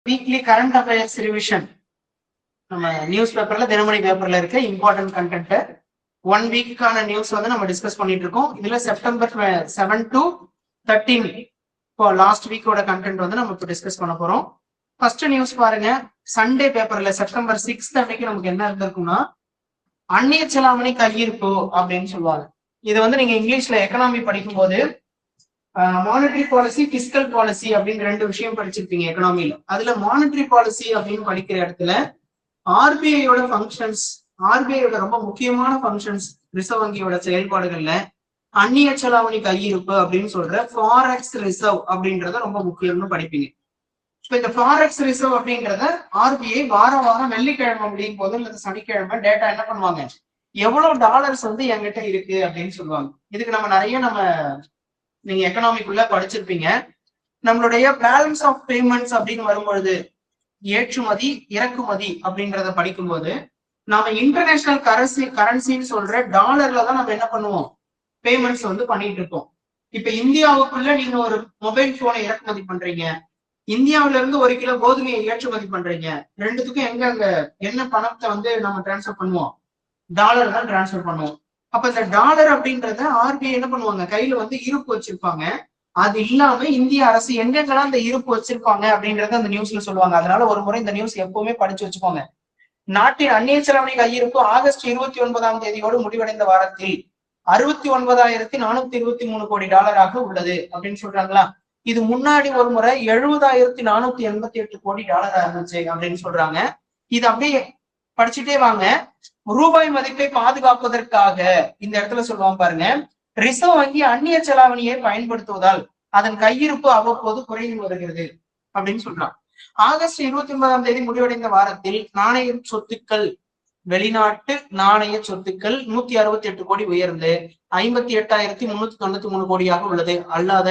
Weekly current affairs revision நம்ம news பேப்பர்ல தினமணி பேப்பர்ல இருக்க இம்பார்ட்டன்ட் கண்டென்ட் 1 வீக்கான நியூஸ் வந்து நம்ம டிஸ்கஸ் பண்ணிட்டு இருக்கோம். இதுல செப்டம்பர் 7 to 13 இப்போ லாஸ்ட் வீக்கோட கண்டென்ட் வந்து நம்ம இப்போ டிஸ்கஸ் பண்ண போறோம். ஃபர்ஸ்ட் நியூஸ் பாருங்க, சண்டே பேப்பர்ல செப்டம்பர் 6 அன்னைக்கு நமக்கு என்ன இருந்திருக்கும்னா அந்நிய செலாவணி கையிருப்பு அப்படின்னு சொல்லுவாங்க. இது வந்து நீங்க இங்கிலீஷ்ல எக்கனாமி படிக்கும் போது மானிட்டரி பாலிசி, பிஸ்கல் பாலிசி அப்படின்னு 2 விஷயம் படிச்சிருப்பீங்க எக்கனாமில. அதுல மானிட்டரி பாலிசி அப்படின்னு படிக்கிற இடத்துல ஆர்பிஐயோட ஃபங்க்ஷன்ஸ், ஆர்பிஐயோட ரொம்ப முக்கியமான ஃபங்க்ஷன்ஸ், ரிசர்வ் வங்கியோட செயல்பாடுகள்ல அந்நிய செலாவணி கையிருப்பு அப்படின்னு சொல்ற ஃபாரெக்ஸ் ரிசர்வ் அப்படின்றத ரொம்ப முக்கியம்னு படிப்பீங்க. இப்ப இந்த ஃபாரெக்ஸ் ரிசர்வ் அப்படின்றத ஆர்பிஐ வாரம் வெள்ளிக்கிழமை முடியும் போது அல்லது சனிக்கிழமை டேட்டா என்ன பண்ணுவாங்க, எவ்வளவு டாலர்ஸ் வந்து என்கிட்ட இருக்கு அப்படின்னு சொல்லுவாங்க. இதுக்கு நம்ம நீங்க எக்கனாமிக்குள்ள படிச்சிருப்பீங்க. நம்மளுடைய பேலன்ஸ் ஆஃப் பேமெண்ட்ஸ் அப்படின்னு வரும்பொழுது ஏற்றுமதி இறக்குமதி அப்படின்றத படிக்கும்போது நாம இன்டர்நேஷனல் கரன்சின்னு சொல்ற டாலர்ல தான் நம்ம என்ன பண்ணுவோம், பேமெண்ட்ஸ் வந்து பண்ணிட்டு இருக்கோம். இப்ப இந்தியாவுக்குள்ள நீங்க ஒரு மொபைல் போனை இறக்குமதி பண்றீங்க, இந்தியாவில இருந்து 1 கிலோ கோதுமையை ஏற்றுமதி பண்றீங்க, ரெண்டுத்துக்கும் எங்க என்ன பணத்தை வந்து நம்ம டிரான்ஸ்ஃபர் பண்ணுவோம், டாலர் தான் டிரான்ஸ்ஃபர் பண்ணுவோம். அப்ப இந்த டாலர் அப்படின்றத ஆர்பிஐ என்ன பண்ணுவாங்க, கையில வந்து இருப்பு வச்சிருப்பாங்க. அது இல்லாம இந்திய அரசு எங்கெங்கெல்லாம் இந்த இருப்பு வச்சிருப்பாங்க அப்படின்றத அந்த நியூஸ்ல சொல்லுவாங்க. அதனால ஒரு முறை இந்த நியூஸ் எப்பவுமே படிச்சு வச்சுக்கோங்க. நாட்டின் அந்நிய செலாவணி கையிருப்பு ஆகஸ்ட் 29ஆம் தேதியோடு முடிவடைந்த வாரத்தில் 69,423 கோடி டாலராக உள்ளது அப்படின்னு சொல்றாங்களா. இது முன்னாடி ஒரு முறை 70,488 கோடி டாலரா இருந்துச்சு அப்படின்னு சொல்றாங்க. இது அப்படியே படிச்சுட்டே வாங்க. ரூபாய் மதிப்பை பாதுகாப்பதற்காக இந்த இடத்துல சொல்லுவாங்க பாருங்க, ரிசர்வ் வங்கி அந்நிய செலாவணியை பயன்படுத்துவதால் அதன் கையிருப்பு அவ்வப்போது குறைந்து வருகிறது அப்படின்னு சொல்றான். ஆகஸ்ட் 29ஆம் தேதி முடிவடைந்த வாரத்தில் நாணய சொத்துக்கள், வெளிநாட்டு நாணய சொத்துக்கள் 168 கோடி உயர்ந்து 58,393 கோடியாக உள்ளது. அல்லாத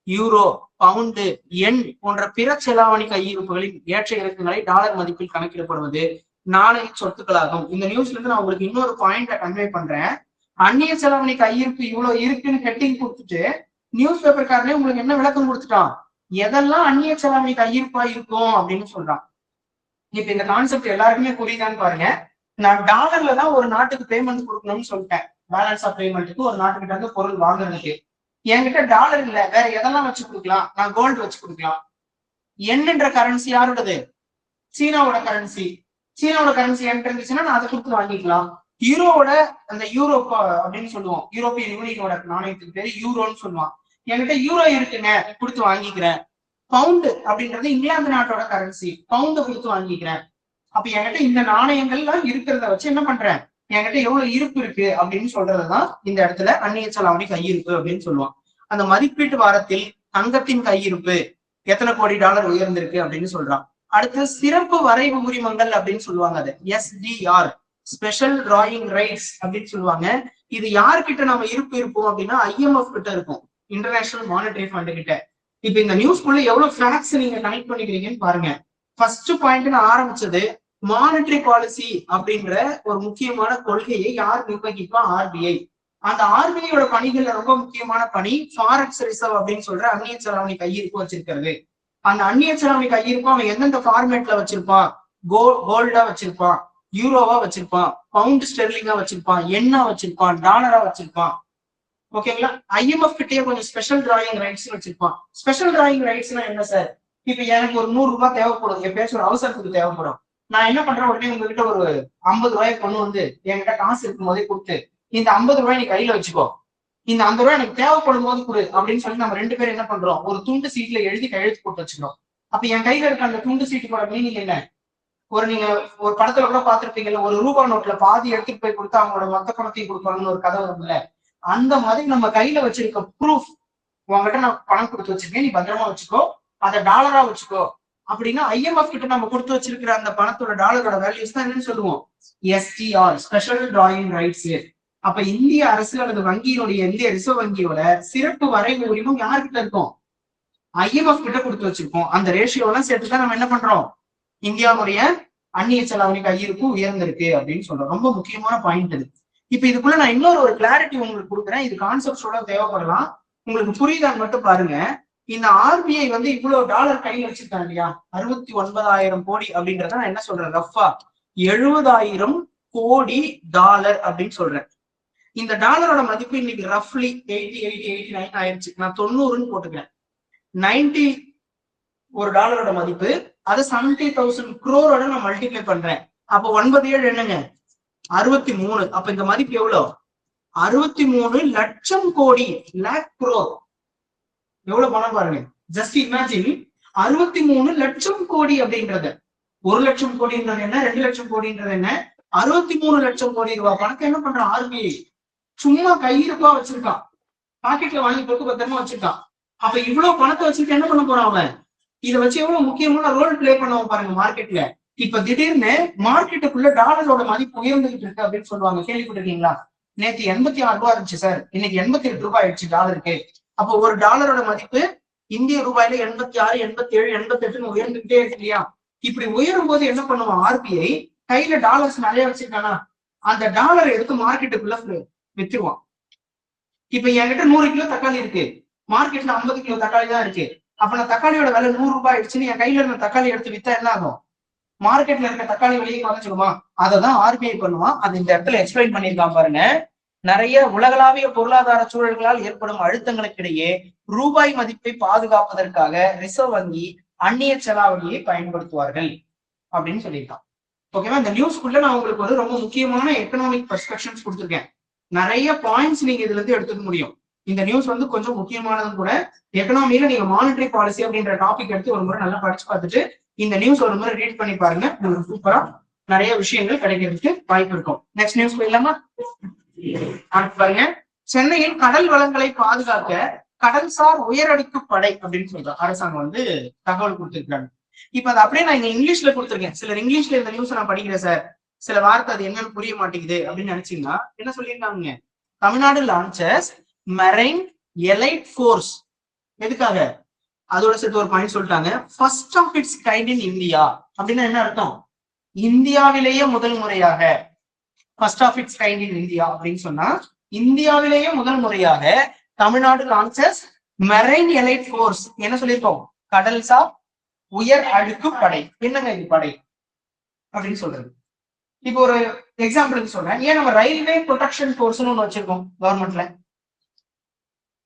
யூரோ, பவுண்டு, எண் போன்ற பிற செலாவணி கையிருப்புகளின் ஏற்ற இறக்கங்களை டாலர் மதிப்பில் கணக்கிடப்படுவது நாணய சொத்துக்களாகும். இந்த நியூஸ்ல இருந்து நான் உங்களுக்கு இன்னொரு பாயிண்ட கன்வே பண்றேன். அந்நிய செலாவணி கையிருப்பு இவ்வளவு இருக்குன்னு ஹெட்டிங் கொடுத்துட்டு நியூஸ் பேப்பர்காரனே உங்களுக்கு என்ன விளக்கம் கொடுத்துட்டான், எதெல்லாம் அந்நிய செலாவணி கையிருப்பா இருக்கும் அப்படின்னு சொல்றான். இப்ப இந்த கான்செப்ட் எல்லாருக்குமே புரியுதான்னு பாருங்க. நான் டாலர்ல தான் ஒரு நாட்டுக்கு பேமெண்ட் கொடுக்கணும்னு சொல்லிட்டேன், பேலன்ஸ் ஆஃப் பேமெண்ட்டுக்கு ஒரு நாட்டுக்கிட்ட இருந்து பொருள் வாங்குறதுக்கு. என்கிட்ட டாலர் இல்ல, வேற எதெல்லாம் வச்சு கொடுக்கலாம், நான் கோல்டு வச்சு கொடுக்கலாம். என்னன்ற கரன்சி யாரோடது, சீனாவோட கரன்சி. சீனாவோட கரன்சி என்கிட்ட இருந்துச்சுன்னா நான் அதை கொடுத்து வாங்கிக்கலாம். யூரோவோட அந்த யூரோ அப்படின்னு சொல்லுவோம், யூரோப்பியன் யூனியனோட நாணயத்துக்கு பேரு யூரோன்னு சொல்லுவான். என்கிட்ட யூரோ இருக்குங்க, கொடுத்து வாங்கிக்கிறேன். பவுண்டு அப்படின்றது இங்கிலாந்து நாட்டோட கரன்சி, பவுண்டு கொடுத்து வாங்கிக்கிறேன். அப்ப என்கிட்ட இந்த நாணயங்கள்லாம் இருக்கிறத வச்சு என்ன பண்றேன், என்கிட்ட எவ்வளவு இருப்பு இருக்கு அப்படின்னு சொல்றதுதான் இந்த இடத்துல அந்நிய செலாவணி கையிருப்பு அப்படின்னு சொல்லுவான். அந்த மதிப்பீட்டு வாரத்தில் தங்கத்தின் கையிருப்பு எத்தனை கோடி டாலர் உயர்ந்திருக்கு அப்படின்னு சொல்றான். அடுத்து சிறப்பு வரைவு உரிமங்கள் அப்படின்னு சொல்லுவாங்க, அது SDR, ஸ்பெஷல் டிராயிங் ரைட்ஸ் அப்படின்னு சொல்லுவாங்க. இது யாருக்கிட்ட நம்ம இருப்பு இருப்போம் அப்படின்னா IMF கிட்ட இருக்கும், இன்டர்நேஷனல் மானிட்டரி ஃபண்ட் கிட்ட. இப்ப இந்த நியூஸ்க்குள்ள எவ்வளவு ஃபேக்ட்ஸ் நீங்க கனெக்ட் பண்ணிக்கிறீங்கன்னு பாருங்க. ஃபர்ஸ்ட் பாயிண்ட் நான் ஆரம்பிச்சது, மானிட்டரி பாலிசி அப்படின்ற ஒரு முக்கியமான கொள்கையை யார் நிர்வகிப்பா, RBI. அந்த RBIயோட பணிகள்ல ரொம்ப முக்கியமான பணி ஃபாரெக்ஸ் ரிசர்வ் அப்படின்னு சொல்ற அந்நிய செலாவணி கையிருப்பு வச்சிருக்கிறது. அந்த அந்நிய செலாவணி கையிருப்பு அவன் எந்தெந்த ஃபார்மேட்ல வச்சிருப்பான், கோல்டா வச்சிருப்பான், யூரோவா வச்சிருப்பான், பவுண்ட் ஸ்டெர்லிங்கா வச்சிருப்பான், எண்ணா வச்சிருப்பான், டாலரா வச்சிருப்பான். ஓகேங்களா. IMF கிட்டே கொஞ்சம் ஸ்பெஷல் டிராயிங் ரைட்ஸ் வச்சிருப்பான். ஸ்பெஷல் டிராயிங் ரைட்ஸ்னா என்ன சார், இப்ப எனக்கு ஒரு 100 ரூபாய் தேவைப்படும், எப்பயாச்சும் ஒரு அவசரத்துக்கு தேவைப்படும். நான் என்ன பண்றேன், உடனே உங்ககிட்ட ஒரு 50 ரூபாய் கொண்டு வந்து என்கிட்ட காசு இருக்கும் போதே கொடுத்து, இந்த 50 ரூபாய் நீ கையில வச்சுக்கோ, இந்த 50 ரூபாய் எனக்கு தேவைப்படும் போது கொடு அப்படின்னு சொல்லி நம்ம 2 பேரும் என்ன பண்றோம், ஒரு துண்டு சீட்ல எழுதி கையெழுத்து போட்டு வச்சுக்கிறோம். அப்ப என் கையில இருக்க அந்த துண்டு சீட்டுக்கோட மீனிங் என்ன, நீங்க ஒரு படத்துல கூட பாத்துருப்பீங்கல்ல, ஒரு ரூபாய் நோட்ல பாதி எடுத்துட்டு போய் கொடுத்து அவங்களோட மொத்த பணத்தையும் கொடுப்பாங்கன்னு ஒரு கதை வரும்ல. அந்த மாதிரி நம்ம கையில வச்சிருக்க ப்ரூஃப், உங்ககிட்ட நான் பணம் கொடுத்து வச்சிருக்கேன், நீ பத்திரமா வச்சுக்கோ, அதை டாலரா வச்சுக்கோ அப்படின்னா IMF கிட்ட நம்ம கொடுத்து வச்சிருக்கிற அந்த பணத்தோட டாலரோட வேல்யூஸ் தான் என்னன்னு சொல்லுவோம், SDR, ஸ்பெஷல் டிராயிங் ரைட்ஸ். அப்ப இந்திய அரசு அல்லது வங்கியினுடைய, இந்திய ரிசர்வ் வங்கியோட சிறப்பு வரைவு உரிமம் யார்கிட்ட இருக்கும், IMF கிட்ட கொடுத்து வச்சிருக்கோம். அந்த ரேஷியோ எல்லாம் சேர்த்துதான் நம்ம என்ன பண்றோம், இந்தியாவுடைய அந்நிய செலாவணி கையிருப்பு உயர்ந்திருக்கு அப்படின்னு சொல்றோம். ரொம்ப முக்கியமான பாயிண்ட் இது. இப்ப இதுக்குள்ள நான் இன்னொரு கிளாரிட்டி உங்களுக்கு கொடுக்குறேன், இது கான்செப்டோட தேவைப்படலாம், உங்களுக்கு புரியுதான்னு மட்டும் பாருங்க. இந்த ஆர்பிஐ வந்து இவ்வளவு டாலர் கையில் வச்சிருக்காங்க இல்லையா, 69,000 கோடி அப்படின்றத நான் என்ன சொல்றேன், ரஃபா 70,000 கோடி டாலர் அப்படின்னு சொல்றேன். இந்த டாலரோட மதிப்பு இன்னைக்கு ரஃப்லி 89 ஆயிடுச்சு. நான் 90ன்னு போட்டுக்கிறேன். 90 ஒரு டாலரோட மதிப்பு, அது 70,000 crore நான் மல்டிப்ளை பண்றேன். அப்போ 97 என்னங்க, 63. அப்ப இந்த மதிப்பு எவ்வளவு, 63 லட்சம் கோடி, லேக் crore. எவ்வளவு பணம் பாருங்க. ஜஸ்ட் இமேஜின் 63 லட்சம் கோடி அப்படின்றது. 1 லட்சம் கோடின்றது என்ன, 2 லட்சம் கோடின்றது என்ன, 63 லட்சம் கோடி ரூபாய் பணத்தை என்ன பண்றான் ஆர்பிஐ, சும்மா கையிருப்பா வச்சிருக்கான், பாக்கெட்ல வாங்கி போட்டு பத்திரமா வச்சிருக்கான். அப்ப இவ்வளவு பணத்தை வச்சுட்டு என்ன பண்ண போறான் அவன், இதை வச்சு எவ்வளவு முக்கியமான ரோல் பிளே பண்ணுவான் பாருங்க மார்க்கெட்ல. இப்ப திடீர்னு மார்க்கெட்டுக்குள்ள டாலரோட மதிப்பு உயர்ந்துகிட்டு இருக்கு அப்படின்னு சொல்லுவாங்க, கேள்விப்பட்டிருக்கீங்களா? நேற்று 86 ரூபாய் இருந்துச்சு சார், இன்னைக்கு 88 ரூபாய் ஆயிடுச்சு டாலருக்கு. அப்போ ஒரு டாலரோட மதிப்பு இந்திய ரூபாயில 86, 87, 88 உயர்ந்துகிட்டே இருக்கு இல்லையா? இப்படி உயரும் போது என்ன பண்ணுவான் ஆர்பிஐ, கையில டாலர்ஸ் நிறைய வச்சிருக்கானா, அந்த டாலரை எடுத்து மார்க்கெட்டுக்குள்ள வித்துருவான். இப்ப என்கிட்ட 100 கிலோ தக்காளி இருக்கு, மார்க்கெட்ல 50 கிலோ தக்காளி தான் இருக்கு. அப்ப நான் தக்காளியோட விலை 100 ரூபாய் ஆயிடுச்சுன்னு என் கையில இருந்த தக்காளி எடுத்து வித்தா என்ன ஆகும், மார்க்கெட்ல இருக்க தக்காளி விலையை குறைச்சிடுமா? அததான் ஆர்பிஐ பண்ணுவான். அது இந்த இடத்துல எக்ஸ்பிளைன் பண்ணியிருக்கான் பாருங்க. நிறைய உலகளாவிய பொருளாதார சூழல்களால் ஏற்படும் அழுத்தங்களுக்கு இடையே ரூபாய் மதிப்பை பாதுகாப்பதற்காக ரிசர்வ் வங்கி அந்நிய செலாவணியை பயன்படுத்துவார்கள் அப்படின்னு சொல்லியிருக்கான். ஓகேவா? இந்த நியூஸ்க்குள்ள நான் உங்களுக்கு ஒரு ரொம்ப முக்கியமான எக்கனாமிக் பெர்ஸ்பெக்ஷன்ஸ் கொடுத்துருக்கேன். நிறைய பாயிண்ட்ஸ் நீங்க இதுல இருந்து எடுத்துக்க முடியும். இந்த நியூஸ் வந்து கொஞ்சம் முக்கியமானதும் கூட. எக்கனாமியில நீங்க மானிட்டரி பாலிசி அப்படின்ற டாபிக் எடுத்து ஒரு முறை நல்லா படிச்சு பார்த்துட்டு இந்த நியூஸ் ஒரு முறை ரீட் பண்ணி பாருங்க. உங்களுக்கு சூப்பரா நிறைய விஷயங்கள் கிடைக்கிறதுக்கு வாய்ப்பு இருக்கும். நெக்ஸ்ட் நியூஸ் போயிடலாமா? பாருங்க, சென்னையில் கடல் வளங்களை பாதுகாக்க கடல்சார் உயரடுக்கு படை அப்படின்னு சொல்றாங்க அரசாங்கம் வந்து தகவல் கொடுத்திருக்காங்க. இப்ப அதை அப்படியே நான் இங்க இங்கிலீஷ்ல கொடுத்துருக்கேன். சிலர் இங்கிலீஷ்ல இந்த நியூஸ் நான் படிக்கிறேன் சார், சில வார்த்தை அது என்னன்னு புரிய மாட்டேங்குது அப்படின்னு நினைச்சீங்கன்னா என்ன சொல்லியிருக்காங்க, Tamil Nadu launches marine elite force. எதுக்காக, அதோட சேர்த்து ஒரு பாயிண்ட் சொல்லிட்டாங்க, first of its kind in India. அப்படின்னா என்ன அர்த்தம், இந்தியாவிலேயே முதல் முறையாக, first of its kind in India அப்படின்னு சொன்னா இந்தியாவிலேயே முதல் முறையாக Tamil Nadu launches marine elite force. என்ன சொல்லியிருக்கோம், கடல்சார் உயர் அடுக்கு படை. என்னங்க இது படை அப்படின்னு சொல்றது. இப்போ ஒரு எக்ஸாம்பிளுக்கு சொல்றேன், ஏன் நம்ம ரயில்வே ப்ரொடெக்ஷன் ஃபோர்ஸ்னு ஒண்ணு வச்சிருக்கோம் கவர்மெண்ட்ல.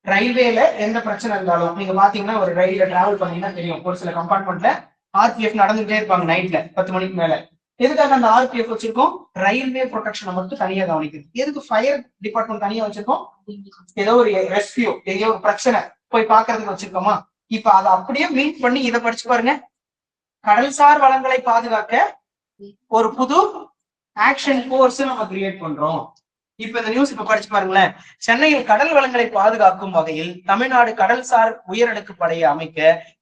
ரயில்வேல எந்த பிரச்சனை இருந்தாலும் நீங்க பாத்தீங்கன்னா ஒரு ரயில்ல டிராவல் பண்ணீங்கன்னா தெரியும், ஒரு சில கம்பார்ட்மெண்ட்ல ஆர்பிஎஃப் நடந்துகிட்டே இருப்பாங்க நைட்ல 10 மணிக்கு மேல. எதுக்காக அந்த ஆர்பிஎஃப் வச்சிருக்கோம், ரயில்வே ப்ரொடெக்ஷனை மட்டும் தனியா கவனிக்குது. எதுக்கு ஃபயர் டிபார்ட்மெண்ட் தனியா வச்சிருக்கோம், ஏதோ ஒரு ரெஸ்கியூ, ஏதோ ஒரு பிரச்சனை போய் பாக்குறதுக்கு வச்சிருக்கோமா. இப்ப அதை அப்படியே மீட் பண்ணி இதை படிச்சு பாருங்க, கடல்சார் வளங்களை பாதுகாக்க ஒரு புது ஆக்ஷன் போர்ஸ் நம்ம கிரியேட் பண்றோம். இப்ப இந்த நியூஸ் இப்ப படிச்சு பாருங்களேன், சென்னையில் கடல் வளங்களை பாதுகாக்கும் வகையில் தமிழ்நாடு கடல்சார் உயரடுக்கு படையை அமைக்க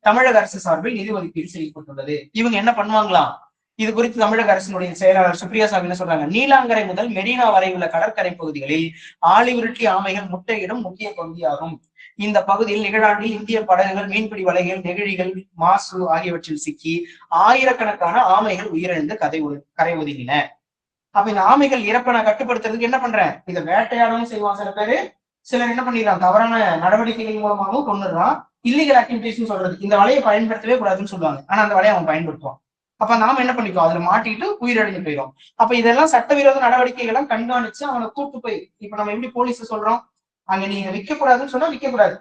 தமிழக அரசு சார்பில் நிதி ஒதுக்கீடு செய்யப்பட்டுள்ளது. இவங்க என்ன பண்ணுவாங்களாம், இது குறித்து தமிழக அரசினுடைய செயலாளர் சுப்ரியா சாமி என்ன சொல்றாங்க, நீலாங்கரை முதல் மெரினா வரை உள்ள கடற்கரை பகுதிகளில் ஆழி உருட்டி ஆமைகள் முட்டையிடும் முக்கிய பகுதியாகும். இந்த பகுதியில் நிகழாண்டில் இந்திய படகுகள், மீன்பிடி வலைகள், நெகிழிகள், மாசு ஆகியவற்றில் சிக்கி ஆயிரக்கணக்கான ஆமைகள் உயிரிழந்து கரை ஒதுங்கின. அப்ப இந்த ஆமைகள் இறப்பனை கட்டுப்படுத்துறதுக்கு என்ன பண்றேன், இதை வேட்டையாடவும் செய்வான் சில பேரு, சிலர் என்ன பண்ணிடலாம் தவறான நடவடிக்கைகள் மூலமாகவும் கொண்டுடுறான். இல்லீகல் ஆக்டிவிட்டிஸ் சொல்றது, இந்த வலையை பயன்படுத்தவே கூடாதுன்னு சொல்லுவாங்க, ஆனா அந்த வலையை அவன் பயன்படுத்துவான். அப்ப நாம என்ன பண்ணிக்கோ, அதுல மாட்டிட்டு உயிரிழந்து போயிடும். அப்ப இதெல்லாம் சட்டவிரோத நடவடிக்கைகளை கண்காணிச்சு அவனை கூட்டு போய், இப்ப நம்ம எப்படி போலீஸ் சொல்றோம், அங்க நீங்க விற்க கூடாதுன்னு சொன்னா விற்க கூடாது,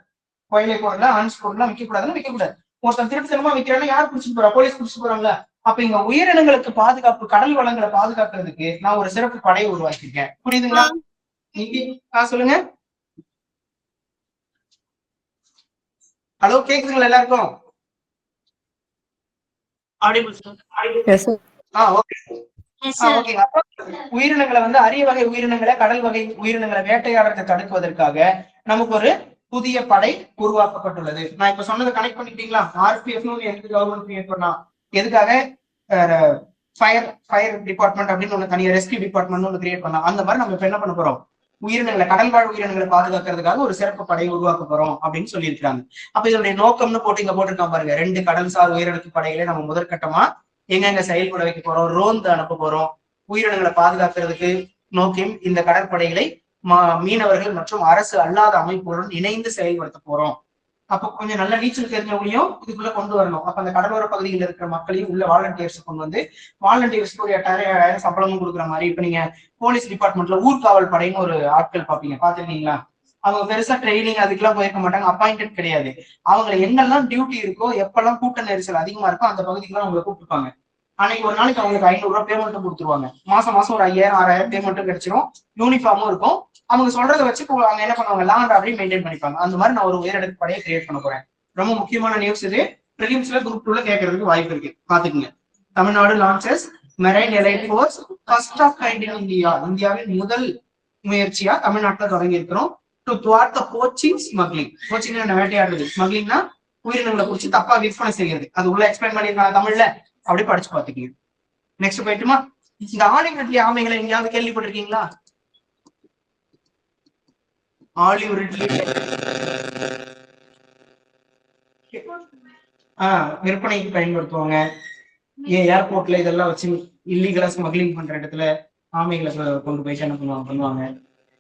கோயிலை பொருள் ஆன்ஸ் பொருள்லாம் விற்க கூடாதுன்னு விற்க கூடாது. ஒருத்தன் திருட்டுத்தனமா விற்கிறாங்க, யார் பிடிச்சிட்டு போறா, போலீஸ் பிடிச்சிட்டு போறாங்களா. அப்ப இங்க உயிரினங்களுக்கு பாதுகாப்பு, கடல் வளங்களை பாதுகாக்கிறதுக்கு நான் ஒரு சிறப்பு படையை உருவாக்கியிருக்கேன். புரியுதுங்களா? சொல்லுங்க. ஹலோ, கேக்குதுங்களா எல்லாருக்கும்? உயிரினங்களை வந்து அரிய வகை உயிரினங்களை, கடல் வகை உயிரினங்களை வேட்டையாடுறதை தடுக்குவதற்காக நமக்கு ஒரு புதிய படை உருவாக்கப்பட்டுள்ளது. நான் இப்ப சொன்னதை கனெக்ட் பண்ணிட்டீங்களா? ஆர்பிஎஃப் கவர்மெண்ட் கிரியேட் பண்ணா எதுக்காக, ஃபயர் டிபார்ட்மெண்ட் அப்படின்னு ஒண்ணு தனியா, ரெஸ்கியூ டிபார்ட்மெண்ட் ஒண்ணு கிரியேட் பண்ணா. அந்த மாதிரி நம்ம இப்ப என்ன பண்ண போறோம், உயிரினங்களை, கடல் வாழ் உயிரினங்களை பாதுகாக்கிறதுக்காக ஒரு சிறப்பு படையை உருவாக்க போறோம் அப்படின்னு சொல்லியிருக்காங்க. அப்ப இதனுடைய நோக்கம்னு போட்டு இங்க போட்டிருக்கான் பாருங்க, 2 கடல்சார் உயிரிழப்பு படைகளை நம்ம முதற்கட்டமா எங்க செயல்பட வைக்க போறோம், ரோந்து அனுப்ப போறோம். உயிரினங்களை பாதுகாக்கிறதுக்கு நோக்கி இந்த கடற்படைகளை மீனவர்கள் மற்றும் அரசு அல்லாத அமைப்புகளுடன் இணைந்து செயல்படுத்த போறோம் அப்ப கொஞ்சம் நல்ல நீச்சல் தெரிஞ்சவங்களையும் இதுக்குள்ள கொண்டு வரணும். அப்ப அந்த கடலோர பகுதியில் இருக்கிற மக்களையும் உள்ள வாலண்டியர்ஸ் கொண்டு வந்து வாலண்டியர்ஸ்க்கு ஒரு 8,000 சம்பளமும் கொடுக்குற மாதிரி. இப்ப நீங்க போலீஸ் டிபார்ட்மெண்ட்ல ஊர்காவல் படைன்னு ஒரு ஆட்கள் பாப்பீங்க, பாத்துருக்கீங்களா? அவங்க பெருசா ட்ரைனிங் அதுக்கெல்லாம் போயிருக்க மாட்டாங்க, அப்பாயிண்டட் கிடையாது. அவங்களை எங்கெல்லாம் டியூட்டி இருக்கோ, எப்பெல்லாம் கூட்ட நெரிசல் அதிகமா இருக்கோ அந்த பகுதிக்கெல்லாம் அவங்களை கூப்பிட்டுப்பாங்க. அன்னைக்கு ஒரு நாளைக்கு அவங்களுக்கு 500 ரூபாய் பேமெண்ட்டும் கொடுத்துருவாங்க. மாசம் மாசம் ஒரு 5,000 6,000 பேமெண்ட்டும் கிடைச்சிரும். யூனிஃபார்மும் இருக்கும். அவங்க சொல்றதை வச்சு அவங்க என்ன பண்ணுவாங்க, லாண்ட் ஆர்டரையும் மெயின்டைன் பண்ணிப்பாங்க. அந்த மாதிரி நான் ஒரு உயரடுக்கு படையை கிரியேட் பண்ண போறேன். ரொம்ப முக்கியமான நியூஸ் இது. பிரிலிம்ஸ்ல குரூப் 2ல கேட்கறதுக்கு வாய்ப்பு இருக்கு, பாத்துக்குங்க. Tamil Nadu launches marine elite force first of kind in India. இந்தியாவின் முதல் முயற்சியா தமிழ்நாட்டுல தொடங்கி இருக்கிறோம். To thwart the poaching smuggling. Poaching வேட்டையாடுறது, ஸ்மக்லிங்னா உயிரினங்களை குறிச்சு தப்பா விற்பனை செய்யறது. அது உள்ள எக்ஸ்பிளைன் பண்ணிருக்காங்க தமிழ்ல, அப்படியே படிச்சு பாத்துக்கீங்க. நெக்ஸ்ட் போயிட்டுமா? இந்த ஆலிவ் ரிட்லி ஆமைகளை எங்கேயாவது கேள்விப்பட்டிருக்கீங்களா? ஆலிவ் ரிட்லி விற்பனைக்கு பயன்படுத்துவாங்க. ஏர்போர்ட்ல இதெல்லாம் வச்சு இல்லீகலா ஸ்மக்லிங் பண்ற இடத்துல ஆமைகளை கொண்டு போயிட்டு என்ன பண்ணுவாங்க.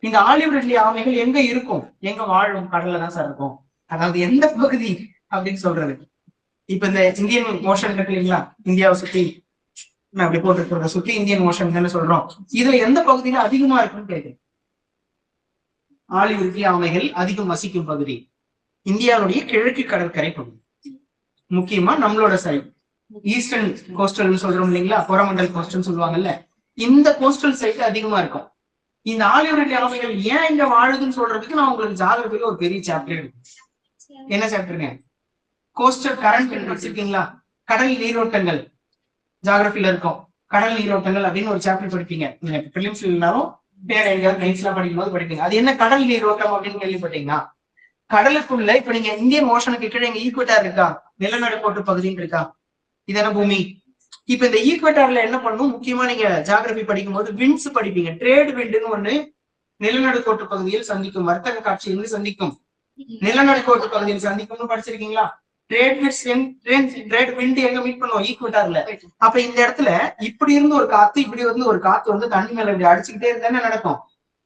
இந்த ஆலிவ் ரிட்லி ஆமைகள் எங்க இருக்கும், எங்க வாழும்? கடல்ல தான் சார் இருக்கும். அதாவது எந்த பகுதி அப்படின்னு சொல்றது, இப்ப இந்த இந்தியன் ஓஷன் இருக்கு இல்லைங்களா, இந்தியாவை சுத்தி அப்படி போட்டு சுத்தி இந்தியன் ஓஷன் தானே சொல்றோம். இதுல எந்த பகுதியில அதிகமா இருக்குன்னு கேட்குறேன். ஆலிவ் ரிட்லி ஆமைகள் அதிகம் வசிக்கும் பகுதி இந்தியாவுடைய கிழக்கு கடற்கரை பகுதி, முக்கியமா நம்மளோட சைடு ஈஸ்டர்ன் கோஸ்டல் சொல்றோம் இல்லைங்களா, கோரமண்டல் கோஸ்டல் சொல்லுவாங்கல்ல, இந்த கோஸ்டல் சைடு அதிகமா இருக்கும். இந்த ஆலிவ் ரிட்லி ஆமைகள் ஏன் இங்க வாழுதுன்னு சொல்றதுக்கு நான் உங்களுக்கு ஜாகிரபில ஒரு பெரிய சாப்டர் எடுக்கும். என்ன சாப்டருங்க? கோஸ்டல் கரண்ட் வச்சிருக்கீங்களா? கடல் நீரோட்டங்கள் ஜாகிரபில இருக்கும். கடல் நீரோட்டங்கள் அப்படின்னு ஒரு சாப்டர் படிப்பீங்க. நீங்க பிலிம்ஸ் இல்லைனாலும் வேற எங்கேயாவது நைட்ஸ்ல படிக்கும் போது படிப்பீங்க. அது என்ன கடல் நீரோட்டம் அப்படின்னு கேள்விப்பட்டீங்கன்னா, கடலுக்குள்ள இப்ப நீங்க இந்தியன் ஓஷனுக்கு கீழே இங்க ஈக்குவேட்டர் இருக்கா, நிலநடுக்கோட்டு பகுதின்னு இருக்கா, இதென்ன பூமி. இப்ப இந்த ஈக்குவேட்டர்ல என்ன பண்ணும், முக்கியமா நீங்க ஜாகிரபி படிக்கும் போது விண்ட்ஸ் படிப்பீங்க. ட்ரேட் விண்டுன்னு ஒண்ணு நிலநடுக்கோட்டு பகுதியில் சந்திக்கும், வர்த்தக காட்சி இருந்து சந்திக்கும், நிலநடுக்கோட்டு பகுதியில் சந்திக்கும்னு படிச்சிருக்கீங்களா? ட்ரேட் விண்ட் எங்க மீட் பண்ணுவோம், ஈக்குவேட்டர்ல. அப்ப இந்த இடத்துல இப்படி இருந்து ஒரு காத்து, இப்படி இருந்து ஒரு காத்து வந்து தண்ணி மேல இப்படி அடிச்சுக்கிட்டே இருந்தா நடக்கும்,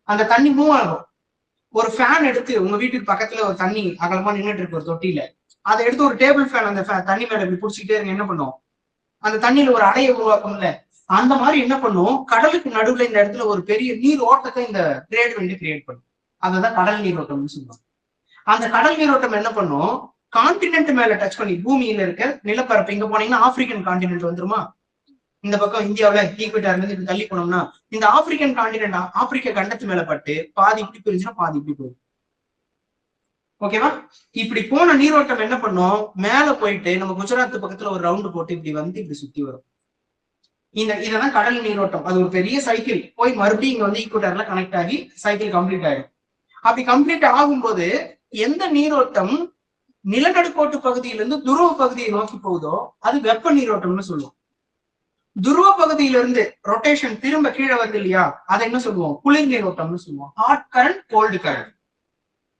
அந்த தண்ணி மூவ் ஆகும். ஒரு ஃபேன் எடுத்து உங்க வீட்டுக்கு பக்கத்துல ஒரு தண்ணி அகலமா நின்றுட்டு இருக்கு ஒரு தொட்டியில, அதை எடுத்து ஒரு டேபிள் ஃபேன் அந்த தண்ணி மேல இப்படி பிடிச்சிக்கிட்டே இருங்க, என்ன பண்ணும், அந்த தண்ணியில ஒரு அடையை உருவாக்கும்ல. அந்த மாதிரி என்ன பண்ணும், கடலுக்கு நடுவுல இந்த இடத்துல ஒரு பெரிய நீர் ஓட்டத்தை இந்த ட்ரேட் விண்ட் கிரியேட் பண்ணும். அதுதான் கடல் நீரோட்டம்னு சொல்லுவாங்க. அந்த கடல் நீரோட்டம் என்ன பண்ணும், கான்டினென்ட் மேல டச் பண்ணி பூமியில இருக்க நிலப்பரப்பு, இங்க போனீங்கன்னா ஆப்பிரிக்கன் கான்டினென்ட் வந்துருமா, இந்த பக்கம் இந்தியாவில ஈக்குவேட்டர் இருந்து இப்படி தள்ளி போனோம்னா இந்த ஆப்பிரிக்கன் கான்டினென்ட் ஆப்பிரிக்க கண்டத்து மேல பட்டு பாதி இப்படி பிரிஞ்சுன்னா பாதி இப்படி போகும். ஓகேவா? இப்படி போன நீரோட்டம் என்ன பண்ணும், மேல போயிட்டு நம்ம குஜராத் பக்கத்துல ஒரு ரவுண்டு போட்டு இப்படி வந்து இப்படி சுத்தி வரும். இதெல்லாம் கடல் நீரோட்டம். அது ஒரு பெரிய சைக்கிள் போய் மறுபடியும் இங்க வந்து ஈக்குவேட்டர்ல கனெக்ட் ஆகி சைக்கிள் கம்ப்ளீட் ஆயிடும். அப்படி கம்ப்ளீட் ஆகும்போது எந்த நீரோட்டம் நிலநடுக்கோட்டு பகுதியிலிருந்து துருவ பகுதியை நோக்கி போகுதோ அது வெப்ப நீரோட்டம்னு சொல்லுவோம். துருவ பகுதியிலிருந்து ரொட்டேஷன் திரும்ப கீழே வருது இல்லையா, அதை என்ன சொல்லுவோம், குளிர் நீரோட்டம்னு சொல்லுவோம். Hot current, gold current.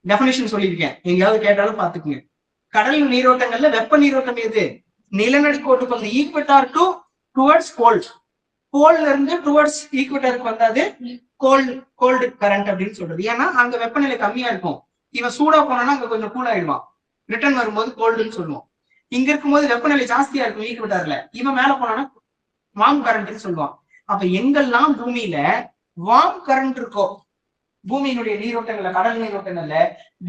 Definition சொல்லியிருக்கேன், எங்கேயாவது கேட்டாலும் பாத்துக்குங்க. கடல் நீரோட்டங்கள்ல வெப்ப நீரோட்டம் எது, நிலநடுக்கோட்டு பகுதி ஈக்குவேட்டர் டு டுவர்ட்ஸ் கோல்ட், போல்ல இருந்து டுவர்ட்ஸ் ஈக்குவேட்டருக்கு வந்தாது கோல்டு கரண்ட் அப்படின்னு சொல்றது. ஏன்னா அங்க வெப்பநிலை கம்மியா இருக்கும், இவன் சூடா போனான்னா அங்க கொஞ்சம் கூல் ஆயிடுவான், ரிட்டர்ன் வரும்போது கோல்டுன்னு சொல்லுவோம். இங்க இருக்கும்போது வெப்பநிலை ஜாஸ்தியா இருக்கும் ஈக்குவேட்டர்ல, இவன் மேல போனான்னா வார்ம் கரண்ட்னு சொல்லுவான். அப்ப எங்கெல்லாம் பூமியில வார்ம் கரண்ட் இருக்கோ, பூமியினுடைய நீரோட்டங்கள்ல கடல் நீரோட்டங்கள்ல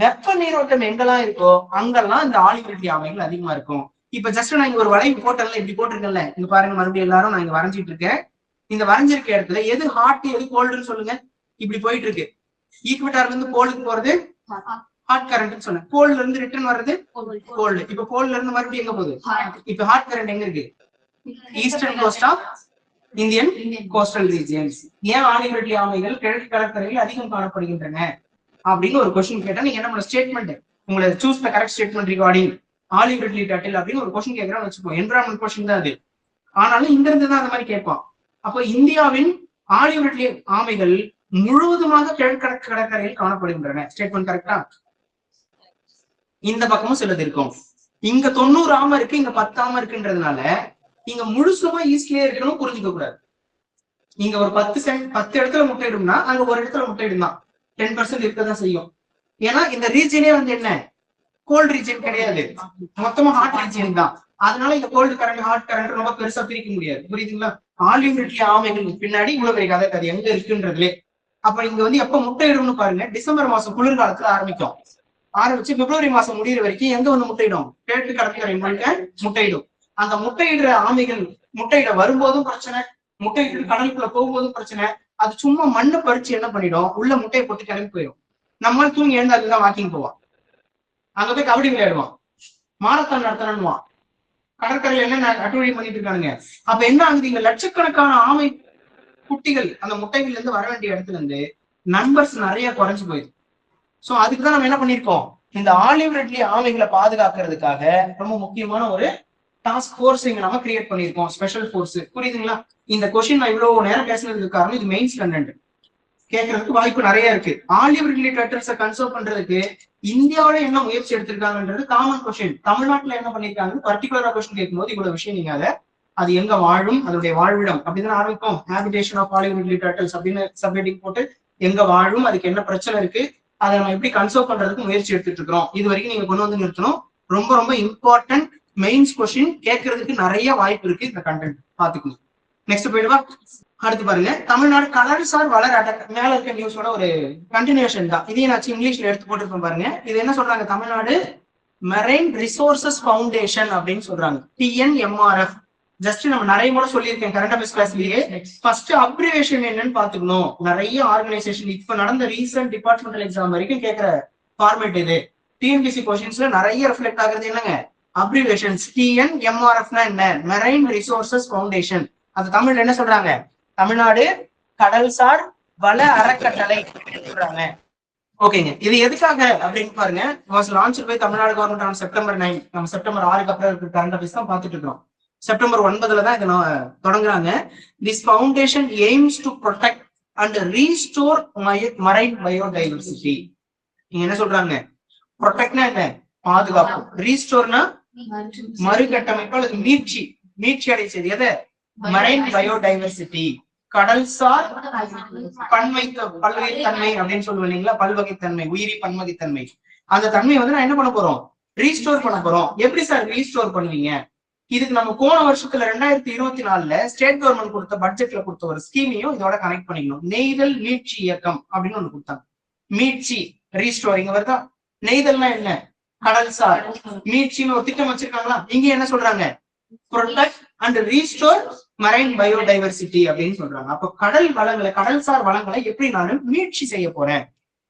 வெப்ப நீரோட்டம் எங்கெல்லாம் இருக்கோ அங்கெல்லாம் இந்த ஆலிவ் ரிட்லி ஆமைகள் அதிகமா இருக்கும். இப்ப ஜஸ்ட் நான் இங்க ஒரு வளைவு போட்டேன்ல, இப்படி போட்டிருக்கேன்ல, இங்க பாருங்க மறுபடியும் எல்லாரும் நான் இங்க வரைஞ்சிட்டு இருக்கேன். இந்த வரைஞ்சிருக்க இடத்துல எது ஹாட் எது கோல்டுன்னு சொல்லுங்க. இப்படி போயிட்டு இருக்கு, ஈக்குவேட்டர்ல இருந்து போலுக்கு போறது ஹாட் கரண்ட் சொன்னேன், போல்ல இருந்து ரிட்டர்ன் வர்றது கோல்டு. இப்ப போல்ல இருந்து மறுபடியும் எங்க போகுது, இப்ப ஹாட் கரண்ட் எங்க இருக்கு, eastern coast of Indian coastal regions. ஏன் ஆலிவ் ரிட்லி ஆமைகள் கிழக்கு கடற்கரையில் அதிகம் காணப்படுகின்றன அப்படின்னு ஒரு கொஸ்டின் கேட்டா நீங்க என்ன பண்ண, ஸ்டேட்மெண்ட் உங்களை choose the correct statement regarding olive ridley title அப்படின்னு ஒரு கொஸ்டின் கேட்கறான்னு வச்சுக்கோ, என்விரான்மெண்ட் கொஸ்டின் தான் அது, ஆனாலும் இங்க இருந்து தான் அந்த மாதிரி கேட்பான். அப்போ இந்தியாவின் ஆலிவ் ரிட்லி ஆமைகள் முழுவதுமாக கிழக்கு கடற்கரையில் காணப்படுகின்றன. ஸ்டேட்மெண்ட் கரெக்டா? இந்த பக்கமும் சிலது இருக்கும். இங்க 90 ஆமை இருக்கு, இங்க 10 ஆமை இருக்குன்றதுனால இங்க முழுசுமா ஈஸ்ட்லயே இருக்கணும் புரிஞ்சுக்க கூடாது. இங்க ஒரு 10 இடத்துல முட்டையிடும்னா அங்க ஒரு இடத்துல முட்டையிடும் தான், 10% இருக்கதான் செய்யும். ஏன்னா இந்த ரீஜனே வந்து என்ன, கோல்டு ரீஜன் கிடையாது, மொத்தமா ஹாட் ரீஜன் தான். அதனால இந்த கோல்டு கரண்ட் ஹாட் கரண்ட் ரொம்ப பெருசா பிரிக்க முடியாது. புரியுதுங்களா? ஆலிவ் ரிட்லி ஆமைகள் பின்னாடி இவ்வளவு பெரிய கதை அது எங்க இருக்குன்றதுலே. அப்ப இங்க வந்து எப்ப முட்டையிடும்னு பாருங்க, டிசம்பர் மாசம் குளிர்காலத்துல ஆரம்பிக்கும். ஆரம்பிச்சு பிப்ரவரி மாசம் முடிகிற வரைக்கும் எங்க வந்து முட்டையிடும்? கிழக்கு கடற்கரை முழுக்க முட்டையிடும். அந்த முட்டையிடுற ஆமைகள் முட்டையிட வரும்போதும் பிரச்சனை, முட்டையிட்டு கடலுக்குள்ள போகும்போதும் பிரச்சனை. அது சும்மா மண்ணை பறிச்சு என்ன பண்ணிடும், உள்ள முட்டையை போட்டு கிளம்பி போயிடும். நம்மளால தூங்கி எழுந்து அதுதான் வாக்கிங் போவான், அங்க போய் கபடி விளையாடுவான், மாரத்தான் நடத்தணும்வான், கடற்கரையில என்ன அட்டுவழி பண்ணிட்டு இருக்கானுங்க. அப்ப என்ன ஆகுது, இங்க லட்சக்கணக்கான ஆமை குட்டிகள் அந்த முட்டைகள்ல இருந்து வர வேண்டிய இடத்துல இருந்து நம்பர்ஸ் நிறைய குறைஞ்சு போயிடுது. சோ அதுக்குதான் நம்ம என்ன பண்ணிருக்கோம், இந்த ஆலிவ் ரெட்லி ஆமைகளை பாதுகாக்கிறதுக்காக ரொம்ப முக்கியமான ஒரு டாஸ்க் போர்ஸ் இங்க நம்ம கிரியேட் பண்ணிருக்கோம், ஸ்பெஷல் போர்ஸ். புரியுதுங்களா? இந்த கொஸ்டின் நான் இவ்வளவு நேரம் பேசுனதுக்கு காரணம் இது மெயின்ஸ் கண்டென்ட் கேட்கறதுக்கு வாய்ப்பு நிறைய இருக்கு. ஆலிவ் ரிட்லி டர்ட்டில்ஸை கன்சர்வ் பண்றதுக்கு இந்தியாவில என்ன முயற்சி எடுத்திருக்காங்கன்றது காமன் கொஸ்டின். தமிழ்நாட்டுல என்ன பண்ணிருக்காங்க பர்டிகுலரா கொஸ்டின் கேட்கும்போது இவ்வளவு விஷயம் நீங்க அது எங்க வாழும், அதனுடைய வாழ்விடம் அப்படின்னு ஆரம்பிக்கும். Habitation of olive ridley turtles அப்படின்னு சப்ஹெட்டிங் போட்டு எங்க வாழும், அதுக்கு என்ன பிரச்சனை இருக்கு, அதை நம்ம எப்படி கன்சர்வ் பண்றதுக்கு முயற்சி எடுத்துட்டு இருக்கிறோம். இது வரைக்கும் நீங்க கொண்டு வந்து நிறுத்தணும். ரொம்ப ரொம்ப இம்பார்ட்டன்ட் மெயின்ஸ் கொஸ்டின் கேட்கறதுக்கு நிறைய வாய்ப்பு இருக்கு. இந்த கண்டென்ட் பாத்துக்கணும். நெக்ஸ்ட் போயிடுவா. அடுத்து பாருங்க, தமிழ்நாடு கடல்சார் வளர மேல இருக்க நியூஸோட ஒரு கண்டினியூஷன் தான். இதையும் நான் இங்கிலீஷ்ல எடுத்து போட்டுருக்கேன் பாருங்க. இது என்ன சொல்றாங்க, தமிழ்நாடு மெரைன் ரிசோர்சஸ் ஃபவுண்டேஷன் அப்படின்னு சொல்றாங்க, TNMRF. ஜஸ்ட் நம்ம நிறைய முறை சொல்லியிருக்கேன் கரண்ட் அஃபேர்ஸ் கிளாஸ்லயே. ஃபர்ஸ்ட் அப்ரிவேஷன் என்னன்னு பாத்துக்கணும். நிறைய ஆர்கனைசேஷன் இப்ப நடந்த ரீசன்ட் டிபார்ட்மெண்டல் எக்ஸாம் வரைக்கும் கேட்கிற ஃபார்மேட் இது. டிஎன்பிசி கொஸ்டின்ஸ்ல நிறைய ரிஃப்ளெக்ட் ஆகுறது என்னங்க, அப்ரிவேஷன்ஸ். TNMRFனா என்ன, மெரைன் ரிசோர்சஸ் ஃபவுண்டேஷன். அது தமிழ்ல என்ன சொல்றாங்க, தமிழ்நாடு கடல்சார் வள அறக்கட்டளை சொல்றாங்க. ஓகேங்க, இது எதுக்காக அப்படின்னு பாருங்க. Was launch by Tamil Nadu government on September 9. நம்ம செப்டம்பர் 6க்கு அப்புறம் இருக்கிற கரண்ட் அஃபேர்ஸ் தான் பார்த்துட்டு இருக்கோம். செப்டம்பர் 9 தான் இதை தொடங்குறாங்க. This foundation aims to protect and restore marine biodiversity. நீங்க என்ன சொல்றாங்க, ப்ரொடெக்ட்னா என்ன, பாதுகாப்பு. ரீஸ்டோர்னா மறுகட்டமைப்பு அல்லது மீட்சி, மீட்சி அடைச்சது எதை, மரைன் பயோடைவர்சிட்டி, கடல்சார் பல்வகைத்தன்மை அப்படின்னு சொல்லுவோம் இல்லைங்களா, பல்வகைத்தன்மை, உயிரி பன்வகைத்தன்மை. அந்த தன்மையை வந்து நான் என்ன பண்ண போறோம், ரீஸ்டோர் பண்ண போறோம். எப்படி சார் ரீஸ்டோர் பண்ணுவீங்க? இதுக்கு நம்ம போன வருஷத்துல 2024 ஸ்டேட் கவர்மெண்ட் கொடுத்த பட்ஜெட்ல கொடுத்த ஒரு ஸ்கீமையும் இதோட கனெக்ட் பண்ணிக்கணும். நெய்தல் மீட்சி இயக்கம் அப்படின்னு ஒண்ணு கொடுத்தாங்க. மீட்சி ரீஸ்டோரிங் வருதா. நெய்தல்னா என்ன, கடல்சார். மீட்சின்னு ஒரு திட்டம் வச்சிருக்காங்களா. இங்க என்ன சொல்றாங்க, protect and restore marine biodiversity அப்படின்னு சொல்றாங்க. அப்போ கடல் வளங்களை, கடல்சார் வளங்களை எப்படி நான் மீட்சி செய்ய போறேன்.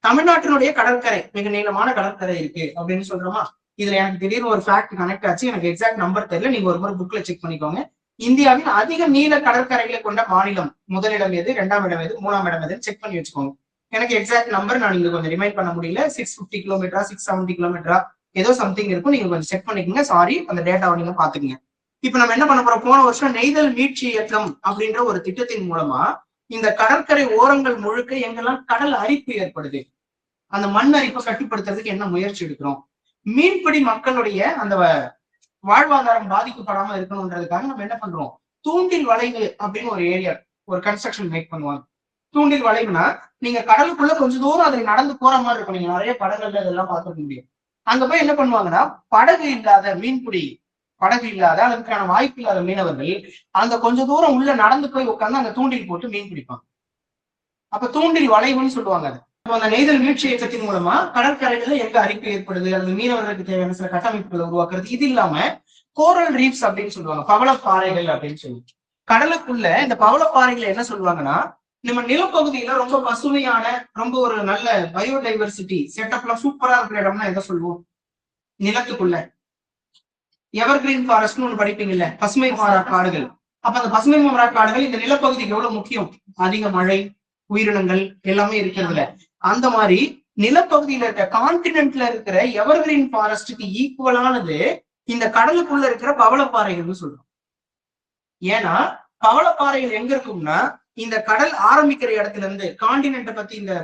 தமிழ்நாட்டினுடைய கடற்கரை மிக நீளமான கடற்கரை இருக்கு அப்படின்னு சொல்றோமா. இதுல எனக்கு திடீர்னு ஒரு ஃபேக்ட் கனெக்ட் ஆச்சு, எனக்கு எக்ஸாக்ட் நம்பர் தெரியல, நீங்க ஒரு முறை புக்ல செக் பண்ணிக்கோங்க. இந்தியாவின் அதிக நீள கடற்கரைகளை கொண்ட மாநிலம் முதலிடம் எது, 2ஆம் இடம் எது, 3ஆம் இடம் எதுன்னு செக் பண்ணி வச்சுக்கோங்க. எனக்கு எக்ஸாக்ட் நம்பர் நான் இங்க கொஞ்சம் ரிமைண்ட் பண்ண முடியல. 650 கிலோமீட்டரா 670 கிலோமீட்டரா ஏதோ சம்திங் இருக்கும், நீங்க கொஞ்சம் செக் பண்ணிக்கோங்க. சாரி, அந்த டேட்டாவை நீங்க பாத்துக்கங்க. இப்ப நம்ம என்ன பண்ண போறோம், போன வருஷம் நெய்தல் மீட்சி இயக்கம் அப்படின்ற ஒரு திட்டத்தின் மூலமா இந்த கடற்கரை ஓரங்கள் முழுக்க எங்கெல்லாம் கடல் அரிப்பு ஏற்படுது, அந்த மண் அரிப்பை கட்டுப்படுத்துறதுக்கு என்ன முயற்சி எடுக்கிறோம். மீன்பிடி மக்களுடைய அந்த வாழ்வாதாரம் பாதிக்கப்படாம இருக்கணும்ன்றதுக்காக நம்ம என்ன பண்றோம், தூண்டில் வளைவு அப்படின்னு ஒரு ஏரியா, ஒரு கன்ஸ்ட்ரக்ஷன் மேக் பண்ணுவாங்க. தூண்டில் வளைவுனா நீங்க கடலுக்குள்ள கொஞ்சம் தூரம் அதை நடந்து போற மாதிரி இருக்கும். நீங்க நிறைய படங்கள்ல இதெல்லாம் பார்த்துக்க முடியும். அங்க போய் என்ன பண்ணுவாங்கன்னா, படகு இல்லாத மீன்பிடி, படகு இல்லாத அதுக்கான வாய்ப்பு இல்லாத மீனவர்கள் அந்த கொஞ்ச தூரம் உள்ள நடந்து போய் உட்கார்ந்து அந்த தூண்டில் போட்டு மீன் பிடிப்பாங்க. அப்ப தூண்டில் வளைவுன்னு சொல்லுவாங்க. அது அந்த நெய்தல் மீட்சி இயக்கத்தின் மூலமா கடற்கரைகள்ல எங்க அரிப்பு ஏற்படுது, அந்த மீனவர்களுக்கு தேவையான சில கட்டமைப்புகளை உருவாக்குறது. இது இல்லாம கோரல் ரீப்ஸ் அப்படின்னு சொல்லுவாங்க, பவளப்பாறைகள் அப்படின்னு சொல்லி. கடலுக்குள்ள இந்த பவளப்பாறைகளை என்ன சொல்லுவாங்கன்னா, நம்ம நிலப்பகுதியில ரொம்ப பசுமையான, ரொம்ப ஒரு நல்ல பயோடைவர்சிட்டி செட்டப்லாம் சூப்பரா இருக்கிற இடம்னா எதை சொல்லுவோம், நிலத்துக்குள்ள எவர்கிரீன் ஃபாரஸ்ட்னு ஒண்ணு படிப்பீங்கல்ல, பசுமை மாறா காடுகள். அப்ப அந்த பசுமை மாறா காடுகள் இந்த நிலப்பகுதிக்கு எவ்வளவு முக்கியம், அதிக மழை, உயிரினங்கள் எல்லாமே இருக்கிறதுல. அந்த மாதிரி நிலப்பகுதியில இருக்க கான்டினென்ட்ல இருக்கிற எவர்கிரீன் ஃபாரஸ்டுக்கு ஈக்குவலானது இந்த கடலுக்குள்ள இருக்கிற பவளப்பாறைகள்னு சொல்றோம். ஏன்னா பவளப்பாறைகள் எங்க இருக்கும்னா, இந்த கடல் ஆரம்பிக்கிற இடத்துல இருந்து கான்டினென்ட்டை பத்தி, இந்த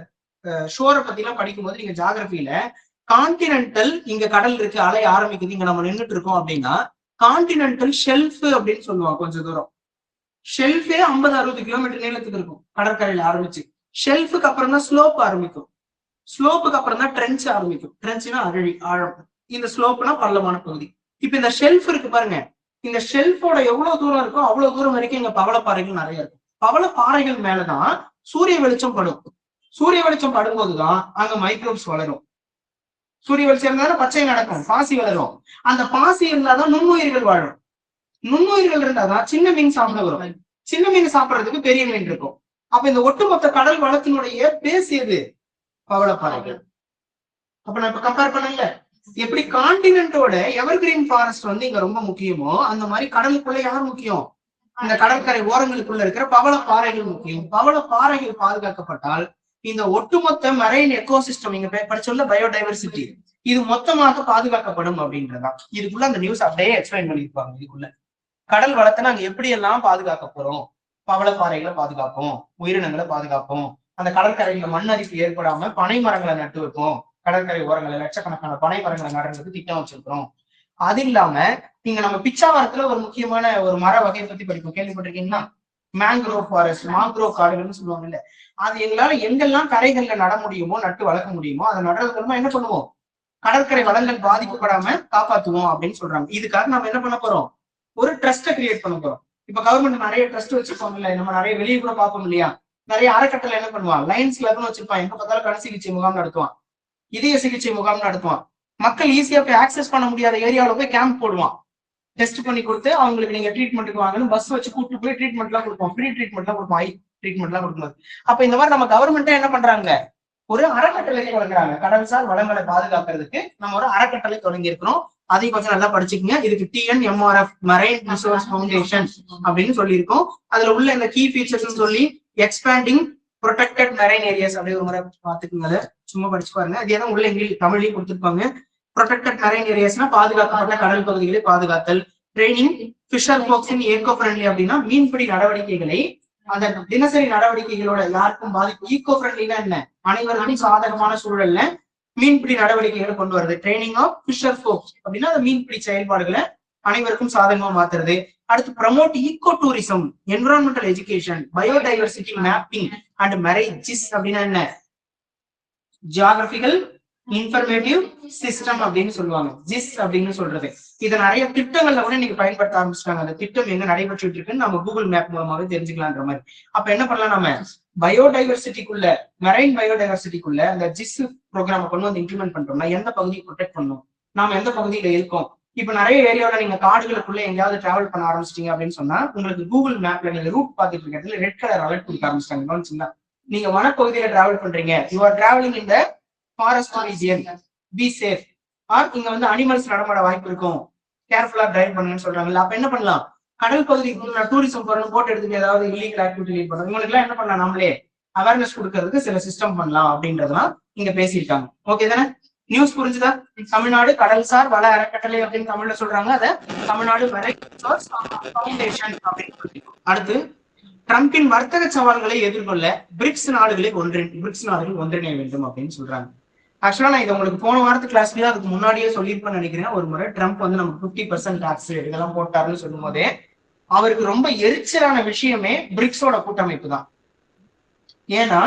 ஷோரை பத்தி எல்லாம் படிக்கும்போது நீங்க ஜியாகிரபில கான்டினென்டல், இங்க கடல் இருக்கு, அலை ஆரம்பிக்குது, இங்க நம்ம நின்றுட்டு இருக்கோம் அப்படின்னா கான்டினென்டல் ஷெல்ஃப் அப்படின்னு சொல்லுவாங்க. கொஞ்சம் தூரம் ஷெல்ஃபே 50-60 கிலோமீட்டர் நீளத்துக்கு இருக்கும் கடற்கரையில ஆரம்பிச்சு. ஷெல்ஃபுக்கு அப்புறம் தான் ஸ்லோப் ஆரம்பிக்கும், ஸ்லோப்புக்கு அப்புறம் தான் ட்ரென்ச் ஆரம்பிக்கும். ட்ரென்ச்னா அழி, ஆழம். இந்த ஸ்லோப்னா பள்ளமான பகுதி. இப்ப இந்த ஷெல்ஃப் இருக்கு பாருங்க, இந்த ஷெல்ஃபோட எவ்வளவு தூரம் இருக்கோ அவ்வளவு தூரம் வரைக்கும் இங்க பவளப்பாறைகள் நிறைய இருக்கும். பவளப்பாறைகள் மேலதான் சூரிய வெளிச்சம் படும். சூரிய வெளிச்சம் படும்போதுதான் அங்க மைக்ரோப்ஸ் வளரும். சூரிய வெளிச்சம் இருந்தாலும் பச்சை நடக்கும், பாசி வளரும். அந்த பாசி இருந்தாதான் நுண்ணுயிர்கள் வாழும். நுண்ணுயிர்கள் இருந்தாதான் சின்ன மீன் சாப்பிட வரும். சின்ன மீன் சாப்பிடறதுக்கு பெரிய மீன் இருக்கும். அப்ப இந்த ஒட்டுமொத்த கடல் வளத்தினுடைய பேஸ் எது? பவளப்பாறைகள். அப்ப நான் இப்ப கம்பேர் பண்ணல, எப்படி கான்டினென்ட்டோட எவர்கிரீன் ஃபாரஸ்ட் வந்து இங்க ரொம்ப முக்கியமோ அந்த மாதிரி கடலுக்குள்ள யார் முக்கியம்? இந்த கடற்கரை ஓரங்களுக்குள்ள இருக்கிற பவளப்பாறைகள் முக்கியம். பவளப்பாறைகள் பாதுகாக்கப்பட்டால் இந்த ஒட்டுமொத்த மரைன் எக்கோசிஸ்டம் நீங்க படிச்சுள்ள பயோடைவர்சிட்டி இது மொத்தமாக பாதுகாக்கப்படும் அப்படின்றதா. இதுக்குள்ள அந்த நியூஸ் அப்படியே எக்ஸ்பிளைன் பண்ணிருப்பாங்க. இதுக்குள்ள கடல் வளத்தை நாங்க எப்படி எல்லாம் பாதுகாக்க போறோம், பவளப்பாறைகளை பாதுகாப்போம், உயிரினங்களை பாதுகாப்போம், அந்த கடற்கரையில மண் அரிப்பு ஏற்படாம பனை மரங்களை நட்டு வைப்போம், கடற்கரை ஓரங்களை லட்சக்கணக்கான பனை மரங்களை நடுறதுக்கு திட்டம் வச்சிருக்கிறோம். அது இல்லாம நீங்க நம்ம பிச்சாவரத்துல ஒரு முக்கியமான ஒரு மர வகையை பத்தி படிப்போம், கேள்விப்பட்டிருக்கீங்கன்னா மேங்க்ரோவ் ஃபாரஸ்ட், மாங்க்ரோவ் காடுகள்னு சொல்லுவாங்கல்ல. அது எங்களால எங்கெல்லாம் கரைகள்ல நட முடியுமோ, நட்டு வளர்க்க முடியுமோ அதை நடுறது மூலமா என்ன பண்ணுவோம், கடற்கரை வளங்கள் பாதிக்கப்படாம காப்பாத்துவோம் அப்படின்னு சொல்றாங்க. இதுக்காக நம்ம என்ன பண்ண போறோம், ஒரு ட்ரஸ்ட்டை கிரியேட் பண்ண போறோம். இப்ப கவர்மெண்ட் நிறைய ட்ரஸ்ட் வச்சிருப்பாங்க இல்ல, நம்ம நிறைய வெளியே கூட பார்ப்போம் இல்லையா, நிறைய அறக்கட்டளை என்ன பண்ணுவான், லைன்ஸ் கிளப்னு வச்சிருப்பான், எங்க பார்த்தாலும் கண் சிகிச்சை முகாம் நடத்துவான், இதய சிகிச்சை முகாம் நடத்துவான். மக்கள் ஈஸியா போய் ஆக்சஸ் பண்ண முடியாத ஏரியாவில போய் கேம்ப் போடுவான். டெஸ்ட் பண்ணி கொடுத்து அவங்களுக்கு நீங்க ட்ரீட்மெண்ட்டுக்கு வாங்கணும், பஸ் வச்சு கூப்பிட்டு போய் ட்ரீட்மெண்ட் எல்லாம் கொடுப்போம், ஃப்ரீ ட்ரீட்மெண்ட் எல்லாம் கொடுப்போம், ஐ ட்ரீட்மெண்ட் எல்லாம் கொடுக்கும்போது. அப்ப இந்த மாதிரி நம்ம கவர்மெண்ட்டே என்ன பண்றாங்க, ஒரு அறக்கட்டளை தொடங்குறாங்க. கடல்சார் வளங்களை பாதுகாக்கிறதுக்கு நம்ம ஒரு அறக்கட்டளை தொடங்கி இருக்கிறோம். அதையும் கொஞ்சம் நல்லா படிச்சுக்கோங்க. இதுக்கு TNMRF மரைன் ரிசோர்ஸ் ஃபவுண்டேஷன் அப்படின்னு சொல்லியிருக்கோம். அதுல உள்ள இந்த கீ ஃபீச்சர்ஸ் சொல்லி எக்ஸ்பேண்டிங் ப்ரொடெக்டட் மெரைன் ஏரியாஸ் அப்படி ஒரு முறை பாத்துக்குங்க, சும்மா படிச்சு பாருங்க. அதே தான் உள்ள இங்கிலீஷ் தமிழ்லையும் கொடுத்துருப்பாங்க. ப்ரொடெக்டட் மெரைன் ஏரியாஸ்னா பாதுகாக்கப்பட்ட கடல் பகுதிகளை பாதுகாத்தல். ட்ரைனிங் ஃபிஷர் ஃபோக்ஸ் இன் ஏக்கோ ஃப்ரெண்ட்லி அப்படின்னா மீன்பிடி நடவடிக்கைகளை அந்த தினசரி நடவடிக்கைகளோட யாருக்கும் பாதிப்பு, ஈகோ ஃப்ரெண்ட்லினா என்ன, அனைவருக்கும் சாதகமான சூழல்ல மீன்பிடி நடவடிக்கைகளை கொண்டு வருது. ட்ரைனிங் ஆஃப் ஃபிஷர் ஃபோக்ஸ் அப்படின்னா அந்த மீன்பிடி செயல்பாடுகளை அனைவருக்கும் சாதகமா மாத்துறது. அடுத்து promote eco tourism, environmental education, biodiversity mapping and marine GIS அப்படின்னா என்ன, ஜியாகிரபிக்கல் இன்ஃபர்மேட்டிவ் சிஸ்டம் அப்படின்னு சொல்லுவாங்க, ஜிஸ் அப்படின்னு சொல்றது. இதை நிறைய திட்டங்கள்ல கூட நீங்க பயன்படுத்த ஆரம்பிச்சிட்டாங்க. அந்த திட்டம் எங்க நடைபெற்றுட்டு இருக்குன்னு நம்ம கூகுள் மேப் மூலமாவே தெரிஞ்சுக்கலான்ற மாதிரி. அப்ப என்ன பண்ணலாம், நம்ம பயோடைவர்சிட்டிக்குள்ள மெரைன் பயோடைவர்சிட்டிக்குள்ள அந்த ஜிஸ் ப்ரோக்ராம் கொண்டு வந்து இம்ப்ளிமெண்ட் பண்றோம்னா எந்த பகுதியை ப்ரொடெக்ட் பண்ணணும், நாம எந்த பகுதியில இருக்கோம். இப்ப நிறைய ஏரியாவில நீங்க காடுகளுக்குள்ள எங்கேயாவது டிராவல் பண்ண ஆரம்பிச்சிட்டீங்க அப்படின்னு சொன்னா உங்களுக்கு கூகுள் மேப்ல நீங்க ரூட் பாத்துட்டு இருக்கிறதுல ரெட் கலர் அலர்ட் கொடுக்க ஆரம்பிச்சிட்டாங்க. நீங்க வனப்பகுதியில டிராவல் பண்றீங்க, யூ ஆர் டிராவலிங் இந்த ஃபாரஸ்ட் ரீஜியன், பி சேஃப். ஆர் இங்க வந்து அனிமல்ஸ் நடமாட வாய்ப்பு இருக்கும், கேர்ஃபுல்லா டிரைவ் பண்ணுன்னு சொல்றாங்கல்ல. அப்ப என்ன பண்ணலாம், கடல் பகுதிக்கு டூரிசம் போறோம், போட் எடுத்துட்டு ஏதாவது இல்லீகல் ஆக்டிவிட்டி பண்ணணும், இவங்களுக்கு எல்லாம் என்ன பண்ணலாம், நம்மளே அவேர்னஸ் கொடுக்கறதுக்கு சில சிஸ்டம் பண்ணலாம் அப்படின்றதெல்லாம் இங்க பேசியிருக்காங்க. ஓகே தானே, நியூஸ் புரிஞ்சுதா? தமிழ்நாடு கடல்சார் வள அறக்கட்டளை அப்படின்னு தமிழ்ல சொல்றாங்க, அதை தமிழ்நாடு மரைன் ரிசோர்ஸ் ஃபவுண்டேஷன் அப்படின்னு. அடுத்து ட்ரம்பின் வர்த்தக சவால்களை எதிர்கொள்ள பிரிக்ஸ் நாடுகளை ஒன்றிணைய வேண்டும் அப்படின்னு சொல்றாங்க. ஆக்சுவலா நான் இதை உங்களுக்கு போன வாரத்து கிளாஸ்லயே அதுக்கு முன்னாடியே சொல்லியிருப்பேன்னு நினைக்கிறேன். ஒரு முறை ட்ரம்ப் வந்து நமக்கு 50% டாக்ஸ் இதெல்லாம் போட்டாருன்னு சொல்லும் போதே அவருக்கு ரொம்ப எரிச்சலான விஷயமே பிரிக்ஸோட கூட்டமைப்பு தான். ஏன்னா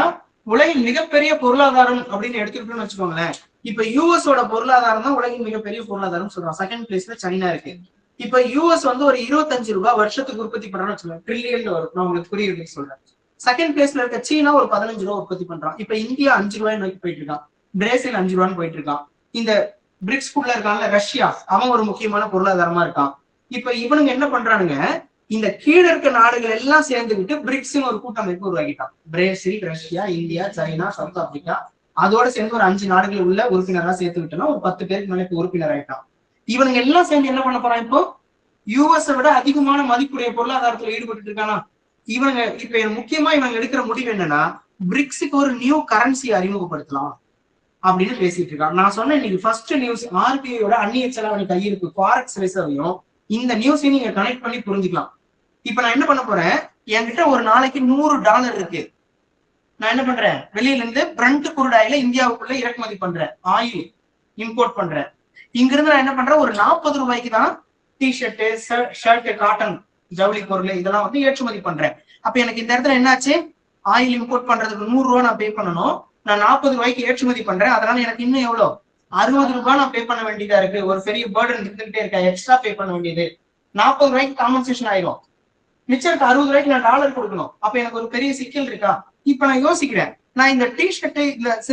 உலகின் மிகப்பெரிய பொருளாதாரம் அப்படின்னு எடுத்துக்கிட்டோம்னு வச்சுக்கோங்களேன், இப்ப யூஎஸோட பொருளாதாரம் தான் உலகின் மிகப்பெரிய பொருளாதாரம் சொல்றான். செகண்ட் பிளேஸ்ல சைனா இருக்கு. இப்ப யூஎஸ் வந்து ஒரு 25 ரூபாய் வருஷத்துக்கு உற்பத்தி பண்றான்னு வச்சுக்கோங்க, ட்ரில்லியன்ல வரும். நான் உங்களுக்கு புரியுது சொல்றேன். செகண்ட் பிளேஸ்ல இருக்க சீனா ஒரு 15 ரூபாய் உற்பத்தி பண்றான். இப்ப இந்தியா 5 ரூபாய் நோக்கி போயிட்டு இருக்கான், பிரேசில் 5 ரூபான்னு போயிட்டு இருக்கான். இந்த பிரிக்ஸ் குள்ள இருக்கான்ல ரஷ்யா, அவன் ஒரு முக்கியமான பொருளாதாரமா இருக்கான். இப்ப இவனுங்க என்ன பண்றானுங்க, இந்த கீழே இருக்க நாடுகள் எல்லாம் சேர்ந்துக்கிட்டு பிரிக்ஸ் ஒரு கூட்டமைப்பு உருவாக்கிட்டான். Brazil, Russia, India, China, South Africa, அதோட சேர்ந்து ஒரு 5 நாடுகள் உள்ள உறுப்பினரா சேர்த்துக்கிட்டோம்னா ஒரு 10 பேருக்கு மேலே உறுப்பினர் ஆயிட்டான். இவனுங்க எல்லாம் சேர்ந்து என்ன பண்ண போறான், இப்போ யூஎஸ் விட அதிகமான மதிப்புடைய பொருளாதாரத்துல ஈடுபட்டு இருக்கானா. இவங்க இப்ப முக்கியமா இவங்க எடுக்கிற முடிவு என்னன்னா, பிரிக்ஸுக்கு ஒரு நியூ கரன்சி அறிமுகப்படுத்தலாம் அப்படின்னு பேசிட்டு இருக்காங்க. நான் சொன்னேன் இன்னைக்கு ஃபர்ஸ்ட் நியூஸ் RBIயோட அந்நிய செலாவணி கையிருப்பு ஃபாரெக்ஸ் ரிசர்வையும் இந்த நியூஸையும் நீங்க கனெக்ட் பண்ணி புரிஞ்சுக்கலாம். இப்ப நான் என்ன பண்ண போறேன், என்கிட்ட ஒரு நாளைக்கு $100 இருக்கு. நான் என்ன பண்றேன், வெளியில இருந்து பிரண்ட் குரூட் ஆயில இந்தியாவுக்குள்ள இறக்குமதி பண்றேன், ஆயில் இம்போர்ட் பண்றேன். இங்க இருந்து நான் என்ன பண்றேன், ஒரு 40 ரூபாய்க்கு தான் டிஷர்ட், ஷர்ட், காட்டன் ஜவுளி பொருள் இதெல்லாம் வந்து ஏற்றுமதி பண்றேன். அப்ப எனக்கு இந்த இடத்துல என்னாச்சு, ஆயில் இம்போர்ட் பண்றதுக்கு 100 ரூபாய் நான் பே பண்ணணும், நான் 40 ரூபாய்க்கு ஏற்றுமதி பண்றேன். அதனால எனக்கு இன்னும் எவ்வளவு ரூபாய் நான் பே பண்ண வேண்டியதா இருக்கு, ஒரு பெரிய பேர்டன் இருந்துகிட்டே இருக்கா, எக்ஸ்ட்ரா பே பண்ண வேண்டியது. 40 ரூபாய்க்கு காம்பன்சேஷன் ஆயிரும். மிச்சம் இருக்க 60 ரூபாய்க்கு நான் டாலர் கொடுக்கணும். அப்ப எனக்கு ஒரு பெரிய சிக்கல் இருக்கா? இப்ப நான் யோசிக்கிறேன், நான் இந்த டிஷர்ட்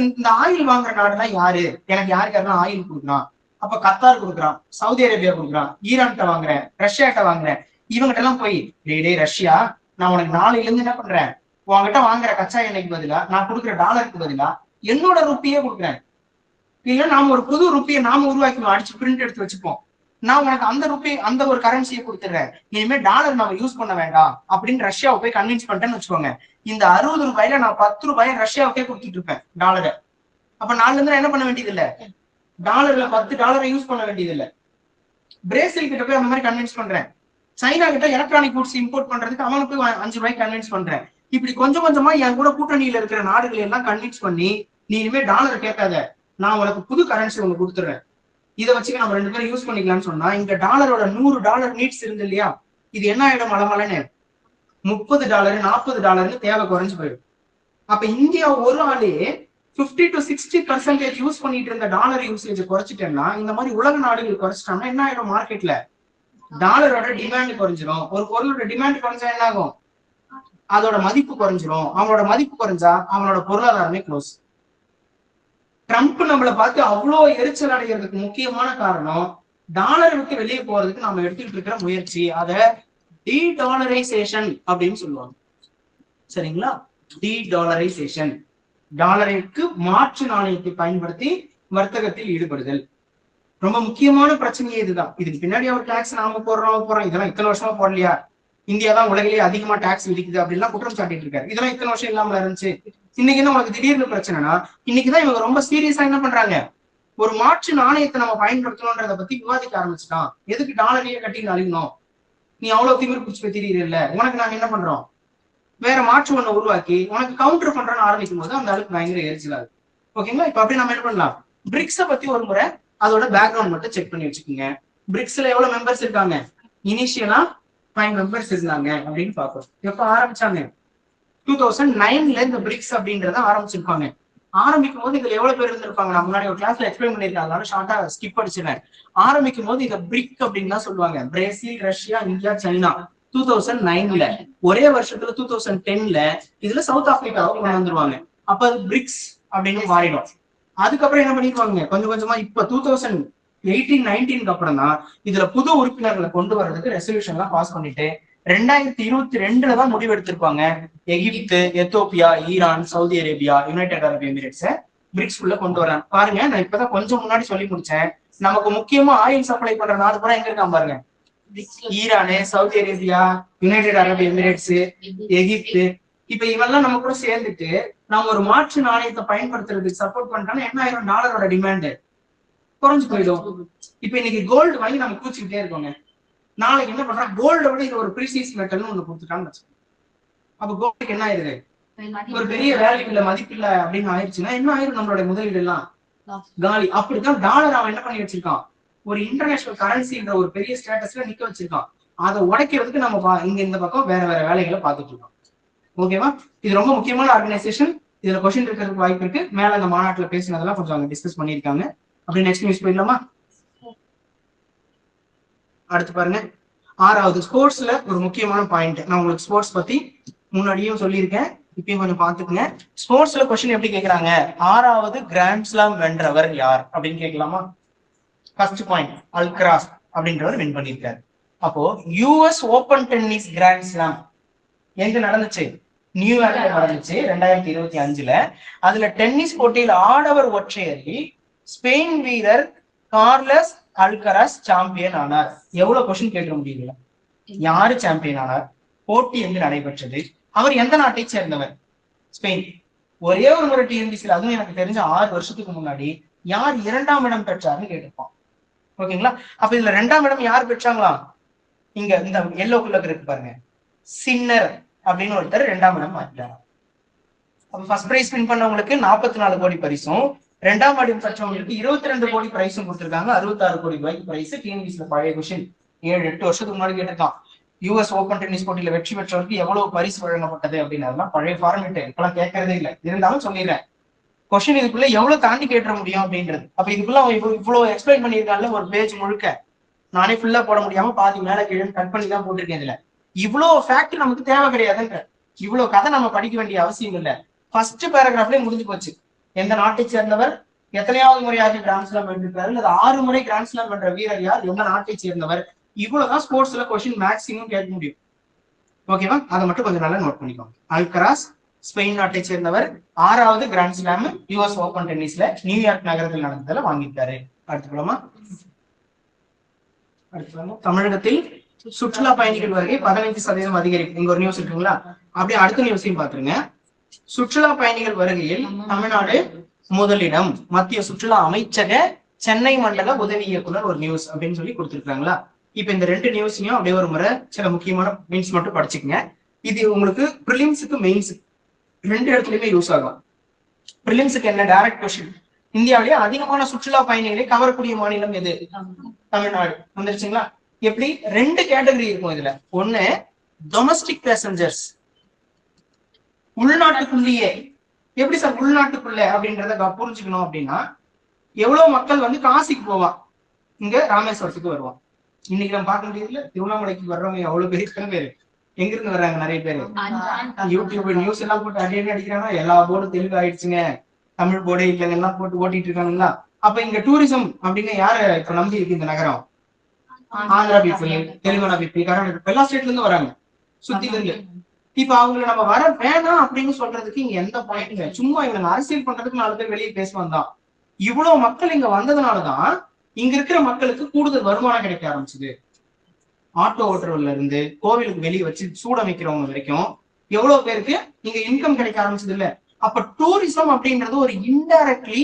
இந்த ஆயில் வாங்குற நாடுனா யாரு, எனக்கு யாருக்காருன்னா ஆயில் கொடுக்குறான். அப்ப கத்தார் கொடுக்குறான், சவுதி அரேபியா கொடுக்குறான், ஈரான்கிட்ட வாங்குறேன், ரஷ்யாட்ட வாங்குறேன். இவங்கிட்ட எல்லாம் போய் டே ரஷ்யா, நான் உனக்கு நாளையில இருந்து என்ன பண்றேன், உங்ககிட்ட வாங்குற கச்சா எண்ணெய்க்கு பதிலா நான் கொடுக்குற டாலருக்கு பதிலா என்னோட ருப்பியே கொடுக்குறேன். இல்ல நாம ஒரு புது ருப்பியை நாம உருவாக்கணும், அடிச்சு பிரிண்ட் எடுத்து வச்சுப்போம். நான் உனக்கு அந்த ருப்பி அந்த ஒரு கரன்சியை கொடுத்துறேன், இனிமே டாலர் நம்ம யூஸ் பண்ண வேண்டாம் அப்படின்னு ரஷ்யாவை போய் கன்வின்ஸ் பண்ணிட்டேன்னு வச்சுக்கோங்க. இந்த 60 ரூபாயில நான் 10 ரூபாய் ரஷ்யாவுக்கே கொடுத்துட்டு இருப்பேன் டாலரை. அப்ப நாலுல இருந்து என்ன பண்ண வேண்டியது இல்ல, டாலர்ல $10 யூஸ் பண்ண வேண்டியது இல்ல. பிரேசில் கிட்ட போய் அந்த மாதிரி கன்வின்ஸ் பண்றேன். சைனா கிட்ட எலக்ட்ரானிக் குட்ஸ் இம்போர்ட் பண்றதுக்கு அவனுக்கு போய் 5 ரூபாய்க்கு கன்வின்ஸ் பண்றேன். இப்படி கொஞ்சம் கொஞ்சமா என் கூட கூட்டணியில இருக்கிற நாடுகளை எல்லாம் கன்வின்ஸ் பண்ணி, நீ இனிமே டாலர் கேட்காத, நான் உனக்கு புது கரன்சி ஒண்ணு கொடுத்துறேன், இதை வச்சுக்க நம்ம 2 பேரும் யூஸ் பண்ணிக்கலாம்னு சொன்னா, இந்த டாலரோட $100 நீட்ஸ் இருந்து இல்லையா, இது என்ன ஆயிடும், மலமலன்னு $30 $40 தேவை குறைஞ்சு போயிடும். அப்ப இந்தியா ஒரு ஆளே 50 to 60% யூஸ் பண்ணிட்டு இருந்த டாலர் யூசேஜ் குறைச்சிட்டேன்னா, இந்த மாதிரி உலக நாடுகள் குறைச்சிட்டோம்னா என்ன ஆயிடும், மார்க்கெட்ல டாலரோட டிமாண்ட் குறைஞ்சிரும். ஒரு பொருளோட டிமாண்ட் குறைஞ்சா என்ன ஆகும், அதோட மதிப்பு குறைஞ்சிரும். அவனோட மதிப்பு குறைஞ்சா அவனோட பொருளாதாரமே க்ளோஸ். ட்ரம்ப் நம்மளை பார்த்து அவ்வளோ எரிச்சல் அடைகிறதுக்கு முக்கியமான காரணம், டாலர் விட்டு வெளியே போறதுக்கு நம்ம எடுத்துக்கிட்டு இருக்கிற முயற்சி. அத டீடாலரைசேஷன் அப்படின்னு சொல்லுவாங்க. சரிங்களா? டீடாலரைசேஷன், டாலருக்கு மாற்று நாணயத்தை பயன்படுத்தி வர்த்தகத்தில் ஈடுபடுதல். ரொம்ப முக்கியமான பிரச்சனையே இதுதான். இதுக்கு பின்னாடி அவர் டாக்ஸ் நாம போடுறோம், இதெல்லாம் இத்தனை வருஷமா போடலையா, இந்தியா தான் உலகிலேயே அதிகமா டாக்ஸ் விதிக்குது அப்படின்லாம் குற்றம் சாட்டிட்டு இருக்காரு. இதெல்லாம் இத்தனை வருஷம் இல்லாமல இருந்துச்சு, இன்னைக்கு என்ன உனக்கு திடீர்னு பிரச்சனைனா, இன்னைக்குதான் இவங்க ரொம்ப சீரியஸா என்ன பண்றாங்க, ஒரு மாற்று நாணயத்தை நம்ம பயன்படுத்தணும்ன்றத பத்தி விவாதிக்க ஆரம்பிச்சுட்டான். எதுக்கு டாலரையே கட்டி அழிக்கணும், நீ அவ்வளவு திமிர் பிடிச்சி பத்திரீங்கல்ல, உனக்கு நாங்க என்ன பண்றோம், வேற மாற்று ஒண்ணை உருவாக்கி உனக்கு கவுண்டர் பண்றோம்னு ஆரம்பிக்கும் போது அந்த அளவுக்கு பயங்கர எரிச்சலாது. ஓகேங்களா? இப்ப அப்படி நம்ம என்ன பண்ணலாம், பிரிக்ஸ பத்தி ஒரு முறை அதோட பேக்ரவுண்ட் மட்டும் செக் பண்ணி வச்சுக்கோங்க. பிரிக்ஸ்ல எவ்வளவு மெம்பர்ஸ் இருக்காங்க, இனிஷியலா 5 மெம்பர்ஸ் இருந்தாங்க அப்படின்னு பாப்போம். எப்ப ஆரம்பிச்சாங்க, 2009ல இந்த பிரிக்ஸ் அப்படின்றத ஆரம்பிச்சிருப்பாங்க. ஆரம்பிக்கும் போது இதுல எவ்வளவு பேர் இருந்திருப்பாங்க, நான் முன்னாடி ஒரு கிளாஸ்ல எக்ஸ்பிளைன் பண்ணிருக்கேன், அதனால ஷார்ட்டா ஸ்கிப் அடிச்சிருக்கேன். ஆரம்பிக்கும் போது இந்த பிரிக் அப்படின்னு தான் சொல்லுவாங்க, பிரேசில், ரஷ்யா, இந்தியா, சைனா. 2009ல ஒரே வருஷத்துல 2010ல இதுல சவுத் ஆப்பிரிக்காவை கொண்டு வந்துருவாங்க. அப்ப அது பிரிக்ஸ் அப்படின்னு மாறிடும். அதுக்கப்புறம் என்ன பண்ணிருவாங்க, கொஞ்சம் கொஞ்சமா இப்ப 2018-19க்கு அப்புறம் தான் இதுல புது உறுப்பினர்களை கொண்டு வர்றதுக்கு ரெசல்யூஷன் எல்லாம் பாஸ் பண்ணிட்டு 2022ல தான் முடிவெடுத்திருப்பாங்க Egypt, Ethiopia, Iran, Saudi Arabia, United Arab Emirates BRICS குள்ள கொண்டு வராங்க. பாருங்க, நான் இப்பதான் கொஞ்சம் முன்னாடி சொல்லி முடிச்சேன், நமக்கு முக்கியமா ஆயில் சப்ளை பண்ற நாடு கூட எங்க இருக்கான் பாருங்க, Iran, Saudi Arabia, United Arab Emirates, எகிப்து. இப்ப இவெல்லாம் நம்ம கூட சேர்ந்துட்டு நம்ம ஒரு மாற்று நாணயத்தை பயன்படுத்துறதுக்கு சப்போர்ட் பண்றோம்னா என்ன ஆயிரும், டாலரோட டிமாண்ட் குறைஞ்சு போயிடும். இப்ப இன்னைக்கு கோல்டு வாங்கி நம்ம கூச்சிக்கிட்டே இருக்கோங்க, நாளைக்கு என்ன பண்றோம், கோல்டை விட இது ஒரு ப்ரீசியஸ் மெட்டல்னு ஒண்ணு கொடுத்துட்டான்னு வச்சுக்கோங்க. அப்ப கோல்டுக்கு என்ன ஆயிருது, ஒரு பெரிய வேல்யூ இல்ல, மதிப்பு இல்ல அப்படின்னு ஆயிடுச்சுன்னா என்ன ஆயிரும், நம்மளோட முதலீடு எல்லாம் காலி. அப்படித்தான் டாலர் அவன் என்ன பண்ணி வச்சிருக்கான், ஒரு இன்டர்நேஷனல் கரன்சின்ற ஒரு பெரிய ஸ்டேட்டஸ்ல நிக்க வச்சிருக்கான். அதை உடைக்கிறதுக்கு நம்ம இங்க இந்த பக்கம் வேற வேற வேலைகளை பார்த்துட்டு இருக்கோம். ஓகேவா? இது ரொம்ப முக்கியமான ஆர்கனைசேஷன். இதுல கொஸ்டின் இருக்கிறதுக்கு வாய்ப்பு இருக்கு. மேல அந்த மாநாட்டுல பேசினதெல்லாம் கொஞ்சம் அங்க டிஸ்கஸ் பண்ணிருக்காங்க. அப்படி நெக்ஸ்ட் நியூஸ் போயிடலாமா? அடுத்து பாருங்க, 6வது ஸ்போர்ட்ஸ்ல ஒரு முக்கியமான பாயிண்ட். நான் உங்களுக்கு ஸ்போர்ட்ஸ் பத்தி முன்னாடியும் சொல்லியிருக்கேன், இப்பயும் கொஞ்சம் பாத்துக்குங்க. ஸ்போர்ட்ஸ்ல கொஸ்டின் எப்படி கேக்குறாங்க, 6வது கிராண்ட் ஸ்லாம் வென்றவர் யார் அப்படின்னு கேட்கலாமா? ஃபர்ஸ்ட் பாயிண்ட், அல்கராஸ் அப்படின்றவர் வின் பண்ணியிருக்காரு. அப்போ US open tennis grand slam எங்க நடந்துச்சு, நியூயார்க்ல நடந்துச்சு 2025ல. அதுல டென்னிஸ் போட்டியில் ஆடவர் ஒற்றையரில் ஸ்பெயின் வீரர் கார்லஸ் அல்கராஸ் சாம்பியன் ஆனார். எவ்வளவு கொஸ்டின் கேட்க முடியுங்களா, யாரு சாம்பியன் ஆனார், போட்டி எங்கு நடைபெற்றது, அவர் எந்த நாட்டை சேர்ந்தவர், ஸ்பெயின். ஒரே ஒரு முறை டிஎன்பிசியில், அதுவும் எனக்கு தெரிஞ்ச 6 வருஷத்துக்கு முன்னாடி, யார் 2ஆம் இடம் பெற்றாருன்னு கேட்டிருப்போம். ஓகேங்களா? அப்ப இதுல 2ஆம் இடம் யார் பெற்றாங்களா, இங்க இந்த எல்லோக்குள்ள இருக்கு பாருங்க, சின்னர் அப்படின்னு ஒருத்தர் 2ஆம் இடம் மாற்றிட்டாங்க. அப்ப ஃபர்ஸ்ட் பிரைஸ் வின் பண்ணவங்களுக்கு 44 கோடி பரிசும், 2ஆம் இடம் பெற்றவங்களுக்கு 22 கோடி பிரைஸும் கொடுத்திருக்காங்க. 66 கோடி ரூபாய்க்கு பிரைஸ். டிஎன்பிசில பழைய கொஸ்டின் 7-8 வருஷத்துக்கு முன்னாடி கேட்டிருக்கான், யூஎஸ் ஓபன் டென்னிஸ் போட்டியில வெற்றி பெற்றவருக்கு எவ்வளவு பரிசு வழங்கப்பட்டது அப்படின்னு. அதெல்லாம் பழைய ஃபார்மேட், இப்பெல்லாம் கேட்கறதே இல்லை, இருந்தாலும் சொல்லிடுறேன். கொஸ்டின் இதுக்குள்ள எவ்வளவு தாண்டி கேட்டுற முடியும் அப்படின்றது. அப்ப இதுக்குள்ள அவன் இவ்வளவு எக்ஸ்பிளைன் பண்ணியிருக்காங்க ஒரு பேஜ் முழுக்க. நானே ஃபுல்லா போட முடியாம பாதி மேல கீழே கட் பண்ணி தான் போட்டிருக்கேன். இதுல இவ்வளவு ஃபேக்ட் நமக்கு தேவை கிடையாதுன்ற, இவ்வளவு கதை நம்ம படிக்க வேண்டிய அவசியம் இல்லை. ஃபர்ஸ்ட் பேராகிராஃப்லயே முடிஞ்சு போச்சு. எந்த நாட்டை சேர்ந்தவர், எத்தனையாவது முறையாக கிராண்ட் ஸ்லாம் வென்றிருக்காரு, அல்லது 6 முறை கிராண்ட் ஸ்லாம் வென்ற வீரர் யார், எந்த நாட்டை சேர்ந்தவர், இவ்வளவுதான் ஸ்போர்ட்ஸ்ல கொஸ்டின் மேக்ஸிமம் கேட்க முடியும். ஓகேவா? அதை மட்டும் கொஞ்சம் நல்லா நோட் பண்ணிக்கோங்க. அல்கராஸ் ஸ்பெயின் நாட்டை சேர்ந்தவர், 6வது கிராண்ட் ஸ்லாம் யுஎஸ் ஓபன் டென்னிஸ்ல நியூயார்க் நகரத்தில் நடந்ததுல வாங்கியிருக்காரு. அடுத்து போலாமா? தமிழகத்தில் சுற்றுலா பயணிகள் வருகை 15% அதிகரிப்பு. இங்க ஒரு நியூஸ் இருக்குங்களா? அப்படியே அடுத்த நியூஸையும் பாத்துருங்க. சுற்றுலா பயணிகள் வருகையில் தமிழ்நாடு முதலிடம், மத்திய சுற்றுலா அமைச்சக சென்னை மண்டல உதவி இயக்குனர் ஒரு நியூஸ் அப்படின்னு சொல்லி கொடுத்துருக்காங்களா? இப்ப இந்த 2 நியூஸையும் அப்படியே ஒரு முறை சில முக்கியமான மீன்ஸ் மட்டும் படிச்சுக்கங்க. இது உங்களுக்கு பிரிலிம்ஸுக்கு மெயின்ஸுக்கு 2 இடத்துலயுமே யூஸ் ஆகும். பிரிலிம்ஸுக்கு என்ன, டைரக்ட் கொஸ்டின், இந்தியாவிலேயே அதிகமான சுற்றுலா பயணிகளை கவரக்கூடிய மாநிலம் எது? தமிழ்நாடு. வந்துருச்சுங்களா? எப்படி 2 கேட்டகரி இருக்கும் இதுல. ஒண்ணு டொமஸ்டிக் பேசஞ்சர்ஸ், உள்நாட்டுக்குள்ளேயே. எப்படி சார் உள்நாட்டுக்குள்ள அப்படின்றத புரிஞ்சுக்கணும் அப்படின்னா, எவ்வளவு மக்கள் வந்து காசிக்கு போவான், இங்க ராமேஸ்வரத்துக்கு வருவான். இன்னைக்கு நம்ம பார்க்க முடியல, திருவண்ணாமலைக்கு வர்றவங்க எவ்வளவு பேர் பேரு எங்க இருந்து வர்றாங்க? நிறைய பேரு யூடியூப் நியூஸ் எல்லாம் போட்டு அடி அடிக்கிறாங்க. எல்லா போர்டும் தெலுங்கு ஆயிடுச்சுங்க, தமிழ் போர்டே இல்லைங்க எல்லாம் போட்டு ஓட்டிட்டு இருக்காங்களா? அப்ப இங்க டூரிசம் அப்படின்னு யாரு இப்ப நம்பி இருக்கு இந்த நகரம்? ஆந்திரா பீப்புள், தெலுங்கானா பீப்புள், கர்நாடகா, எல்லா ஸ்டேட்ல இருந்து வராங்க, சுத்தில இருந்து. இப்ப அவங்களை நம்ம வர வேணாம் அப்படின்னு சொல்றதுக்கு இங்க எந்த பாயிண்ட்டுங்க? சும்மா இவங்க அரசியல் பண்றதுக்கு 4 பேர் வெளியே பேசுவான் தான். இவ்வளவு மக்கள் இங்க வந்ததுனாலதான் இங்க இருக்கிற மக்களுக்கு கூடுதல் வருமானம் கிடைக்க ஆரம்பிச்சுது. ஆட்டோ ஓட்டுறவர்ல இருந்து கோவிலுக்கு வெளியே வச்சு சூட வைக்கிறவங்க வரைக்கும் எவ்வளவு பேருக்கு இங்க இன்கம் கிடைக்க ஆரம்பிச்சது இல்ல? அப்ப டூரிசம் அப்படின்றது ஒரு இன்டைரக்ட்லி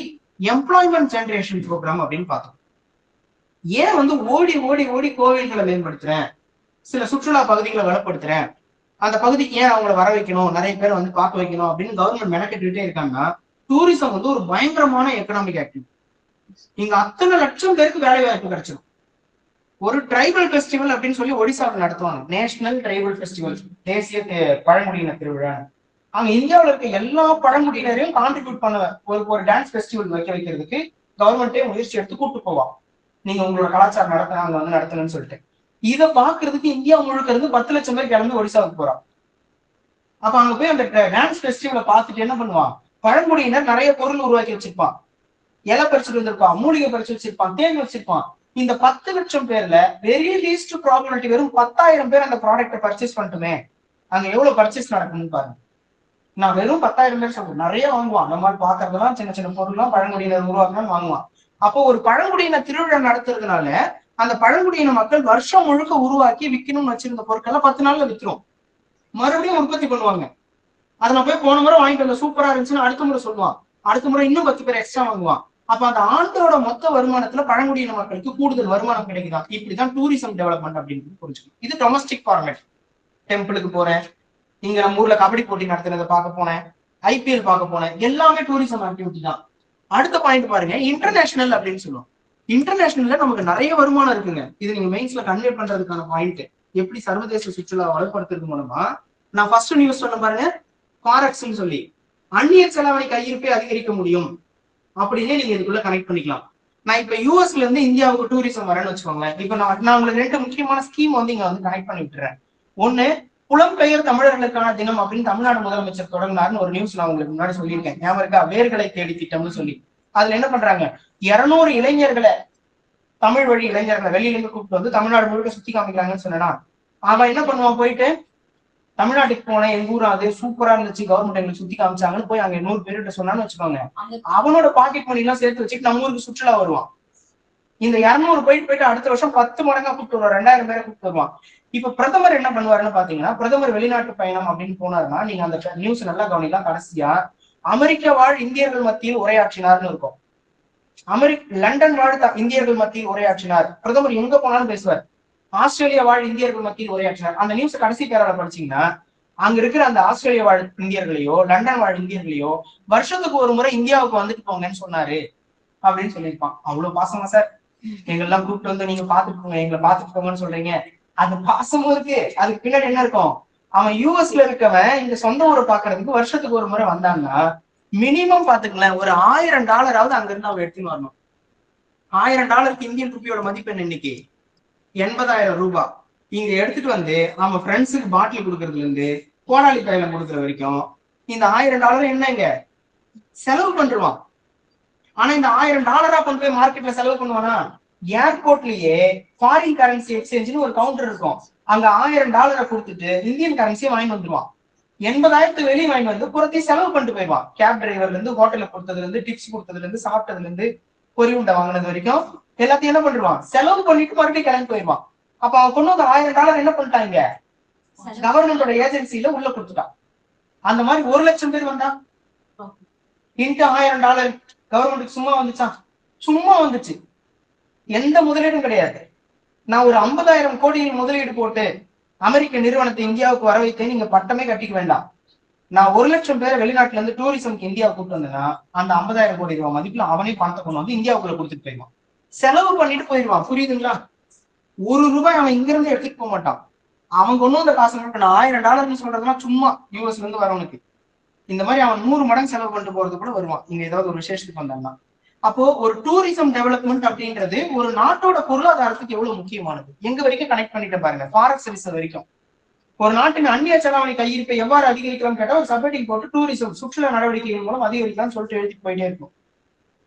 எம்ப்ளாய்மெண்ட் ஜெனரேஷன் ப்ரோக்ராம் அப்படின்னு பார்த்தோம். ஏன் வந்து ஓடி ஓடி ஓடி கோவில்களை மேம்படுத்துறேன், சில சுற்றுலா பகுதிகளை வளப்படுத்துறேன், அந்த பகுதிக்கு ஏன் அவங்களை வர வைக்கணும், நிறைய பேரை வந்து பார்க்க வைக்கணும் அப்படின்னு கவர்மெண்ட் மெனக்கெட்டுட்டே இருக்காங்கன்னா, டூரிசம் வந்து ஒரு பயங்கரமான எக்கனாமிக் ஆக்டிவிட்டி. இங்க அத்தனை லட்சம் பேருக்கு வேலை வாய்ப்பு கிடைச்சிடும். ஒரு ட்ரைபல் ஃபெஸ்டிவல் அப்படின்னு சொல்லி ஒடிசாவில் நடத்துவாங்க, நேஷனல் ட்ரைபல் ஃபெஸ்டிவல், தேசிய பழங்குடியின திருவிழா. அங்க இந்தியாவில் இருக்க எல்லா பழங்குடியினரையும் கான்ட்ரிபியூட் பண்ண ஒரு டான்ஸ் ஃபெஸ்டிவல் வைக்கிறதுக்கு கவர்மெண்டே முயற்சி எடுத்து கூப்பிட்டு போவாங்க. நீங்க உங்களோட கலாச்சாரம் நடத்தினா அங்க வந்து நடத்தணும்னு சொல்லிட்டு. இதை பாக்குறதுக்கு இந்தியா முழுக்க இருந்து 10 லட்சம் பேர் கிளம்பி ஒடிசாவுக்கு போறான். அப்ப அங்க போய் அந்த டான்ஸ் ஃபெஸ்டிவலை பார்த்துட்டு என்ன பண்ணுவான்? பழங்குடியினர் நிறைய பொருள் உருவாக்கி வச்சிருப்பான், இலை பறிச்சுட்டு வந்திருப்பான், மூலிகை பறிச்சு வச்சிருப்பான், தேன் வச்சிருப்பான். இந்த 10 லட்சம் பேர்ல வெரி லீஸ்ட் ப்ராபபிலிட்டி வெறும் 10,000 பேர் அந்த ப்ராடக்ட்டை பர்ச்சேஸ் பண்ணிட்டுமே அங்க எவ்வளவு பர்ச்சேஸ் நடக்கும்னு பாருங்க. நான் வெறும் 10,000 பேர் சொல்றேன், நிறைய வாங்குவான். அந்த மாதிரி பாக்குறதுலாம் சின்ன சின்ன பொருள்லாம் பழங்குடியினர் உருவாக்குதான் வாங்குவான். அப்போ ஒரு பழங்குடியின திருவிழா நடத்துறதுனால அந்த பழங்குடியின மக்கள் வருஷம் முழுக்க உருவாக்கி விற்கணும்னு வச்சிருந்த பொருட்களை 10 நாள்ல வித்துரும், மறுபடியும் உற்பத்தி பண்ணுவாங்க. அதை நான் போய் போன முறை வாங்கிட்டு வந்த சூப்பரா இருந்துச்சுன்னு அடுத்த முறை சொல்லுவான், அடுத்த முறை இன்னும் 10 பேர் எக்ஸ்ட்ரா வாங்குவான். அப்ப அந்த ஆண்டோட மொத்த வருமானத்துல பழங்குடியின மக்களுக்கு கூடுதல் வருமானம் கிடைக்குதான். இப்படிதான் டூரிசம் டெவலப்மெண்ட் அப்படின்னு புரிஞ்சுக்கணும். இது டொமஸ்டிக் ஃபார்மேட். டெம்பிளுக்கு போறேன், இங்க நம்ம ஊர்ல கபடி போட்டி நடத்துறதை பார்க்க போனேன், ஐபிஎல் பார்க்க போனேன், எல்லாமே டூரிசம் ஆக்டிவிட்டி தான். அடுத்த பாயிண்ட் பாருங்க, இன்டர்நேஷனல் அப்படின்னு சொல்லுவோம். இன்டர்நேஷனல்ல நமக்கு நிறைய வருமானம் இருக்குங்க. இது நீங்க மெயின்ஸ்ல கன்வே பண்றதுக்கான பாயிண்ட். எப்படி சர்வதேச சுற்றுலா வளப்படுத்துறது மூலமா, நான் ஃபர்ஸ்ட் நியூஸ் சொன்ன பாருங்க, ஃபாரெக்ஸ்ன்னு சொல்லி அந்நிய செலாவணி கையிருப்பை அதிகரிக்க முடியும் அப்படின்னு நீங்க இதுக்குள்ள கனெக்ட் பண்ணிக்கலாம். நான் இப்ப யூஎஸ்ல இருந்து இந்தியாவுக்கு டூரிசம் வரேன்னு வச்சுக்கோங்களேன். இப்ப நான் உங்களுக்கு 2 முக்கியமான ஸ்கீம் வந்து இங்க வந்து கனெக்ட் பண்ணி விட்டுறேன். ஒண்ணு, புலம்பெயர் தமிழர்களுக்கான தினம் அப்படின்னு தமிழ்நாடு முதலமைச்சர் தொடங்கினார்னு ஒரு நியூஸ் நான் உங்களுக்கு முன்னாடி சொல்லியிருக்கேன், ஞாபகம் இருக்கா? வேர்களை தேடி திட்டம்னு சொல்லி. அதுல என்ன பண்றாங்க, 200 இளைஞர்களை, தமிழ் வழி இளைஞர்களை வெளியில இருந்து கூப்பிட்டு வந்து தமிழ்நாடு முழுக்க சுத்தி காமிக்கிறாங்கன்னு சொன்னா, அவன் என்ன பண்ணுவான், போயிட்டு தமிழ்நாட்டுக்கு போனேன், எங்க ஊர் அது சூப்பரா இருந்துச்சு, கவர்மெண்ட் எங்களுக்கு சுத்தி காமிச்சாங்கன்னு போய் அங்க 100 பேர்கிட்ட சொன்னான்னு வச்சுக்கோங்க, அவனோட பாக்கெட் மணி எல்லாம் சேர்த்து வச்சுட்டு நம்ம ஊருக்கு சுற்றுலா வருவான். இந்த 200 போயிட்டு அடுத்த வருஷம் 10 மடங்கா கூப்பிட்டு வருவான், 2000 பேரை கூப்பிட்டு வருவான். இப்ப பிரதமர் என்ன பண்ணுவாருன்னு பாத்தீங்கன்னா, பிரதமர் வெளிநாட்டு பயணம் அப்படின்னு போனாருன்னா, நீங்க அந்த நியூஸ் நல்லா கவனிக்கலாம். கடைசியா அமெரிக்க வாழ் இந்தியர்கள் மத்தியில் உரையாற்றினார்னு இருக்கும். லண்டன் வாழ் இந்தியர்கள் மத்தியில் உரையாற்றினார். பிரதமர் எங்க போனாலும் பேசுவார். ஆஸ்திரேலியா வாழ் இந்தியர்கள் மத்தியில் உரையாற்றினார். அந்த நியூஸ் கடைசி பேரால படிச்சீங்கன்னா, அங்க இருக்கிற அந்த ஆஸ்திரேலியா வாழ் இந்தியர்களையோ லண்டன் வாழ் இந்தியர்களையோ வருஷத்துக்கு ஒரு முறை இந்தியாவுக்கு வந்துட்டு போங்கன்னு சொன்னாரு அப்படின்னு சொல்லியிருப்பான். அவ்வளவு பாசமா சார், எங்கெல்லாம் கூப்பிட்டு வந்து நீங்க பாத்துட்டு போங்க, எங்களை பாத்துட்டு போங்கன்னு சொல்றீங்க. அது பாசமும் இருக்கு, அதுக்கு பின்னாடி என்ன இருக்கும்? அவன் யூஎஸ்ல இருக்கவன் இந்த சொந்த ஊரை பாக்குறதுக்கு வருஷத்துக்கு ஒரு முறை வந்தான்னா மினிமம் பாத்துக்கலாம் ஒரு $1000 அங்க இருந்து அவங்க எடுத்துன்னு வரணும். $1000 இந்தியன் ருப்பியோட மதிப்பு என்ன இன்னைக்கு? 80,000 ரூபாய். இங்க எடுத்துட்டு வந்து நம்ம ஃப்ரெண்ட்ஸுக்கு பாட்டில் கொடுக்கறதுல இருந்து கோடாலி தைலம் கொடுக்குற வரைக்கும் இந்த $1000 என்னங்க செலவு பண்ணிருவான். ஆனா இந்த $1000 கொண்டு போய் மார்க்கெட்ல செலவு பண்ணுவானா? ஏர்போர்ட்லயே ஃபாரின் கரன்சி எக்ஸ்சேஞ்சுன்னு ஒரு கவுண்டர் இருக்கும். அங்க $1000 கொடுத்துட்டு இந்தியன் கரன்சியை வாங்கி வந்துருவான். 80,000 வெளியே வாங்கி வந்து புறத்தையும் செலவு பண்ணிட்டு போயிடுவான். கேப் டிரைவர்ல இருந்து ஹோட்டல்ல கொடுத்ததுல இருந்து டிப்ஸ் கொடுத்ததுல இருந்து சாப்பிட்டதுல இருந்து பொறி உண்டை வாங்கினது வரைக்கும் எல்லாத்தையும் என்ன பண்ணிடுவான்? செலவு பண்ணிட்டு மறுபடியும் கிளம்பி போயிடுவான். அப்ப அவன் கொண்டு வந்து $1000 என்ன பண்ணிட்டாங்க? கவர்மெண்டோட ஏஜென்சியில உள்ள கொடுத்துட்டான். அந்த மாதிரி 1 லட்சம் பேர் வந்தா இன்ட்டு $1000 கவர்மெண்ட்டுக்கு சும்மா வந்துச்சான்? சும்மா வந்துச்சு. எந்த முதலீடும் கிடையாது. நான் ஒரு 50,000 கோடி முதலீடு போட்டு அமெரிக்க நிறுவனத்தை இந்தியாவுக்கு வர வைத்தேன், நீங்க பட்டமே கட்டிக்க வேண்டாம். நான் 1 லட்சம் பேரை வெளிநாட்டுல இருந்து டூரிசம்க்கு இந்தியாவுக்கு கூப்பிட்டு வந்தேன்னா அந்த 50,000 கோடி ரூபாய் மதிப்புல அவனே பணத்தை கொண்டு வந்து இந்தியாவுக்குள்ள கொடுத்துட்டு போயிடுவான். செலவு பண்ணிட்டு போயிடுவான். புரியுதுங்களா? ₹1 அவன் இங்க இருந்து எடுத்துட்டு போக மாட்டான். அவன் கொண்டு வந்த காசு நான் $1000 சொல்றதுன்னா சும்மா யூஎஸ்ல இருந்து வரவனுக்கு. இந்த மாதிரி அவன் 100 மடங்கு செலவு பண்ணிட்டு போறது கூட வருவான் இங்க ஏதாவது ஒரு விசேஷத்துக்கு வந்தான்னா. அப்போ ஒரு டூரிசம் டெவலப்மெண்ட் அப்படின்றது ஒரு நாட்டோட பொருளாதாரத்துக்கு எவ்வளவு முக்கியமானது. எங்க வரைக்கும் கனெக்ட் பண்ணிட்டு பாருங்க, ஃபாரெக்ஸ் ரிசர்வ் வரைக்கும். ஒரு நாட்டின் அந்நிய செலாவணி கையிருப்பை எவ்வாறு அதிகரிக்கலாம்னு கேட்டா ஒரு சப்ஹெட்டிங் போட்டு டூரிசம் சுற்றுலா நடவடிக்கைகள் மூலம் அதிகரிக்கலாம்னு சொல்லிட்டு எழுதிட்டு போயிட்டே இருக்கும்.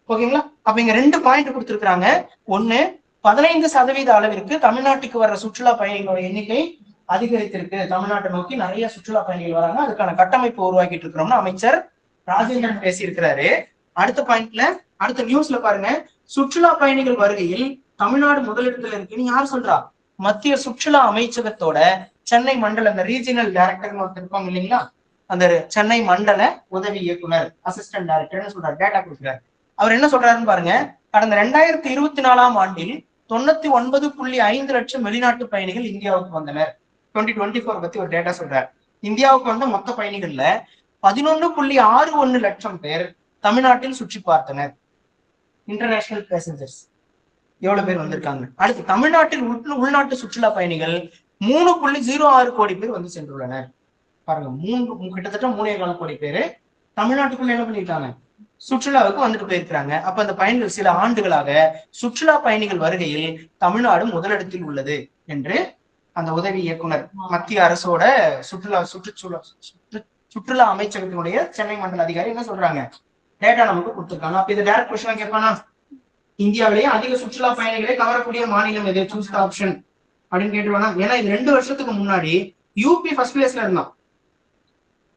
ஓகேங்களா? அப்ப இங்க 2 பாயிண்ட் கொடுத்துருக்காங்க. ஒண்ணு, 15% அளவிற்கு தமிழ்நாட்டுக்கு வர்ற சுற்றுலா பயணிகளோட எண்ணிக்கை அதிகரித்திருக்கு. தமிழ்நாட்டை நோக்கி நிறைய சுற்றுலா பயணிகள் வராங்க, அதுக்கான கட்டமைப்பு உருவாக்கிட்டு இருக்கிறோம்னு அமைச்சர் ராஜேந்திரன் பேசியிருக்கிறாரு. அடுத்த பாயிண்ட்ல, அடுத்த நியூஸ்ல பாருங்க, சுற்றுலா பயணிகள் வருகையில் தமிழ்நாடு முதலிடத்துல இருக்குன்னு யார் சொல்றா? மத்திய சுற்றுலா அமைச்சகத்தோட சென்னை மண்டல, அந்த ரீஜினல் டைரக்டர் ஒருத்தர் இருப்பாங்க இல்லைங்களா, அந்த சென்னை மண்டல உதவி இயக்குனர், அசிஸ்டன்ட் டைரக்டர்னு சொல்றாரு, டேட்டா கொடுக்குறாரு. அவர் என்ன சொல்றாருன்னு பாருங்க. கடந்த 2024 ஆண்டில் 99.5 லட்சம் வெளிநாட்டு பயணிகள் இந்தியாவுக்கு வந்தனர். 2024 பத்தி ஒரு டேட்டா சொல்றாரு. இந்தியாவுக்கு வந்த மொத்த பயணிகள்ல 11.61 லட்சம் பேர் தமிழ்நாட்டில் சுற்றி பார்த்தனர். இன்டர்நேஷனல் பேசஞ்சர்ஸ் எவ்வளவு பேர் வந்திருக்காங்க. அடுத்து தமிழ்நாட்டில் உள்நாட்டு சுற்றுலா பயணிகள் 3.06 கோடி பேர் வந்து சென்றுள்ளனர். பாருங்க, கிட்டத்தட்ட 3.25 கோடி பேரு தமிழ்நாட்டுக்குள்ள என்ன பண்ணிருக்காங்க? சுற்றுலாவுக்கு வந்துட்டு போயிருக்கிறாங்க. அப்ப அந்த பயணிகள் சில ஆண்டுகளாக சுற்றுலா பயணிகள் வருகையில் தமிழ்நாடு முதலிடத்தில் உள்ளது என்று அந்த உதவி இயக்குனர், மத்திய அரசோட சுற்றுலா அமைச்சகத்தினுடைய சென்னை மண்டல அதிகாரி என்ன சொல்றாங்க? டேட்டா நமக்கு கொடுத்துருக்காங்க. அப்ப இது டைரக்ட் கொஸ்டின் கேட்பானா? இந்தியாவிலேயே அதிக சுற்றுலா பயணிகளை கவரக்கூடிய மாநிலம் எது? சூஸ் தி ஆப்ஷன் அப்படின்னு கேட்டுருவானா? ஏன்னா இது 2 வருஷத்துக்கு முன்னாடி யூபி ஃபர்ஸ்ட் பிளேஸ்ல இருந்தான்.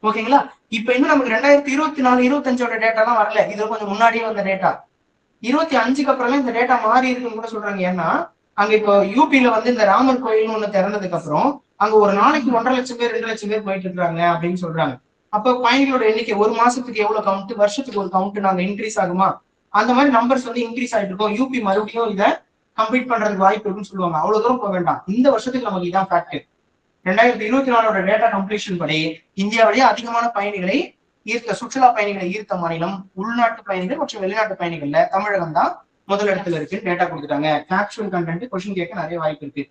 ஓகேங்களா? இப்ப இன்னும் நமக்கு 2024-25 டேட்டா தான் வரல. இது கொஞ்சம் முன்னாடியே வந்த டேட்டா. 25க்கு அப்புறமே இந்த டேட்டா மாறி இருக்குன்னு கூட சொல்றாங்க. ஏன்னா அங்க இப்போ யூபியில வந்து இந்த ராமர் கோயில்னு ஒண்ணு திறந்ததுக்கு அப்புறம் அங்க ஒரு நாளைக்கு 1.5 லட்சம் பேர் 2 லட்சம் பேர் போயிட்டு இருக்காங்க அப்படின்னு சொல்றாங்க. அப்ப பயணிகளோட எண்ணிக்கை ஒரு மாசத்துக்கு எவ்வளவு கவுண்ட், வருஷத்துக்கு ஒரு கவுண்ட் நாங்க இன்க்ரீஸ் ஆகுமா? அந்த மாதிரி நம்பர்ஸ் வந்து இன்க்ரீஸ் ஆயிட்டு இருக்கும். யூபி மறுபடியும் இதை கம்ப்ளீட் பண்றதுக்கு வாய்ப்பு இருக்குன்னு சொல்லுவாங்க. அவ்வளவு தூரம் போக வேண்டாம். இந்த வருஷத்துக்கு நமக்கு இதான் ஃபேக்ட். 2024 டேட்டா கம்ப்ளீஷன் படி இந்தியாவிலேயே அதிகமான பயணிகளை ஈர்த்த, சுற்றுலா பயணிகளை ஈர்த்த மாநிலம் உள்நாட்டு பயணிகள் மற்றும் வெளிநாட்டு பயணிகள்ல தமிழகம் தான் முதலிடத்துல இருக்கு. டேட்டா கொடுத்துட்டாங்க. ஃபேக்சுவல் கண்டென்ட் கொஸ்டின் கேட்க நிறைய வாய்ப்பு இருக்கு.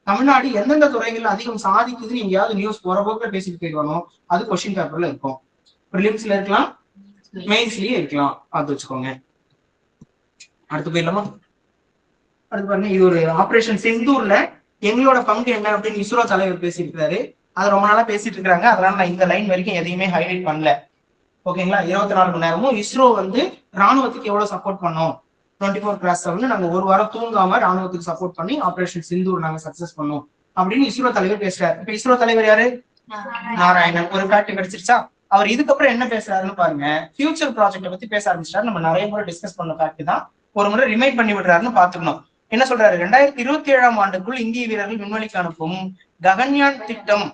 தமிழ்நாடு எந்தெந்த துறைகள்ல அதிகம் சாதிக்குதுன்னு எங்கேயாவது நியூஸ் போற போக்குல பேசிட்டு போயிடுவாங்க. அது கொஸ்டின் பேப்பர்ல இருக்கும். ப்ரிலிம்ஸ்ல இருக்கலாம், மெயின்ஸ்லயே இருக்கலாம். அது வச்சுக்கோங்க. அடுத்து போயிடலாமா? அடுத்து பாருங்க, இது ஒரு ஆபரேஷன் சிந்தூர்ல எங்களோட பங்கு என்ன அப்படின்னு இஸ்ரோ தலைவர் பேசியிருக்கிறாரு. அது ரொம்ப நாளா பேசிட்டு இருக்காங்க. அதனால நான் இந்த லைன் வரைக்கும் எதையுமே ஹைலைட் பண்ணல. ஓகேங்களா? 24 மணி நேரமும் இஸ்ரோ வந்து ராணுவத்துக்கு எவ்வளவு சப்போர்ட் பண்ணோம், 24/7 நாங்க ஒரு வாரம் தூங்காம ராணுவத்துக்கு சப்போர்ட் பண்ணி ஆபரேஷன் சிந்தூர் நாங்க சக்சஸ் பண்ணோம் அப்படின்னு இஸ்ரோ தலைவர் பேசுறாரு. இப்ப இஸ்ரோ தலைவர் யாரு? நாராயணன். ஒரு ஃபேக்ட் கிடைச்சிருச்சா? அவர் இதுக்கப்புறம் என்ன பேசுறாருன்னு பாருங்க. ஃபியூச்சர் ப்ராஜெக்ட பத்தி பேச ஆரம்பிச்சிட்டாரு. நம்ம நிறைய முறை டிஸ்கஸ் பண்ண ஃபேக்ட் தான், ஒரு முறை ரிமைண்ட் பண்ணி விடுறாருன்னு பாத்துக்கணும். என்ன சொல்றாரு? 2027 ஆண்டுக்குள் இந்திய வீரர்கள் விண்வெளிக்கு அனுப்பும் ககன்யான் திட்டம்.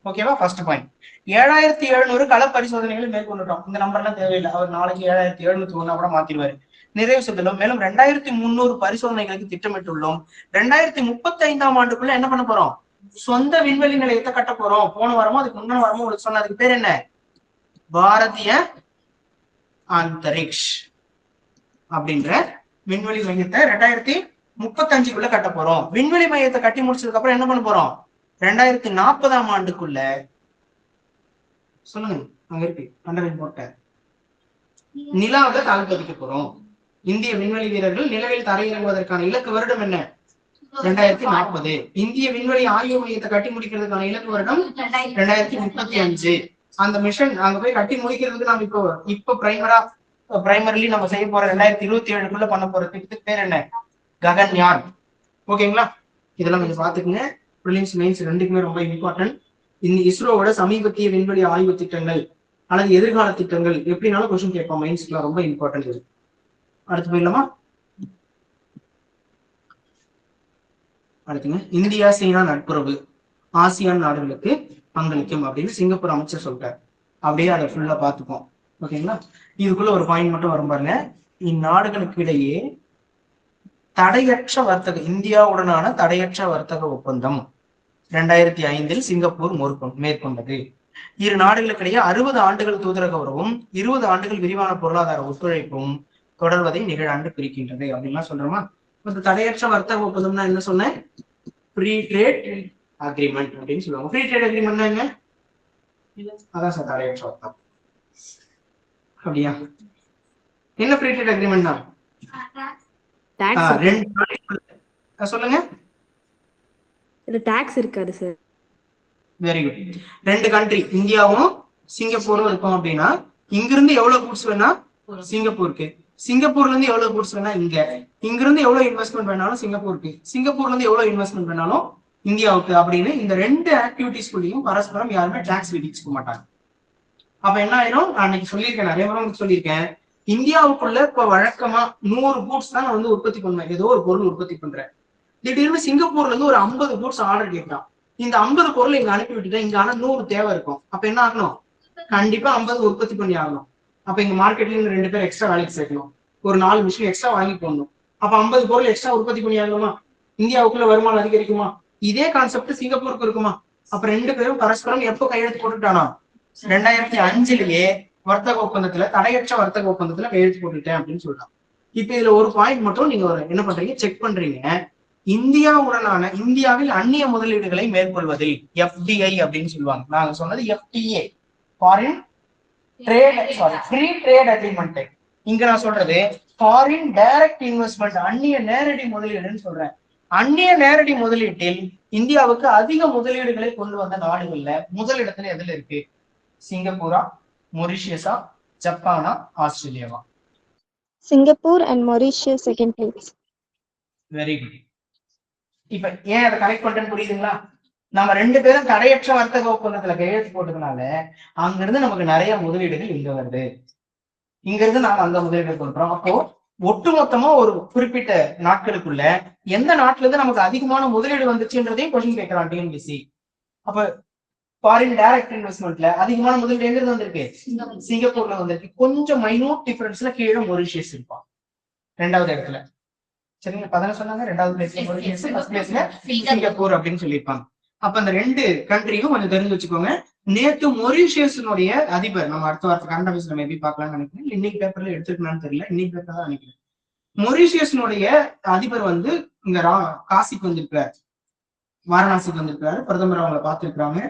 ஓகேவா? First point. 7700 கள பரிசோதனைகளை மேற்கொண்டுட்டோம். இந்த நம்பர்லாம் தேவையில்லை. அவர் நாளைக்கு 7701 கூட மாத்திடுவாரு. நிறைவு செய்துள்ளோம். மேலும் 2300 பரிசோதனைகளுக்கு திட்டமிட்டுள்ளோம். 2035 ஆண்டுக்குள்ள என்ன பண்ண போறோம்? சொந்த விண்வெளி நிலையத்தை கட்ட போறோம். போன வாரமோ அதுக்கு முன்னாடி வாரமோ உங்களுக்கு சொன்ன, அதுக்கு பேர் என்ன? பாரதிய அந்தரிக்ஷ் அப்படின்ற விண்வெளி மையத்தை 2035க்குள்ள கட்ட போறோம். விண்வெளி மையத்தை கட்டி முடிச்சதுக்கு அப்புறம் என்ன பண்ண போறோம்? 2040 ஆண்டுக்குள்ள, சொல்லுங்க, அங்க இருக்கு அண்டர்லைன் போட்ட, நிலாவை கால் பதிக்க போறோம். இந்திய விண்வெளி வீரர்கள் நிலவில் தரையிறங்குவதற்கான இலக்கு வருடம் என்ன? 2040. இந்திய விண்வெளி ஆய்வு மையத்தை கட்டி முடிக்கிறதுக்கான இலக்கு வருடம் 2035. அந்த மிஷன் அங்க போய் கட்டி முடிக்கிறதுக்கு நம்ம இப்போ பிரைமரிலி நம்ம செய்ய போற 2027 பண்ண போற திட்டத்துக்கு பேர் என்ன? ககன்யான். ஓகேங்களா? இதெல்லாம் கொஞ்சம் பாத்துக்கோங்க. பிரிலிம்ஸ் மெயின்ஸ் ரெண்டுக்குமே ரொம்ப இம்பார்ட்டன்ட். இந்த இஸ்ரோவோட சமீபத்திய விண்வெளி ஆய்வு திட்டங்கள் அல்லது எதிர்கால திட்டங்கள் எப்படினாலும் கொஸ்டின் கேட்போம். மெயின்ஸ்க்குலாம் ரொம்ப இம்பார்ட்டன்ட் இது. அடுத்து போயிடலாமா? அடுத்துங்க, இந்தியா சீனா நட்புறவு ஆசியான் நாடுகளுக்கு பங்களிக்கும் அப்படின்னு சிங்கப்பூர் அமைச்சர் சொல்லிட்டார். அப்படியே அதை ஃபுல்லா பார்த்துப்போம். ஓகேங்களா? இதுக்குள்ள ஒரு பாயிண்ட் மட்டும் வரும் பாருங்க. இந்நாடுகளுக்கு இடையே தடையற்ற வர்த்தக இந்தியாவுடனான தடையற்ற வர்த்தக ஒப்பந்தம் 2005 சிங்கப்பூர் மேற்கொண்டது. இரு நாடுகளுக்கிடையே 60 ஆண்டுகள் தூதரக உறவும் 20 ஆண்டுகள் விரிவான பொருளாதார ஒத்துழைப்பும் தொடர்வதை நிகழாண்டு பிரிக்கின்றது அப்படின்லாம் சொல்றோமா? தடையற்ற வர்த்தக ஒப்பந்தம்னா என்ன சொன்னேன்? ஃப்ரீ ட்ரேட் அக்ரிமெண்ட் அப்படின்னு சொல்லுவாங்க. ஃப்ரீ ட்ரேட் அக்ரிமெண்ட் என்ன? அதான் சார் தடையற்ற வர்த்தகம். அப்படியா? என்ன ஃப்ரீ ட்ரேட் அக்ரிமெண்ட் தான்? சொல்லுங்க. டாக்ஸ் இருக்காது சார். Very good. 2 கண்ட்ரி இந்தியாவும் சிங்கப்பூரும் இருக்கும் அப்படின்னா இங்கிருந்து எவ்வளவு கூட்ஸ் வேணா சிங்கப்பூருக்கு, சிங்கப்பூர்ல இருந்து எவ்வளவு கூட்ஸ் வேணா இங்கிருந்து எவ்வளவு இன்வெஸ்ட்மெண்ட் வேணாலும் சிங்கப்பூருக்கு, சிங்கப்பூர்ல இருந்து எவ்வளவு இன்வெஸ்ட்மெண்ட் வேணாலும் இந்தியாவுக்கு அப்படின்னு இந்த 2 ஆக்டிவிட்டிஸ்குள்ளேயும் பரஸ்பரம் யாருமே டாக்ஸ் விதிச்சுக்க மாட்டாங்க. அப்ப என்ன ஆயிரும்? நான் அன்னைக்கு சொல்லியிருக்கேன், நிறைய முறை சொல்லியிருக்கேன். இந்தியாவுக்குள்ள இப்ப வழக்கமா 100 கூட்ஸ் தான் நான் வந்து உற்பத்தி பண்ணுவேன். ஏதோ ஒரு பொருள் உற்பத்தி பண்றேன். திடீர்னு சிங்கப்பூர்ல இருந்து ஒரு 50 கூட்ஸ் ஆர்டர் கேட்கலாம். இந்த 50 பொருள் இங்க அனுப்பி விட்டுட்டேன். இங்க ஆனா 100 தேவை இருக்கும். அப்ப என்ன ஆகணும்? கண்டிப்பா 50 உற்பத்தி பண்ணி ஆகணும். அப்ப இங்க மார்க்கெட்ல 2 பேர் எக்ஸ்ட்ரா வேலைக்கு சேர்க்கணும். ஒரு 4 மிஷின் எக்ஸ்ட்ரா வாங்கி போடணும். அப்ப 50 பொருள் எக்ஸ்ட்ரா உற்பத்தி பண்ணி ஆகணுமா? இந்தியாவுக்குள்ள வருமானம் அதிகரிக்குமா? இதே கான்செப்ட் சிங்கப்பூருக்கு இருக்குமா? அப்ப 2 பேரும் பரஸ்பரம் எப்போ கையெழுத்து போட்டுட்டானா? 2005லயே வர்த்தக ஒப்பந்தத்துல, தடையற்ற வர்த்தக ஒப்பந்தத்துல கையெழுத்து போட்டுட்டேன் அப்படின்னு சொல்றாங்க. இப்ப இதுல ஒரு பாயிண்ட் மட்டும் நீங்க என்ன பண்றீங்க? செக் பண்றீங்க. இந்தியாவில் அந்நிய முதலீடுகளை மேற்கொள்வதில் FDI அப்படின்னு சொல்லுவாங்க. நாங்க சொன்னது FTA, foreign trade free trade agreement. இங்க நான் சொல்றது ஃபாரின் டைரக்ட் இன்வெஸ்ட்மெண்ட், அந்நிய நேரடி முதலீடுன்னு சொல்றேன். அந்நிய நேரடி முதலீட்டில் இந்தியாவுக்கு அதிக முதலீடுகளை கொண்டு வந்த நாடுகள்ல முதலிடத்துல எதுல இருக்கு? சிங்கப்பூரா, மொரிஷியஸா, ஜப்பானா, ஆஸ்திரேலியாவா? Singapore and Mauritius second place. Very good. இப்ப ஏன் அதை கனெக்ட் பண்றேன்னு புரியுதுங்களா? நம்ம 2 பேரும் தடையற்ற வர்த்தக ஒப்பந்தத்துல கையெழுத்து போட்டதுனால அங்கிருந்து நமக்கு நிறைய முதலீடுகள் இங்க வருது. இங்க இருந்து நாம அந்த முதலீடு கொடுக்குறோம். அப்போ ஒட்டுமொத்தமா ஒரு குறிப்பிட்ட நாட்களுக்குள்ள எந்த நாட்டுல இருந்து நமக்கு அதிகமான முதலீடு வந்துச்சுன்றதையும் கொஸ்டின் கேட்கலாம் டிஎன்பிசி. அப்ப ஃபாரின் டைரக்ட் இன்வெஸ்ட்மெண்ட்ல அதிகமான முதலீடு எங்க இருந்து வந்திருக்கு? சிங்கப்பூர்ல வந்திருக்கு. கொஞ்சம் மைனூட் டிஃபரன்ஸ்ல கீழே மொரிஷியஸ் இருப்பான் 2வது இடத்துல. சரிங்க, பதன சொன்னாங்க. 2வது பிளேஸ்ல மொரிஷியஸ், ஃபர்ஸ்ட் பிளேஸ்ல சிங்கப்பூர் அப்படின்னு சொல்லியிருப்பாங்க. அப்ப அந்த 2 கண்ட்ரியும் கொஞ்சம் தெரிஞ்சு வச்சுக்கோங்க. நேத்து மொரிஷியஸினுடைய அதிபர், நம்ம அடுத்த வாரத்தை கரண்ட் அஃபேர்ஸ்ல மேபி பார்க்கலாம்னு நினைக்கிறேன். இன்னைக்கு பேப்பர்ல எடுத்துக்கலாம்னு தெரியல, இன்னைக்கு பேப்பர் தான் நினைக்கிறேன். மொரிஷியஸினுடைய அதிபர் வந்து இங்க காசிக்கு வந்திருக்காரு, வாரணாசிக்கு வந்திருக்காரு. பிரதமர் அவங்களை பார்த்திருக்காங்க.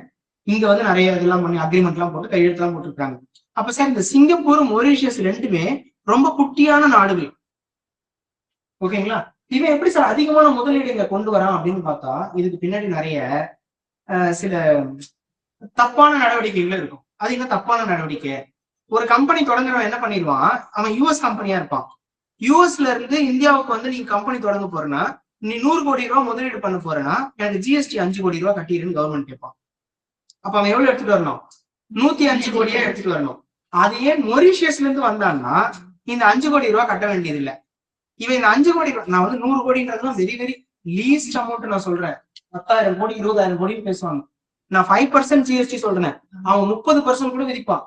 இங்க வந்து நிறைய இதெல்லாம் பண்ணி அக்ரிமெண்ட் எல்லாம் போட்டு கையெழுத்து எல்லாம் போட்டிருக்காங்க. அப்ப சார் இந்த சிங்கப்பூர் மொரிஷியஸ் 2மே ரொம்ப குட்டியான நாடுகள். ஓகேங்களா? இவன் எப்படி சார் அதிகமான முதலீடு இங்க கொண்டு வரான் அப்படின்னு பார்த்தா இதுக்கு பின்னாடி நிறைய சில தப்பான நடவடிக்கைகள் இருக்கும். அது என்ன தப்பான நடவடிக்கை? ஒரு கம்பெனி தொடங்குறவன் என்ன பண்ணிடுவான்? அவன் யூஎஸ் கம்பெனியா இருப்பான். யூஎஸ்ல இருந்து இந்தியாவுக்கு வந்து நீங்க கம்பெனி தொடங்க போறேன்னா, நீ 100 கோடி ரூபாய் முதலீடு பண்ண போறேன்னா எனக்கு GST 5 கோடி ரூபாய் கட்டிடுன்னு கவர்மெண்ட் கேட்பான். அப்ப அவன் எவ்வளவு எடுத்துட்டு வரணும்? 105 கோடியா எடுத்துட்டு வரணும். அது ஏன் மொரிஷியஸ்ல இருந்து வந்தான்னா இந்த 5 கோடி ரூபாய் கட்ட வேண்டியது இல்லை. இவன் இந்த 5 கோடி, நான் வந்து 100 கோடின்றதுலாம் வெரி வெரி லீஸ்ட் அமௌண்ட் நான் சொல்றேன். 10,000 கோடி 20,000 கோடின்னு பேசுவாங்க. நான் 5% GST சொல்றேன். அவன் 30% கூட விதிப்பான்.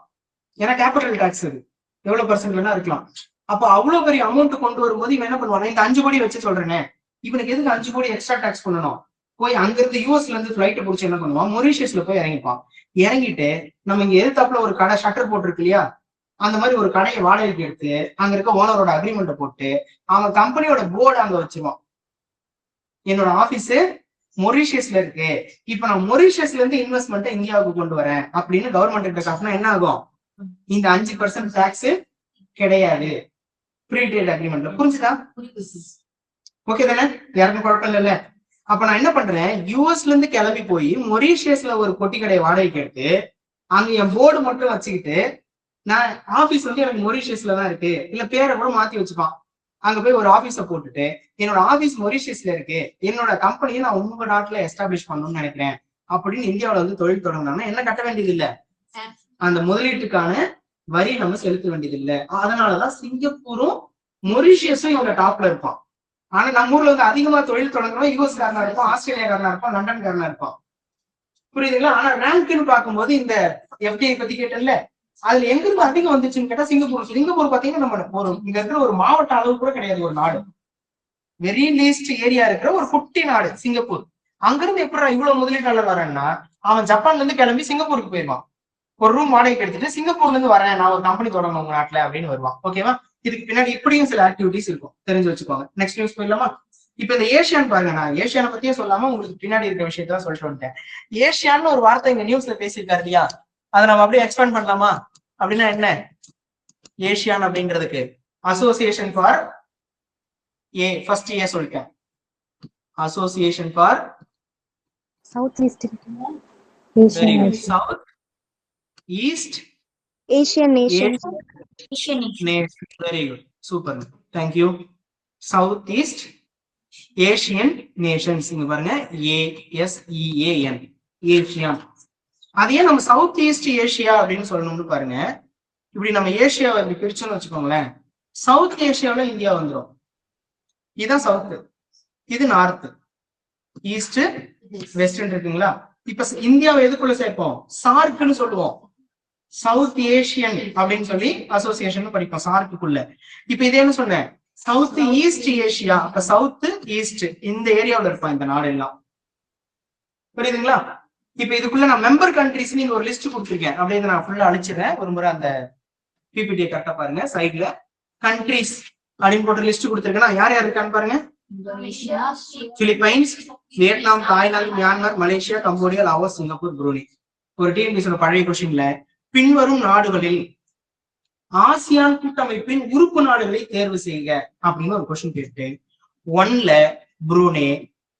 ஏன்னா கேபிட்டல் டாக்ஸ் அது எவ்வளவு பர்சன்ட் வேணா இருக்கலாம். அப்ப அவ்வளவு பெரிய அமௌண்ட் கொண்டு வரும்போது இவன் என்ன பண்ணுவான்? இந்த 5 கோடி வச்சு சொல்றேனே, இவனுக்கு எதுக்கு 5 கோடி எக்ஸ்ட்ரா டாக்ஸ் பண்ணணும்? போய் அங்க இருந்து யூஎஸ்ல இருந்து பிளைட் பிடிச்சி என்ன பண்ணுவான்? மொரிஷியஸ்ல போய் இறங்கிப்பான். இறங்கிட்டு நம்ம இங்க எதிர்த்தாப்புல ஒரு கடை ஷட்டர் போட்டிருக்கு இல்லையா, அந்த மாதிரி ஒரு கடையை வாடகைக்கு எடுத்து அங்க இருக்க ஓனரோட அக்ரிமெண்ட்டை போட்டு அவன் கம்பெனியோட போர்டு அங்க வச்சிருவான். என்னோட ஆபீஸ் மொரிஷியஸ்ல இருக்கு, இப்ப நான் மொரிஷியஸ்ல இருந்து இன்வெஸ்ட்மெண்ட் இந்தியாவுக்கு கொண்டு வரேன் அப்படின்னு கவர்மெண்ட் கிட்ட காட்டினா என்ன ஆகும்? இந்த 5% டாக்ஸ் கிடையாது ஃப்ரீ ட்ரேட் அக்ரிமெண்ட்ல. புரிஞ்சுதா? ஓகே தானே? யாருக்கும் குழப்பம் இல்ல. அப்ப நான் என்ன பண்றேன், யூஎஸ்ல இருந்து கிளம்பி போய் மொரீஷியஸ்ல ஒரு பொட்டி கடை வாடகைக்கு எடுத்து அங்க என் போர்டு மட்டும் வச்சுக்கிட்டு, நான் ஆபீஸ் வந்து எனக்கு மொரீஷியஸ்ல தான் இருக்கு, இல்ல பேரை கூட மாத்தி வச்சுப்பான், அங்க போய் ஒரு ஆபீஸ போட்டுட்டு என்னோட ஆபீஸ் மொரீஷியஸ்ல இருக்கு, என்னோட கம்பெனியை நான் உங்க நாட்டுல எஸ்டாப்ளிஷ் பண்ணணும்னு நினைக்கிறேன் அப்படின்னு இந்தியாவில வந்து தொழில் தொடங்கினாங்கன்னா என்ன கட்ட வேண்டியது இல்ல, அந்த முதலீட்டுக்கான வரி நம்ம செலுத்த வேண்டியது இல்லை. அதனாலதான் சிங்கப்பூரும் மொரீஷியஸும் இவங்க டாப்ல இருப்பான். ஆனா நம்ம ஊர்ல வந்து அதிகமா தொழில் தொடங்குறோம் யூஎஸ் காரனா இருப்பான், ஆஸ்திரேலியா காரனா இருப்பான், லண்டன் காரனா இருப்பான். புரியுதுங்களா? ஆனா ரேங்க்னு பார்க்கும்போது இந்த எஃப்டிஐ பத்தி கேட்டல, அதுல எங்க இருந்து அதிகம் வந்துச்சுன்னு கேட்டா சிங்கப்பூர். சிங்கப்பூர் பாத்தீங்கன்னா நம்ம ஒரு இங்க இருக்கிற ஒரு மாவட்ட அளவு கூட கிடையாது, ஒரு நாடு, வெரி லீஸ்ட் ஏரியா இருக்கிற ஒரு குட்டி நாடு சிங்கப்பூர். அங்கிருந்து எப்படி இவ்வளவு முதலீட்டாளர் வரேன்னா, அவன் ஜப்பான்ல இருந்து கிளம்பி சிங்கப்பூருக்கு போயிருவான், ஒரு ரூம் வாடகைக்கு எடுத்துட்டு சிங்கப்பூர்ல இருந்து வரேன், நான் ஒரு கம்பெனி தொடங்கணும் உங்க நாட்டுல அப்படின்னு வருவான். ஓகேவா? இதுக்கு பின்னாடி இப்படியும் சில ஆக்டிவிட்டிஸ் இருக்கும், தெரிஞ்சு வச்சுக்கோங்க. நெக்ஸ்ட் நியூஸ் போயிடலாமா? இப்ப இந்த ஏஷியான் பாருங்க, நான் ஏஷியானை பத்தியே சொல்லாம உங்களுக்கு பின்னாடி இருக்க விஷயத்தான் சொல்லிட்டு வந்துட்டேன். ஏஷியான்னு ஒரு வார்த்தை இங்க நியூஸ்ல பேசியிருக்காரு இல்லையா, அதை நம்ம அப்படியே எக்ஸ்பேண்ட் பண்ணலாமா? அப்படின்னா என்ன ஏஷியான் அப்படின்றதுக்கு? அசோசியேஷன் ஃபார் ஃபர்ஸ்ட் சொல்லிட்டேன், association for South East. South east Asian nations. Very good, super, thank you. South east Asian nations, இங்க பாருங்க ASEAN, ஏசியான். அதையே நம்ம சவுத் ஈஸ்ட் ஏஷியா அப்படின்னு சொல்லணும்னு பாருங்க. இப்படி நம்ம ஏசியாவை இப்படி பிரிச்சோம்னு வச்சுக்கோங்களேன், சவுத் ஏசியாவில இந்தியா வந்துடும், இதுதான் சவுத், இது நார்த், ஈஸ்ட் வெஸ்டர்ன் இருக்குங்களா? இப்ப இந்தியாவை எதுக்குள்ள சேர்ப்போம், சார்க்னு சொல்லுவோம், சவுத் ஏசியன் அப்படின்னு சொல்லி அசோசியேஷன் படிப்போம் சார்க்குள்ள. இப்ப இதே என்ன சொன்னேன், சவுத் ஈஸ்ட் ஏசியா, அப்ப சவுத் ஈஸ்ட் இந்த ஏரியாவில் இருப்பான் இந்த நாடு எல்லாம். புரியுதுங்களா? இப்ப இதுக்குள்ள நான் மெம்பர் கண்ட்ரிஸ் நீங்க ஒரு லிஸ்ட் கொடுத்துருக்கேன், அப்படின்னு நான் ஃபுல்லா அழிச்சிடுறேன். ஒரு முறை அந்த பிபிடி கரெக்டா பாருங்க, சைட்ல கண்ட்ரிஸ் அப்படின்னு போட்டு லிஸ்ட் கொடுத்துருக்கேன். யார் யார் இருக்கான்னு பாருங்க, Philippines, Vietnam, Thailand, Myanmar, Malaysia, Cambodia, Laos, Singapore, Brunei. ஒரு டிஎன்பிஎஸ்சியோட பழைய கொஸ்டின்ல பின்வரும் நாடுகளில் ஆசியான் கூட்டமைப்பின் உறுப்பு நாடுகளை தேர்வு செய்க அப்படின்னு ஒரு கொஸ்டின் கேட்டு, 1ல புரூனே,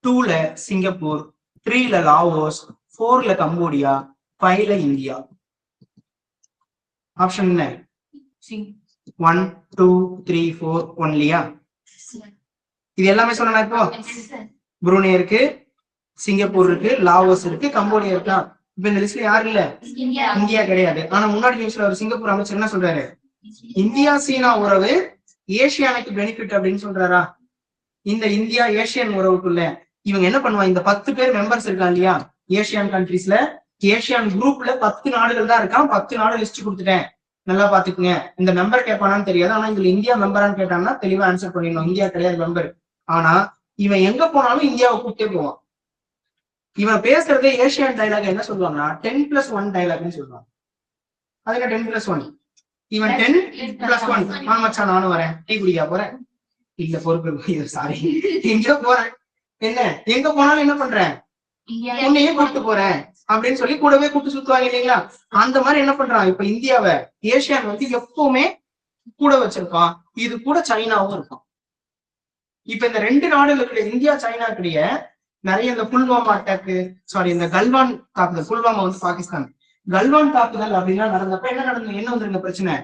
2ல சிங்கப்பூர், 3ல லாவோஸ், 4ல கம்போடியா, 5ல இந்தியா. ஆப்ஷன் என்ன? 1 2 3 4 1லியா? இது எல்லாமே சொன்னா இப்போ புரூனே இருக்கு, சிங்கப்பூர் இருக்கு, லாவோஸ் இருக்கு, கம்போடியா இருக்கா? இப்ப இந்த லிஸ்ட்ல யாரு இல்ல? இந்தியா கிடையாது. ஆனா முன்னாடி நியூஸ்ல ஒரு சிங்கப்பூர் அமைச்சர் என்ன சொல்றாரு, இந்தியா சீனா உறவு ஏசியானுக்கு பெனிஃபிட் அப்படின்னு சொல்றாரா? இந்த இந்தியா ஏசியன் உறவுக்குள்ள இவங்க என்ன பண்ணுவாங்க, இந்த 10 பேர் மெம்பர்ஸ் இருக்காங்க இல்லையா ஏசியான் கண்ட்ரீஸ்ல, ஏசியான் குரூப்ல 10 நாடுகள் தான் இருக்கான். 10 நாடு லிஸ்ட் கொடுத்துட்டேன், நல்லா பாத்துக்குங்க. இந்த மெம்பர் கேட்பானான்னு தெரியாது, ஆனா இதுல இந்தியா மெம்பரான்னு கேட்டாங்கன்னா தெளிவா ஆன்சர் பண்ணிடணும், இந்தியா கிடையாது மெம்பர். ஆனா இவன் எங்க போனாலும் இந்தியாவை கூப்பிட்டே போவான். இவன் பேசுறதே ஏசியன் டைலாக் என்ன சொல்லுவாங்கன்னா 10+1 டைலாக்னு சொல்லுவாங்க. அதுல 10+1, இவன் 10+1, மச்சான் நானும் வரேன், டீ குடிக்கா போறேன், இல்ல பொறுப்பு சாரி எங்க போறேன், என்ன எங்க போனாலும் என்ன பண்றேன், உன்னையே கூப்பிட்டு போறேன் அப்படின்னு சொல்லி கூடவே கூப்பிட்டு சுத்துவாங்க இல்லைங்களா? அந்த மாதிரி என்ன பண்றான் இப்ப இந்தியாவை ஏசியான் வந்து எப்பவுமே கூட வச்சிருப்பான். இது கூட சைனாவும் இருக்கும். இப்ப இந்த 2 நாடுகளுக்கு இந்தியா சைனாக்குடைய நிறைய இந்த புல்வாமா அட்டாக்கு, சாரி இந்த கல்வான் தாக்குதல், புல்வாமா வந்து பாகிஸ்தான், கல்வான் தாக்குதல் அப்படின்னா நடந்தப்ப என்ன நடந்தது, என்ன வந்துருங்க பிரச்சனை,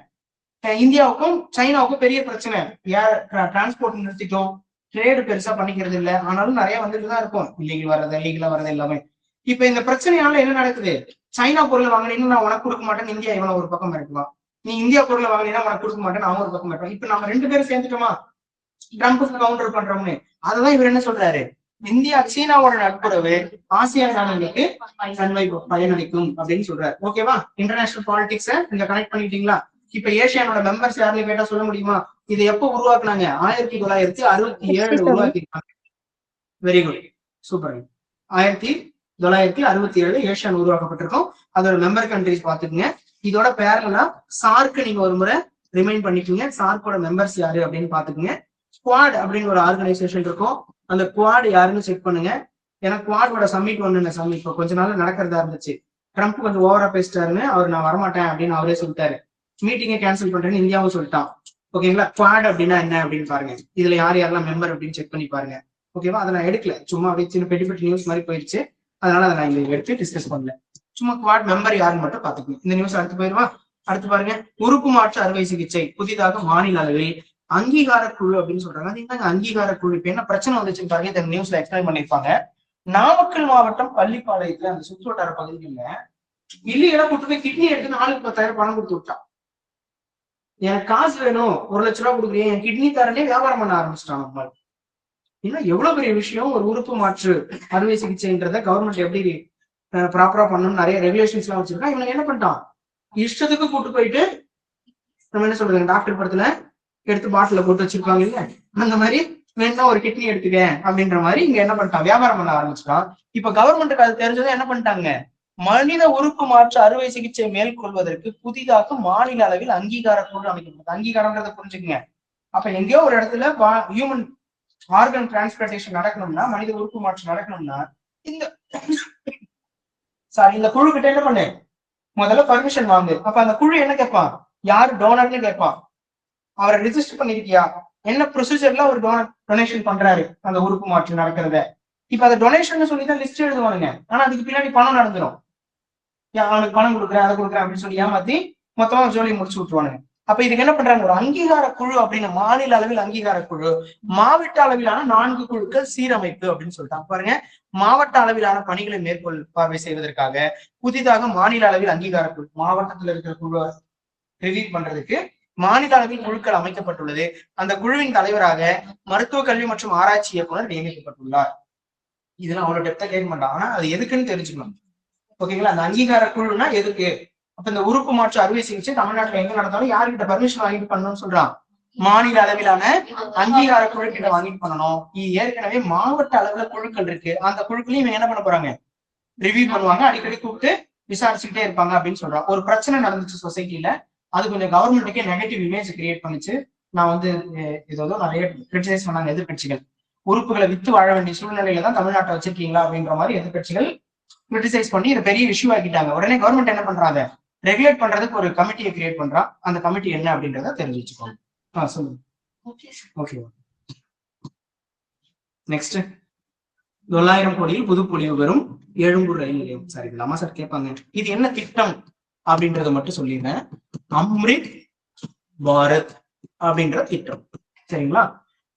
இந்தியாவுக்கும் சைனாவுக்கும் பெரிய பிரச்சனை. ஏர் டிரான்ஸ்போர்ட் நிறுத்திட்டோம், ட்ரேடு பெருசா பண்ணிக்கிறது இல்லை, ஆனாலும் நிறைய வந்துட்டு தான் இருக்கும், இல்லீகல் வர்றது லீகலா வர்றது எல்லாமே. இப்ப இந்த பிரச்சனையால என்ன நடக்குது, சைனா பொருள் வாங்கினீங்கன்னா நான் உனக்கு கொடுக்க மாட்டேன், இந்தியா இவனை ஒரு பக்கம் இருக்கலாம், நீ இந்தியா பொருளை வாங்கினீங்கன்னா உனக்கு கொடுக்க மாட்டேன், அவன் ஒரு பக்கம் இருப்பான். இப்ப நம்ம 2 பேரும் சேர்ந்துட்டோமா, ட்ரம்புக்கு கவுண்டர் பண்றோம்னு. அதுதான் இவர் என்ன சொல்றாரு, இந்தியா சீனாவோட நட்புறவு ஆசியான் நாடுகளுக்கு பயனளிக்கும் அப்படின்னு சொல்றாரு. ஓகேவா? இன்டர்நேஷனல் பாலிடிக்ஸ இங்க கனெக்ட் பண்ணிட்டீங்களா? இப்ப ஏசியானோட மெம்பர்ஸ் யாருன்னு கேட்டா சொல்ல முடியுமா? இதை எப்போ உருவாக்குனாங்க, 1967 உருவாக்கிருக்காங்க. Very good, super. 1967 ஏசியான் உருவாக்கப்பட்டிருக்கும். அதோட மெம்பர் கண்ட்ரிஸ் பாத்துக்கோங்க. இதோட பேரலா சார்க்கு நீங்க ஒரு முறை ரிமைண்ட் பண்ணிக்கோங்க, சார்க்கோட மெம்பர்ஸ் யாரு அப்படின்னு பாத்துக்கோங்க. குவாட் அப்படின்னு ஒரு ஆர்கனைசேஷன் இருக்கும், அந்த குவாட் யாருன்னு செக் பண்ணுங்க. ஏன்னா குவாடோட சம்மிட் ஒண்ணு சம்மிட் இப்போ கொஞ்ச நாள் நடக்கிறதா இருந்துச்சு. ட்ரம்ப் கொஞ்சம் ஓவரா பேசிட்டாருன்னு அவர் நான் வரமாட்டேன் அப்படின்னு அவரே சொல்லிட்டாரு. மீட்டிங்கை கேன்சல் பண்றேன்னு இந்தியாவும் சொல்லிட்டான். ஓகேங்களா? குவாட் அப்படின்னா என்ன அப்படின்னு பாருங்க. இதுல யார் யாரெல்லாம் மெம்பர் அப்படின்னு செக் பண்ணி பாருங்க. ஓகேவா? அதை நான் எடுக்கல, சும்மா அப்படியே சின்ன பெட்டி பெட்டி நியூஸ் மாதிரி போயிடுச்சு, அதனால அதை நான் இங்க எடுத்து டிஸ்கஸ் பண்ணல. சும்மா குவாட் மெம்பர் யாருன்னு மட்டும் பாத்துக்கணும். இந்த நியூஸ் அடுத்து போயிருவா. அடுத்து பாருங்க, உறுப்பு மாற்று அறுவை சிகிச்சை புதிதாக மாநில அளவில் அங்கீகார குழு அப்படின்னு சொல்றாங்க. அது என்னங்க அங்கீகார குழு? இப்ப என்ன பிரச்சனை வந்துச்சுன்னு பாருங்க. இந்த நியூஸ்ல எக்ஸ்பிளைன் பண்ணிருப்பாங்க. நாமக்கல் மாவட்டம் பள்ளிப்பாளையத்துல அந்த சுற்று வட்டார பகுதிகளில் இல்லையெல்லாம் கூட்டு போய் கிட்னி எடுத்து 4,10,000 பணம் கொடுத்து விட்டான். எனக்கு காசு வேணும், 1,00,000 ரூபாய் கொடுக்குறேன், என் கிட்னி தரனே வியாபாரம் பண்ண ஆரம்பிச்சிட்டான் நம்ம. இன்னும் எவ்வளவு பெரிய விஷயம் ஒரு உறுப்பு மாற்று அறுவை சிகிச்சைன்றத கவர்மெண்ட் எப்படி ப்ராப்பரா பண்ணணும், நிறைய ரெகுலேஷன்ஸ் எல்லாம் வச்சிருக்கான். இவங்க என்ன பண்ணிட்டான், இஷ்டத்துக்கு கூட்டு போயிட்டு நம்ம என்ன சொல்றது, டாக்டர் படத்துல எடுத்து பாட்டில போட்டு வச்சிருப்பாங்க இல்ல, அந்த மாதிரி வேணா ஒரு கிட்னி எடுத்துக்க அப்படின்ற மாதிரி இங்க என்ன பண்ணிட்டான், வியாபாரம் பண்ண ஆரம்பிச்சிட்டான். இப்ப கவர்மெண்ட்டுக்கு அது தெரிஞ்சதை என்ன பண்ணிட்டாங்க, மனித உறுப்பு மாற்று அறுவை சிகிச்சை மேற்கொள்வதற்கு புதிதாக மாநில அளவில் அங்கீகார குழு அமைக்கப்பட்டது. அங்கீகாரம்ன்றதை புரிஞ்சுக்குங்க. அப்ப எங்கேயோ ஒரு இடத்துல ஹியூமன் ஆர்கன் டிரான்ஸ்பிளான்டேஷன் நடக்கணும்னா, மனித உறுப்பு மாற்று நடக்கணும்னா, இந்த இந்த குழு கிட்ட என்ன பண்ணு, முதல்ல பர்மிஷன் வாங்கு. அப்ப அந்த குழு என்ன கேட்பான், யாரு டோனர்னு கேட்பான். அவரை ரிஜிஸ்டர் பண்ணிருக்கியா, என்ன ப்ரொசீஜர்ல ஒரு டொனேஷன் பண்றாரு அந்த உறுப்பு மாற்று நடக்கிறத. இப்ப அதை டொனேஷன் சொல்லிதான் லிஸ்ட் எழுதுவானுங்க. ஆனா அதுக்கு பின்னாடி பணம் நடந்துரும். அவனுக்கு பணம் கொடுக்குறேன், அதை கொடுக்குறேன் அப்படின்னு சொல்லி ஏமாத்தி மொத்தமா ஜோலி முடிச்சு விட்டுருவானுங்க. அப்ப இதுக்கு என்ன பண்றாங்க, ஒரு அங்கீகார குழு அப்படின்னு, மாநில அளவில் அங்கீகார குழு, மாவட்ட அளவிலான 4 குழுக்கள் சீரமைப்பு அப்படின்னு சொல்லிட்டாங்க. பாருங்க, மாவட்ட அளவிலான பணிகளை பார்வை செய்வதற்காக புதிதாக மாநில அளவில் அங்கீகார குழு, மாவட்டத்தில் இருக்கிற குழு ரிவ்யூ பண்றதுக்கு மாநில அளவில் குழுக்கள் அமைக்கப்பட்டுள்ளது. அந்த குழுவின் தலைவராக மருத்துவ கல்வி மற்றும் ஆராய்ச்சி இயக்குனர் நியமிக்கப்பட்டுள்ளார். இதெல்லாம் அவ்வளவு டெப்தா கேட்க மாட்டான், ஆனா அது எதுக்குன்னு தெரிஞ்சுக்கணும். ஓகேங்களா? அந்த அங்கீகார குழுனா எதுக்கு, அப்ப இந்த உறுப்பு மாற்று அறுவை சிகிச்சை தமிழ்நாட்டுல எங்க நடந்தாலும் யாருக்கிட்ட பர்மிஷன் வாங்கிட்டு பண்ணணும்னு சொல்றான், மாநில அளவிலான அங்கீகார குழு கிட்ட வாங்கிட்டு பண்ணணும். ஏற்கனவே மாவட்ட அளவுல குழுக்கள் இருக்கு, அந்த குழுக்களையும் இவங்க என்ன பண்ண போறாங்க, ரிவ்யூ பண்ணுவாங்க, அடிக்கடி கூப்பிட்டு விசாரிச்சுக்கிட்டே இருப்பாங்க அப்படின்னு சொல்றான். ஒரு பிரச்சனை நடந்துச்சு சொசைட்டில, அது கொஞ்சம் கவர்மெண்ட்டுக்கே நெகட்டிவ் இமேஜ் கிரியேட் பண்ணிச்சு. நான் வந்து ஏதோ நிறைய கிரிட்டிசைஸ் பண்ணாங்க எதிர்கட்சிகள். உறுப்புகளை வித்து வாழ வேண்டிய சூழ்நிலையில தான் தமிழ்நாட்டை வச்சிருக்கீங்களா அப்படின்ற மாதிரி எதிர்கட்சிகள் கிரிட்டிசைஸ் பண்ணி இதை பெரிய இஷ்யூ ஆக்கிட்டாங்க. உடனே கவர்மெண்ட் என்ன பண்றாங்க, ரெகுலேட் பண்றதுக்கு ஒரு கமிட்டியை கிரியேட் பண்றான். அந்த கமிட்டி என்ன அப்படின்றத தெரிஞ்சு வச்சுக்கோங்க. சொல்லுங்க. ஓகே, நெக்ஸ்ட் 9,000 கோடியில் புதுப்பொலிவு பெறும் எழும்பூர் ரயில் நிலையம். சாரி, அம்மா சார் கேட்பாங்க, இது என்ன திட்டம் அப்படின்றத மட்டும் சொல்லிடுறேன். அம்ரித் பாரத் அப்படின்ற திட்டம், சரிங்களா?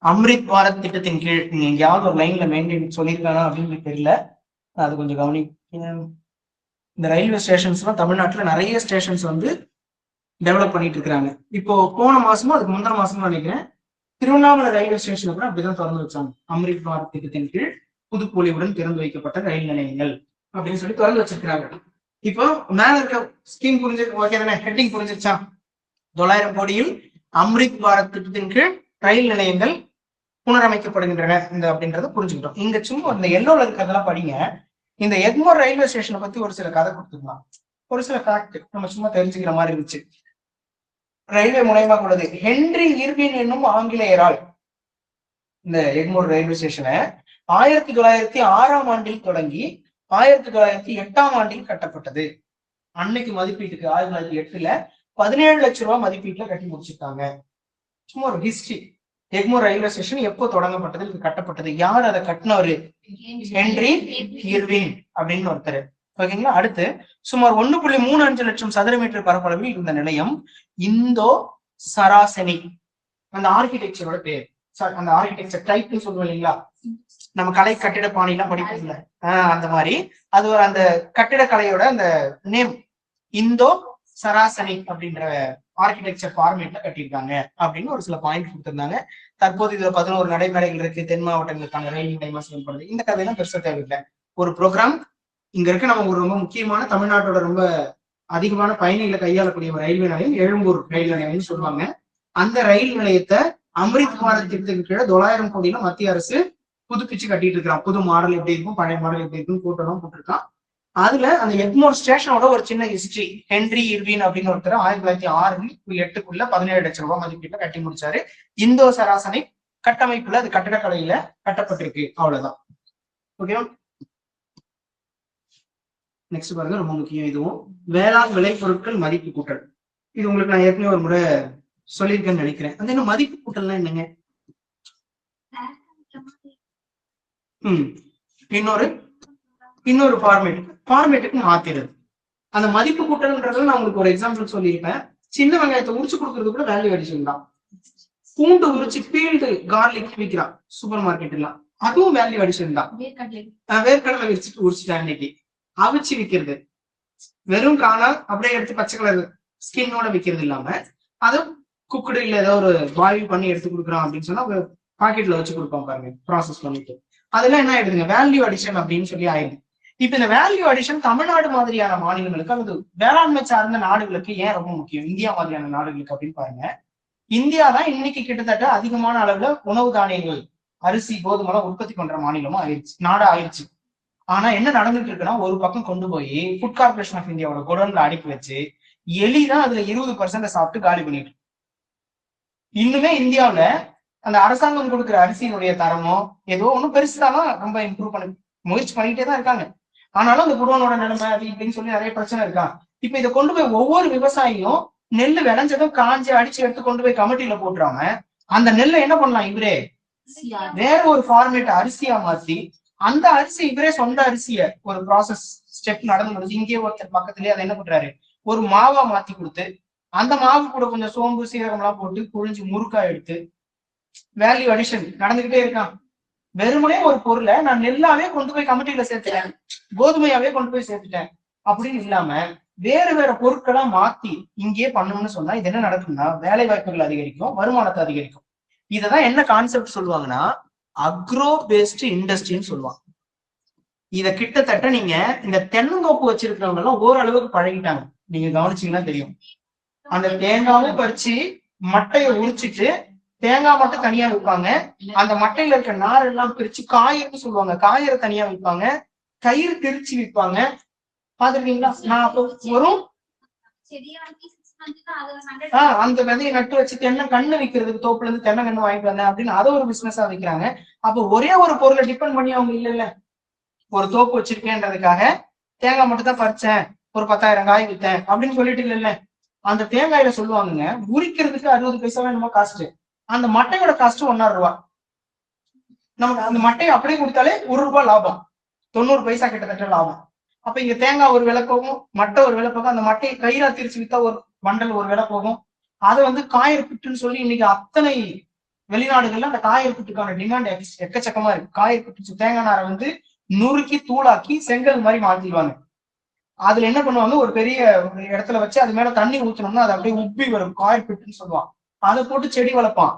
அம்ரித் பாரத் திட்டத்தின் கீழ் நீங்க எங்கேயாவது ஒரு லைன்ல மெயின்டைன் சொல்லியிருக்காங்க அப்படின்னு தெரியல, அது கொஞ்சம் கவனி. இந்த ரயில்வே ஸ்டேஷன்ஸ் எல்லாம் தமிழ்நாட்டுல நிறைய ஸ்டேஷன்ஸ் வந்து டெவலப் பண்ணிட்டு இருக்காங்க. இப்போ போன மாசமும் அதுக்கு முந்தின மாசமும் நினைக்கிறேன், திருவண்ணாமலை ரயில்வே ஸ்டேஷன் கூட அப்படிதான் திறந்து வச்சாங்க. அம்ரித் பாரத் திட்டத்தின் கீழ் புதுப்பொலிவுடன் திறந்து வைக்கப்பட்ட ரயில் நிலையங்கள் அப்படின்னு சொல்லி திறந்து வச்சிருக்கிறாங்க. இப்போ மேல இருக்க ஸ்கீம் புரிஞ்சு ஓகே தானே, ஹெட்டிங் புரிஞ்சிருச்சா? 9,000 கோடியில் அம்ரித் பாரத் திட்டத்தின் கீழ் ரயில் நிலையங்கள் புனரமைக்கப்படுகின்றன இந்த அப்படின்றத புரிஞ்சுக்கிட்டோம். இங்க சும்மா இந்த எல்லோல இருக்கிறதெல்லாம் படிங்க. இந்த எக்மோர் ரயில்வே ஸ்டேஷனை பத்தி ஒரு சில கதை கொடுத்துக்கலாம், ஒரு சில ஃபேக்ட் நம்ம சும்மா தெரிஞ்சுக்கிற மாதிரி இருந்துச்சு. ரயில்வே முனையமாக உள்ளது. ஹென்றி இர்வின் என்னும் ஆங்கிலேயரால் இந்த எக்மோர் ரயில்வே ஸ்டேஷனை 1906ஆம் ஆண்டில் தொடங்கி 1908ஆம் ஆண்டில் கட்டப்பட்டது. அன்னைக்கு மதிப்பீட்டுக்கு 1908ல 17 லட்சம் ரூபாய் மதிப்பீட்டுல கட்டி முடிச்சிருக்காங்க. சும்மா ஒரு ஹிஸ்டரி. எக்மோர் ரயில்வே ஸ்டேஷன் எப்போ தொடங்கப்பட்டது, இது கட்டப்பட்டது, யார் அதை கட்டினவரு, ஹென்றி இர்வின் அப்படின்னு ஒருத்தர். ஓகேங்களா? அடுத்து சுமார் 1.35 லட்சம் சதுர மீட்டர் பரப்பளவில் இந்த நிலையம் இந்தோ சராசனி, அந்த ஆர்கிடெக்சரோட பேர், அந்த ஆர்கிடெக்சர் டைப்னு சொல்லுவோம் இல்லைங்களா, நம்ம கலை கட்டிட பாணிலாம் படிப்போம்ல, அந்த மாதிரி அது ஒரு அந்த கட்டிடக்கலையோட அந்த நேம் இந்தோ சராசனி அப்படின்ற ஆர்கிடெக்சர் ஃபார்மேட்ல கட்டியிருக்காங்க அப்படின்னு ஒரு சில பாயிண்ட் கொடுத்திருந்தாங்க. தற்போது இதுல 11 நடைமேடைகள் இருக்கு, தென் மாவட்டங்களுக்கான ரயில் நிலையமா செயல்படுது. இந்த கதையெல்லாம் பெருசா தேவையில்லை. ஒரு ப்ரோக்ராம் இங்க இருக்க நம்ம ஒரு ரொம்ப முக்கியமான தமிழ்நாட்டோட ரொம்ப அதிகமான பயணிகளை கையாளக்கூடிய ஒரு ரயில்வே நிலையம் எழும்பூர் ரயில் நிலையம்னு சொல்லுவாங்க. அந்த ரயில் நிலையத்தை அம்ரித் பாரத் திட்டத்துக்கு கீழே 9,000 கோடியில மத்திய அரசு புதுப்பிச்சு கட்டிட்டு இருக்கிறான். புது மாடல் எப்படி இருக்கும், பழைய மாடல் எப்படி இருக்கும், கூட்டணும் போட்டிருக்கான். அதுல அந்த எக்மோர் ஸ்டேஷனோட ஒரு சின்ன ஹிஸ்டரி. ஹென்றி இர்வின் அப்படின்னு ஒருத்தர் 1906-08க்குள்ள 17 லட்சம் ரூபாய் மதிப்பீட்டுல கட்டி முடிச்சாரு. இந்தோ சராசனை கட்டமைப்புல அது கட்டடக்கலையில கட்டப்பட்டிருக்கு, அவ்வளவுதான். ஓகேவா? நெக்ஸ்ட் பாருங்க, ரொம்ப முக்கியம் இதுவும். வேளாண் விளைபொருட்கள் மதிப்பு கூட்டல். இது உங்களுக்கு நான் ஏற்கனவே ஒரு முறை சொல்லியிருக்கேன்னு நினைக்கிறேன். அது என்ன மதிப்பு கூட்டல்னா என்னங்க? இன்னொரு ஃபார்மேட்டுக்கு மாத்திடுது. அந்த மதிப்பு கூட்டல்ன்றதுல நான் உங்களுக்கு ஒரு எக்ஸாம்பிள் சொல்லியிருப்பேன். சின்ன வெங்காயத்தை உரிச்சு கொடுக்கறது கூட வேல்யூ அடிஷன் தான். பூண்டு உரிச்சு பீல்டு கார்லிக் விற்கிறான் சூப்பர் மார்க்கெட் எல்லாம், அதுவும் வேல்யூ அடிஷன் தான். வேர்க்கடலை வச்சுட்டு உரிச்சுட்டேன் அன்னைக்கு அவிச்சு விற்கிறது, வெறும் காணா அப்படியே எடுத்து பச்சை கலர் ஸ்கின்னோட விற்கிறது இல்லாம அதை குக்குடு இல்ல ஏதோ ஒரு பாயில் பண்ணி எடுத்து கொடுக்குறான் அப்படின்னு சொன்னா பாக்கெட்ல வச்சு கொடுப்போம் பாருங்க, ப்ராசஸ் பண்ணிட்டு. அதெல்லாம் என்ன ஆயிடுதுங்க, வேல்யூ அடிஷன் அப்படின்னு சொல்லி ஆயிடுது. இப்ப இந்த வேல்யூ அடிஷன் தமிழ்நாடு மாதிரியான மாநிலங்களுக்கு அல்லது வேளாண்மை சார்ந்த நாடுகளுக்கு ஏன் ரொம்ப முக்கியம், இந்தியா மாதிரியான நாடுகளுக்கு அப்படின்னு பாருங்க. இந்தியா தான் இன்னைக்கு கிட்டத்தட்ட அதிகமான அளவுல உணவு தானியங்கள் அரிசி கோதுமை உற்பத்தி பண்ற மாநிலமும் ஆயிடுச்சு, நாடா ஆயிடுச்சு. ஆனா என்ன நடந்துட்டு இருக்குன்னா, ஒரு பக்கம் கொண்டு போய் ஃபுட் கார்பரேஷன் ஆஃப் இந்தியாவோட குடோன்ல அடுக்கி வச்சு எலிதான் அதுல 20% சாப்பிட்டு காலி பண்ணிட்டு. இன்னுமே இந்தியாவில அந்த அரசாங்கம் கொடுக்குற அரிசியினுடைய தரமோ ஏதோ ஒன்றும் பெருசுதான், ரொம்ப இம்ப்ரூவ் பண்ண முயற்சி பண்ணிக்கிட்டே தான் இருக்காங்க. ஆனாலும் அந்த குடோனோட நிலைமை அது இப்படின்னு சொல்லி நிறைய பிரச்சனை இருக்கா. இப்ப இதை கொண்டு போய் ஒவ்வொரு விவசாயியும் நெல்லு விளைஞ்சதும் காஞ்சி அடிச்சு எடுத்து கொண்டு போய் கமிட்டியில போட்டுறாம அந்த நெல்லை என்ன பண்ணலாம், இவரே வேற ஒரு ஃபார்மேட் அரிசியா மாத்தி அந்த அரிசி இவரே சொந்த அரிசிய ஒரு ப்ராசஸ் ஸ்டெப் நடந்து முடிஞ்சு இங்கே ஒருத்தர் பக்கத்துலயே அதை என்ன பண்றாரு, ஒரு மாவா மாத்தி கொடுத்து அந்த மாவு கூட கொஞ்சம் சோம்பு சீரகம் எல்லாம் போட்டு புழிஞ்சு முறுக்கா எடுத்து வேல்யூ அடிஷன் நடந்துகிட்டே இருக்கான். வெறுமனே ஒரு பொருளை நான் நெல்லாவே கொண்டு போய் கமிட்டியில சேர்த்துட்டேன், கோதுமையாவே கொண்டு போய் சேர்த்துட்டேன் அப்படின்னு இல்லாம வேற வேற பொருட்களா மாத்தி இங்கே பண்ணணும்னு சொன்னா இது என்ன நடக்கும்னா, வேலை வாய்ப்புகள் அதிகரிக்கும், வருமானத்தை அதிகரிக்கும். இததான் என்ன கான்செப்ட் சொல்லுவாங்கன்னா அக்ரோ பேஸ்ட் இண்டஸ்ட்ரின்னு சொல்லுவாங்க. இத கிட்டத்தட்ட நீங்க இந்த தென்னந்தோப்பு வச்சிருக்கிறவங்க எல்லாம் ஓரளவுக்கு பழகிட்டாங்க. நீங்க கவனிச்சீங்கன்னா தெரியும், அந்த தேங்காவும் பறிச்சு மட்டையை உரிச்சிட்டு தேங்காய் மட்டும் தனியா விற்பாங்க, அந்த மட்டையில இருக்க நார் எல்லாம் பிரிச்சு காயர்னு சொல்லுவாங்க, காயரை தனியா விற்பாங்க, கயிறு திரிச்சு விற்பாங்க. பாத்துருக்கீங்களா? நான் அப்போ வரும் அந்த விதையை நட்டு வச்சு தென்னை கண்ணு விற்கிறதுக்கு தோப்புல இருந்து தென்னை கண்ணு வாங்கிட்டு வந்தேன் அப்படின்னு அதை ஒரு பிசினஸா வைக்கிறாங்க. அப்போ ஒரே ஒரு பொருளை டிபெண்ட் பண்ணி அவங்க இல்ல ஒரு தோப்பு வச்சிருக்கேன்றதுக்காக தேங்காய் மட்டும் தான் பறிச்சேன் ஒரு 10,000 காய் வித்தேன் அப்படின்னு சொல்லிட்டு இல்ல. அந்த தேங்காயில சொல்லுவாங்க உரிக்கிறதுக்கு 60 பைசா என்னமோ காஸ்ட், அந்த மட்டையோட காஸ்ட் 1.5 ரூபா. நமக்கு அந்த மட்டையை அப்படியே கொடுத்தாலே 1 ரூபாய் லாபம், 90 பைசா கிட்டத்தட்ட லாபம். அப்ப இங்க தேங்காய் ஒரு விலை போகும், மட்டை ஒரு விலை போகும், அந்த மட்டையை கயிறா திரிச்சு வித்தா ஒரு பண்டல் ஒரு விலை போகும். அதை வந்து காயர் பிட்டுன்னு சொல்லி இன்னைக்கு அத்தனை வெளிநாடுகள்ல அந்த காயர் பிட்டுக்கான டிமாண்ட் எக்கச்சக்கமா இருக்கு. காயர் பிட்டு தேங்காய் நாரை வந்து நுறுக்கி தூளாக்கி செங்கல் மாதிரி மாத்திடுவாங்க. அதுல என்ன பண்ணுவாங்க, ஒரு பெரிய இடத்துல வச்சு அது மேல தண்ணி ஊத்தணும்னா அது அப்படியே உப்பி வரும், காயர் பிட்டுன்னு சொல்லுவான். அதை போட்டு செடி வளர்ப்பான்.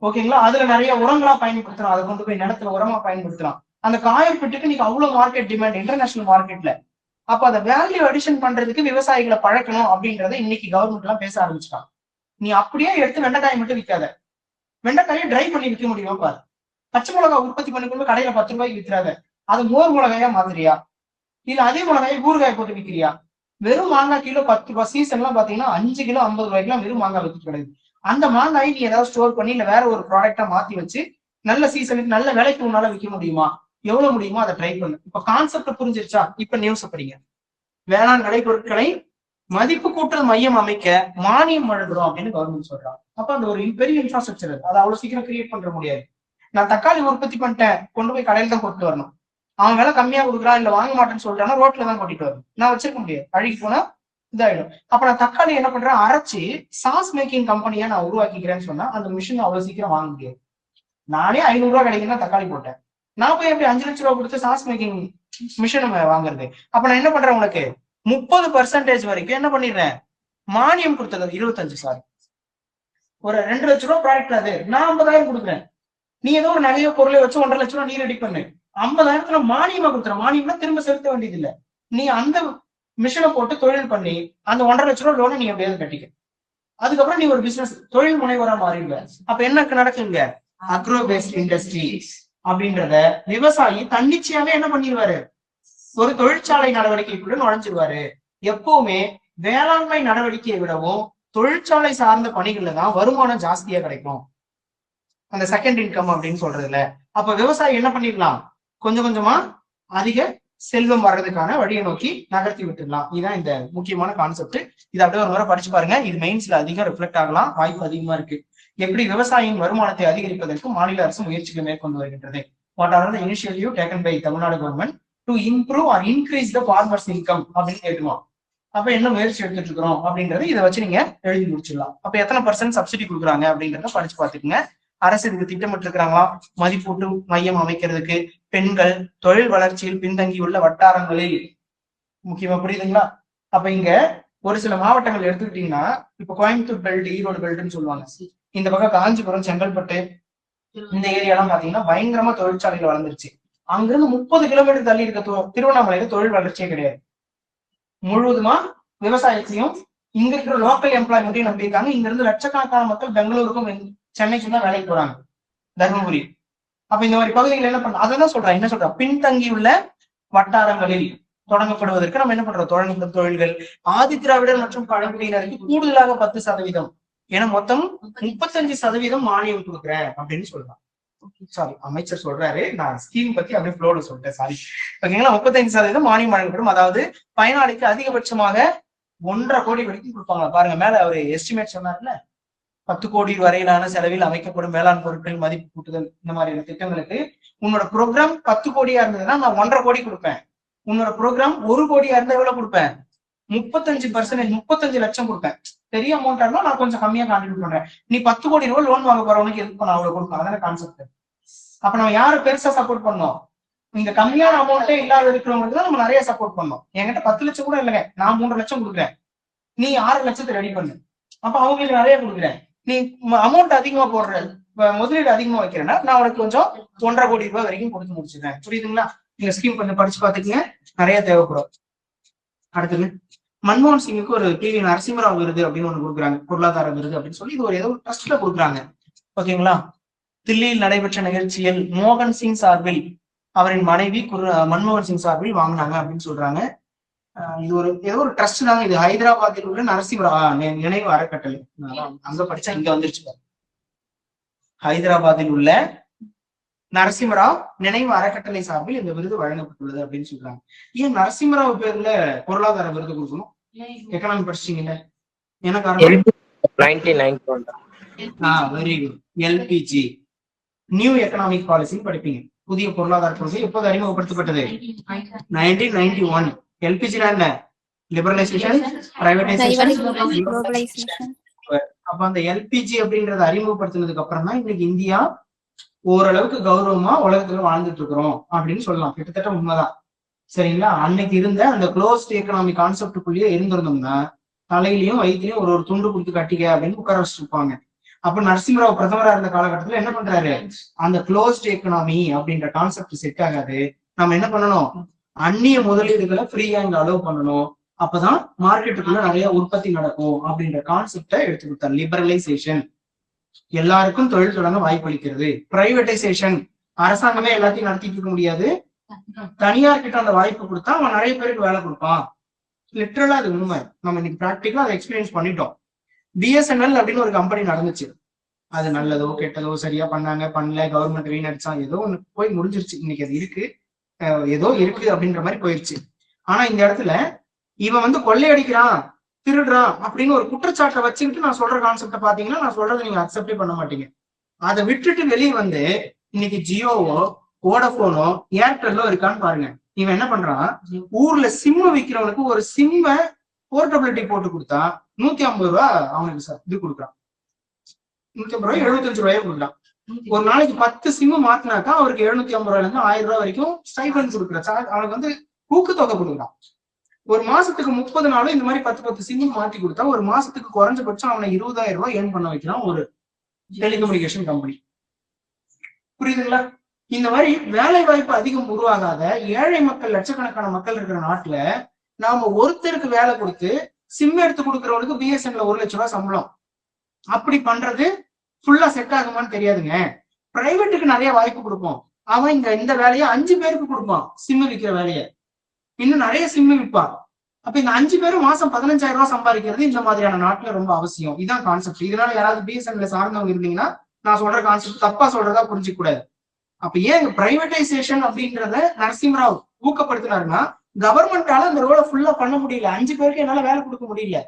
ஓகேங்களா? அதுல நிறைய உரங்களா பயன்படுத்தலாம், அதை கொண்டு போய் நிலத்துல உரமா பயன்படுத்தலாம். அந்த காயர் பிட்டுக்கு நீங்க அவ்வளவு மார்க்கெட் டிமாண்ட் இன்டர்நேஷனல் மார்க்கெட்ல. அப்ப அதை வேல்யூ அடிஷன் பண்றதுக்கு விவசாயிகளை பழக்கணும் அப்படின்றத இன்னைக்கு கவர்மெண்ட் எல்லாம் பேச ஆரம்பிச்சிட்டாங்க. நீ அப்படியே எடுத்து வெண்டைக்காயை மட்டும் விற்காத, வெண்டைக்காயை ட்ரை பண்ணி விற்க முடியுமா பாரு. பச்சை மிளகாய் உற்பத்தி பண்ணிக்கொண்டு கடையில 10 ரூபாய்க்கு விற்கிறாத, அது மோர் மிளகாயா மாத்திரியா, இல்ல அதே மிளகாயை ஊறுகாய் போட்டு விற்கிறியா? வெறும் மாங்காய் கிலோ 10 ரூபாய், சீசன் எல்லாம் பாத்தீங்கன்னா 5 கிலோ 50 ரூபாய்க்குலாம் வெறும் மாங்காய் விற்று கிடையாது. அந்த மாங்காய் நீ ஏதாவது ஸ்டோர் பண்ணி இல்ல வேற ஒரு ப்ராடக்டா மாத்தி வச்சு நல்ல சீசனுக்கு நல்ல விலைக்கு உன்னால விற்க முடியுமா? எவ்வளவு முடியுமோ அதை ட்ரை பண்ணு. இப்ப கான்செப்ட் புரிஞ்சிருச்சா? இப்ப நியூஸ் படிங்க. வேளாண் விளைபொருட்களை மதிப்பு கூட்டல் மையம் அமைக்க மானியம் வழங்குறோம் அப்படின்னு கவர்மெண்ட் சொல்றாங்க. அப்ப அந்த ஒரு பெரிய இன்ஃப்ராஸ்ட்ரக்சர் அதை அவ்வளவு சீக்கிரம் கிரியேட் பண்ற முடியாது. நான் தக்காளி உற்பத்தி பண்ணிட்டேன், கொண்டு போய் கடையில தான் கொண்டு வரணும். அவன் விலை கம்மியா கொடுக்குறான் இல்ல வாங்க மாட்டேன்னு சொல்லிட்டானா ரோட்ல தான் கொட்டிட்டு வரணும். நான் வச்சிருக்க முடியாது, அழுகி போனா இதாயிடும். அப்ப நான் தக்காளி என்ன பண்றேன், அரைச்சி சாஸ் மேக்கிங் கம்பெனியா நான் உருவாக்கிக்கிறேன்னு சொன்னா அந்த மிஷின் அவ்வளவு சீக்கிரம் வாங்க முடியாது. நானே 500 ரூபாய் கிடைக்குன்னா தக்காளி போட்டேன், நான் போய் எப்படி 5 லட்சம் ரூபாய் கொடுத்து சாஸ் மேக்கிங் மிஷின் வாங்குறது? அப்ப நான் என்ன பண்றேன், உனக்கு 30% வரைக்கும் என்ன பண்ணிடுறேன், மானியம் கொடுத்துருது. 25 ஒரு 2 லட்சம் ரூபாய் ப்ராடக்ட் அது, நான் 50,000 கொடுக்குறேன். நீ ஏதோ ஒரு நகையோ பொருளை வச்சு 1.5 லட்சம் ரூபாய் நீ ரெடி பண்ணு, 50,000 மானியமா கொடுத்துற. மானியம்னா திரும்ப செலுத்த வேண்டியது இல்லை, நீ அந்த மிஷினை போட்டு தொழில் பண்ணி அந்த 1.5 லட்சம் ரூபாய் லோனை நீ எப்படியாவது கட்டிக்க. அதுக்கப்புறம் நீ ஒரு பிசினஸ் தொழில் முனைவரா மாறிடுவ. அப்ப என்ன நடக்குங்க, அக்ரோ பேஸ்ட் இண்டஸ்ட்ரி அப்படின்றத விவசாயி தன்னிச்சையாவே என்ன பண்ணிடுவாரு, ஒரு தொழிற்சாலை நடவடிக்கைக்குள்ள நுழைஞ்சிருவாரு. எப்பவுமே வேளாண்மை நடவடிக்கையை விடவும் தொழிற்சாலை சார்ந்த பணிகள்ல தான் வருமானம் ஜாஸ்தியா கிடைக்கும், அந்த செகண்ட் இன்கம் அப்படின்னு சொல்றதுல. அப்ப விவசாயி என்ன பண்ணிடலாம், கொஞ்சம் கொஞ்சமா அதிக செல்வம் வர்றதுக்கான வழியை நோக்கி நகர்த்தி விட்டுடலாம். இதுதான் இந்த முக்கியமான கான்செப்ட். இது அப்படியே ஒரு முறை படிச்சு பாருங்க. இது மெயின்ஸ்ல அதிகம் ரிஃப்ளெக்ட் ஆகலாம், வாய்ப்பு அதிகமா இருக்கு. எப்படி விவசாயியின் வருமானத்தை அதிகரிப்பதற்கு மாநில அரசு முயற்சிகளை மேற்கொண்டு வருகின்றது. What are the initiative taken by Tamil Nadu government to improve or increase the farmers income அப்படின்னு கேட்டுருவோம். அப்ப என்ன முயற்சி எடுத்துட்டு இருக்கிறோம் அப்படிங்கறது இதை வச்சு நீங்க எழுதி முடிச்சிடலாம். அப்ப எத்தனை % சப்சிடி கொடுக்குறாங்க அப்படிங்கறத படிச்சு பாத்துக்கோங்க. அரசு இதுக்கு திட்டமிட்டு இருக்கிறாங்களா? மதிப்பூட்டு மையம் அமைக்கிறதுக்கு, பெண்கள், தொழில் வளர்ச்சியில் பின்தங்கியுள்ள வட்டாரங்களில், முக்கியமா புரியுதுங்களா? அப்ப இங்க ஒரு சில மாவட்டங்கள் எடுத்துக்கிட்டீங்கன்னா, இப்ப கோயம்புத்தூர் பெல்ட், ஈரோடு பெல்ட்னு சொல்லுவாங்க. இந்த பக்கம் காஞ்சிபுரம், செங்கல்பட்டு இந்த ஏரியாலாம் பாத்தீங்கன்னா பயங்கரமா தொழிற்சாலைகள் வளர்ந்துருச்சு. அங்கிருந்து 30 கிலோமீட்டர் தள்ளி இருக்க திருவண்ணாமலையில தொழில் வளர்ச்சியே கிடையாது. முழுவதுமா விவசாயத்தையும் இங்க இருக்கிற லோக்கல் எம்ப்ளாய்மெண்ட்டையும் நம்பியிருக்காங்க. இங்க இருந்து லட்சக்கணக்கான மக்கள் பெங்களூருக்கும் சென்னைக்கும் தான் வேலைக்கு போறாங்க, தர்மபுரி. அப்ப இந்த மாதிரி பகுதிகள் என்ன பண்ண, அதான் சொல்றேன். என்ன சொல்றேன், பின்தங்கியுள்ள வட்டாரங்களில் தொடங்கப்படுவதற்கு நம்ம என்ன பண்றோம், தொழில்கள். ஆதி திராவிடர் மற்றும் பழங்குடியினருக்கு கூடுதலாக 10%, ஏன்னா மொத்தம் 35% மானியம் கொடுக்குறேன் அப்படின்னு சொல்றான். சாரி, அமைச்சர் சொல்றாரு, நான் ஸ்கீம் பத்தி அப்படியே ஃப்ளோல சொல்லிட்டேன், சாரி. ஓகேங்களா? 35% மானியம் வழங்கப்படும். அதாவது பயனாளிக்கு அதிகபட்சமாக 1.5 கோடி வரைக்கும் கொடுப்பாங்க. பாருங்க, மேல அவரு எஸ்டிமேட் சொன்னார்ல, 10 கோடி வரையிலான செலவில் அமைக்கப்படும் வேளாண் பொருட்கள் மதிப்பு கூட்டுதல், இந்த மாதிரியான திட்டங்களுக்கு உன்னோட ப்ரோக்ராம் 10 கோடியா இருந்ததுன்னா நான் 1.5 கோடி கொடுப்பேன். உன்னோட ப்ரோக்ராம் 1 கோடியா இருந்தா எவ்வளவு கொடுப்பேன்? 35%, 35 லட்சம் கொடுப்பேன். பெரிய அமௌண்டா இருந்தா நான் கொஞ்சம் கம்மியா கான்ட்ரிபியூட் பண்றேன். நீ 10 கோடி ரூபாய் லோன் வாங்க போறவனுக்கு எதுக்கு நான் அவ்வளவு கொடுப்பேன்? அதான கான்செப்ட். அப்ப நம்ம யாரு பெருசா சப்போர்ட் பண்ணோம்? இந்த கம்மியான அமௌண்ட்டே இல்லாத இருக்கிறவங்களுக்கு தான் நம்ம நிறைய சப்போர்ட் பண்ணோம். என்கிட்ட 10 லட்சம் கூட இல்லைங்க, நான் 3 லட்சம் கொடுக்குறேன், நீ 6 லட்சத்தை ரெடி பண்ணு. அப்ப அவங்களுக்கு நிறைய கொடுக்குறேன். நீ அமௌண்ட் அதிகமா போடுற, முதலீடு அதிகமா வைக்கிறேன்னா நான் உனக்கு கொஞ்சம் 1.5 கோடி ரூபாய் வரைக்கும் கொடுத்து முடிச்சிருக்கேன். புரியுதுங்களா? நீங்க ஸ்கீம் கொஞ்சம் படிச்சு பாத்துக்கங்க, நிறைய தேவைப்படும். அடுத்தது, மன்மோகன் சிங்குக்கு ஒரு PV நரசிம்மராவ் விருது அப்படின்னு ஒண்ணு கொடுக்குறாங்க, பொருளாதார விருது அப்படின்னு சொல்லி. இது ஒரு ஏதோ ட்ரஸ்ட்ல கொடுக்குறாங்க. ஓகேங்களா? தில்லியில் நடைபெற்ற நிகழ்ச்சியில் மோகன் சிங் சார்பில் அவரின் மனைவி மன்மோகன் சிங் சார்பில் வாங்கினாங்க அப்படின்னு சொல்றாங்க. இது ஏதோ ஒரு ட்ரஸ்ட் தாங்க. இது ஹைதராபாத்தில் உள்ள நரசிம்மராவ் நினைவு அறக்கட்டளை. அங்க படிச்சா இங்க வந்துருச்சு. ஹைதராபாத்தில் உள்ள நரசிம்மராவ் நினைவு அறக்கட்டளை சார்பில் இந்த விருது வழங்கப்பட்டுள்ளது அப்படின்னு சொல்றாங்க. ஏன் நரசிம்மராவ் பேர்ல பொருளாதார விருது கொடுக்கணும்? எக்கனாமிக் படிச்சீங்கல்ல, என்ன காரணம்? Very good. LPG, new economic policy படிப்பீங்க. புதிய பொருளாதார கொள்கை எப்போது அறிமுகப்படுத்தப்பட்டது? 1991. LPG என்ன? Liberalisation, privatisation. அப்ப அந்த LPG அப்படின்றத அறிமுகப்படுத்தினதுக்கு அப்புறம் தான் இன்னைக்கு இந்தியா ஓரளவுக்கு கௌரவமா உலகத்துல வாழ்ந்துட்டு இருக்கிறோம் அப்படின்னு சொல்லலாம். கிட்டத்தட்ட உண்மைதான். சரிங்களா? அன்னைக்கு இருந்த அந்த க்ளோஸ்ட் எக்கனாமிக் கான்செப்டுக்குள்ளேயே இருந்திருந்தோம்னா தலையிலயும் வயிற்றுலயும் ஒரு துண்டு கொடுத்து கட்டிக்க அப்படின்னு உட்கார வச்சிருப்பாங்க. அப்ப நரசிம்மராவ் பிரதமரா இருந்த காலகட்டத்துல என்ன பண்றாரு, அந்த க்ளோஸ்ட் எக்கனாமி அப்படின்ற கான்செப்ட் செட் ஆகாது, நம்ம என்ன பண்ணணும், அந்நிய முதலீடுகளை ஃப்ரீயா இங்க அலோவ் பண்ணணும், அப்பதான் மார்க்கெட்டுக்குள்ள நிறைய உற்பத்தி நடக்கும் அப்படின்ற கான்செப்டை எடுத்து கொடுத்தார். லிபரலைசேஷன், எல்லாருக்கும் தொழில் தொடங்க வாய்ப்பளிக்கிறது. பிரைவேடைசேஷன், அரசாங்கமே எல்லாத்தையும் நடத்திட்டு இருக்க முடியாது, தனியார் கிட்ட அந்த வாய்ப்பு கொடுத்தா அவன் நிறைய பேருக்கு வேலை கொடுப்பான். லிட்டரலா அது உண்மை. நம்ம இன்னைக்கு பிராக்டிகலா அதை எக்ஸ்பீரியன்ஸ் பண்ணிட்டோம். BSNL அப்படின்னு ஒரு கம்பெனி நடந்துச்சு. அது நல்லதோ கெட்டதோ, சரியா பண்ணாங்க பண்ணல, கவர்மெண்ட் வீணடிச்சா, ஏதோ ஒண்ணு போய் முடிஞ்சிருச்சு. இன்னைக்கு அது இருக்கு, ஏதோ இருக்கு அப்படின்ற மாதிரி போயிருச்சு. ஆனா இந்த இடத்துல இவன் வந்து கொள்ளையடிக்கிறான், திருடுறான் அப்படின்னு ஒரு குற்றச்சாட்டை வச்சுக்கிட்டு நான் சொல்ற கான்செப்ட பாத்தீங்கன்னா நான் சொல்றதை நீங்க அக்செப்டே பண்ண மாட்டீங்க. அதை விட்டுட்டு வெளியே வந்து இன்னைக்கு ஜியோவோ வோடபோனோ ஏர்டெல்லோ இருக்கான்னு பாருங்க. இவன் என்ன பண்றான், ஊர்ல சிம்ம விற்கிறவனுக்கு ஒரு சிம்ம போர்ட்டபிலிட்டி போட்டு கொடுத்தா 150 ரூபாய் அவனுக்கு இது கொடுக்குறான். 150 ரூபாய் 75 ரூபாய் கொடுக்குறான். ஒரு நாளைக்கு 10 சிம்மு மாத்தினாக்கா அவருக்கு 750 ரூபாயில இருந்து 1000 ரூபாய் வரைக்கும் ஸ்டைபண்ட் கொடுக்குறான். அவனுக்கு வந்து ஊக்கத்தொகை கொடுக்குறான். ஒரு மாசத்துக்கு 30 நாளும் இந்த மாதிரி 10 சிம்மு மாத்தி கொடுத்தா ஒரு மாசத்துக்கு குறைஞ்சபட்சம் அவனை 20,000 ரூபாய் ஏர்ன் பண்ண வைக்கிறான் ஒரு டெலிகம்யூனிகேஷன் கம்பெனி. புரியுதுங்களா? இந்த மாதிரி வேலை வாய்ப்பு அதிகம் உருவாகாத ஏழை மக்கள், லட்சக்கணக்கான மக்கள் இருக்கிற நாட்டுல நாம ஒருத்தருக்கு வேலை கொடுத்து சிம் எடுத்து கொடுக்குறவனுக்கு BSNL 1 லட்சம் ரூபாய் சம்பளம். அப்படி பண்றது ஃபுல்லா செட் ஆகுமான்னு தெரியாதுங்க. பிரைவேட்டுக்கு நிறைய வாய்ப்பு கொடுப்போம். அவன் இந்த வேலையை 5 பேருக்கு கொடுப்பான், சிம்மு விற்கிற வேலையை. இன்னும் நிறைய சிம்மு விற்பான். அப்ப இந்த 5 பேரும் மாசம் 15,000 ரூபாய் சம்பாதிக்கிறது இந்த மாதிரியான நாட்டுல ரொம்ப அவசியம். இதான் கான்செப்ட். இதனால யாராவது BSNL சார்ந்தவங்க இருந்தீங்கன்னா நான் சொல்ற கான்செப்ட் தப்பா சொல்றதா புரிஞ்சுக்க கூடாது. அப்ப ஏன் பிரைவேடைசேஷன் அப்படின்றத நரசிம்மராவ் ஊக்கப்படுத்தினாருன்னா கவர்மெண்டால அந்த ரோலை ஃபுல்லா பண்ண முடியல. 5 பேருக்கு என்னால வேலை கொடுக்க முடியல.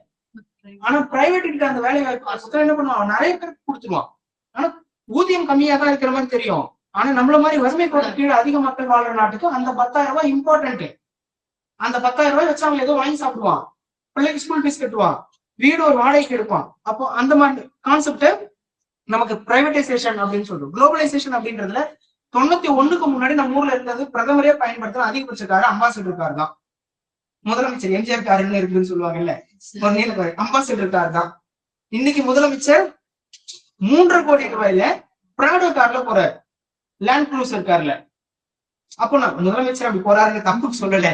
ஆனா பிரைவேட் கிட்ட அந்த வேலை வாய்ப்பு என்ன பண்ணுவான், நிறைய பேருக்கு கொடுத்துருவான். ஆனா ஊதியம் கம்மியா தான் இருக்கிற மாதிரி தெரியும். ஆனா நம்மள மாதிரி வறுமை கோட்டு கீழே அதிக மக்கள் வாழ்ற நாட்டுக்கு அந்த 10,000 ரூபாய் இம்பார்ட்டன்ட். அந்த 10,000 ரூபாய் வச்சு அவங்க ஏதோ வாங்கி சாப்பிடுவான், பிள்ளைக்கு ஸ்கூல் ஃபீஸ் கட்டுவான், வீடு ஒரு வாடகைக்கு எடுப்பான். அப்போ அந்த மாதிரி கான்செப்ட் நமக்கு பிரைவேடைசேஷன் அப்படின்னு சொல்றோம். குளோபலைசேஷன் அப்படின்றதுல 91க்கு முன்னாடி நம்ம ஊர்ல இருந்தது பிரதமரே பயன்படுத்துற அதிகபட்ச காரு அம்பாசிடர் கார் தான். முதலமைச்சர் எம்ஜிஆர் காருன்னு இருக்குன்னு சொல்லுவாங்கல்ல, அம்பாசிடர் கார் தான். இன்னைக்கு முதலமைச்சர் 3.5 கோடி ரூபாயில பிராடோ கார்ல போறாரு, லேண்ட் க்ரூசர் கார்ல. அப்போ நான் முதலமைச்சர் அப்படி போறாருன்னு தப்புக்கு சொல்லல.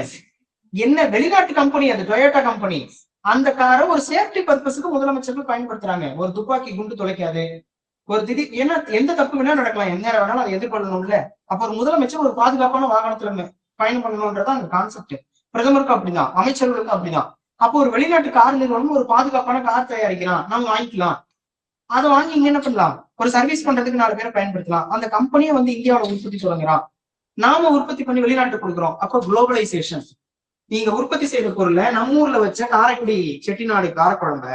என்ன வெளிநாட்டு கம்பெனி, அது டொயோட்டா கம்பெனி. அந்த காரை ஒரு சேஃப்டி பர்பஸுக்கு முதலமைச்சர்கள் பயன்படுத்துறாங்க. ஒரு துப்பாக்கி குண்டு துளைக்காது, ஒரு திடீர் ஏன்னா எந்த தப்பு வேணா நடக்கலாம், எந்த நேரம் வேணாலும் அதை எதிர்கொள்ளணும்ல. அப்ப ஒரு முதலமைச்சர் ஒரு பாதுகாப்பான வாகனத்துல பயணம் பண்ணணும்ன்றதான் அந்த கான்செப்ட். பிரதமருக்கு அப்படிதான், அமைச்சர்களுக்கு அப்படிதான். அப்போ ஒரு வெளிநாட்டு கார் நிறுவனம் ஒரு பாதுகாப்பான கார் தயாரிக்கலாம், நம்ம வாங்கிக்கலாம். அதை வாங்கி இங்க என்ன பண்ணலாம், ஒரு சர்வீஸ் பண்றதுக்கு 4 பேரை பயன்படுத்தலாம். அந்த கம்பெனியை வந்து இந்தியாவோட உற்பத்தி தொடங்குறான், நாம உற்பத்தி பண்ணி வெளிநாட்டுக்கு கொடுக்குறோம். அப்போ குளோபலைசேஷன். நீங்க உற்பத்தி செய்த பொருளை நம்ம ஊர்ல வச்ச காரைக்குடி செட்டிநாடு காரக்குழம்ப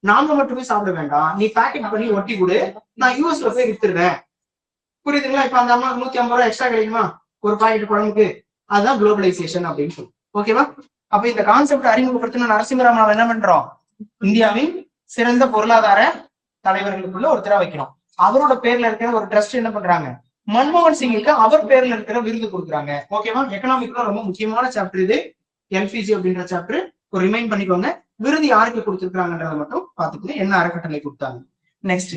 நாம மட்டுமே சாப்பிட வேண்டாம், நீ பேக்கெட் பண்ணி ஒட்டி கொடு, நான் யூஎஸ்ல போய் வித்துடுறேன். புரியுதுங்களா? இப்ப அந்த அம்மா 150 ரூபாய் எக்ஸ்ட்ரா கிடைக்குமா ஒரு பாக்கெட் குழம்புக்கு? அதுதான் குளோபலைசேஷன் அப்படின்னு சொல்லி. ஓகேவா? அப்ப இந்த கான்செப்ட் அறிமுகப்படுத்தின நரசிம்மராவ் என்ன பண்றோம், இந்தியாவின் சிறந்த பொருளாதார தலைவர்களுக்குள்ள ஒருத்தரா வைக்கிறோம். அவரோட பேர்ல இருக்கிற ஒரு ட்ரஸ்ட் என்ன பண்றாங்க, மன்மோகன் சிங்குக்கு அவர் பேர்ல இருக்கிற விருது கொடுக்குறாங்க. ஓகேவா? எக்கனாமிக்ல ரொம்ப முக்கியமான சாப்டர் இது, எல்பிஜி அப்படின்ற சாப்டர். ஒரு ரிமைண்ட் பண்ணிக்கோங்க. விருது யாருக்கு கொடுத்திருக்காங்கன்றத மட்டும் பாத்துக்கோங்க, என்ன அறக்கட்டளை கொடுத்தாங்க. நெக்ஸ்ட்,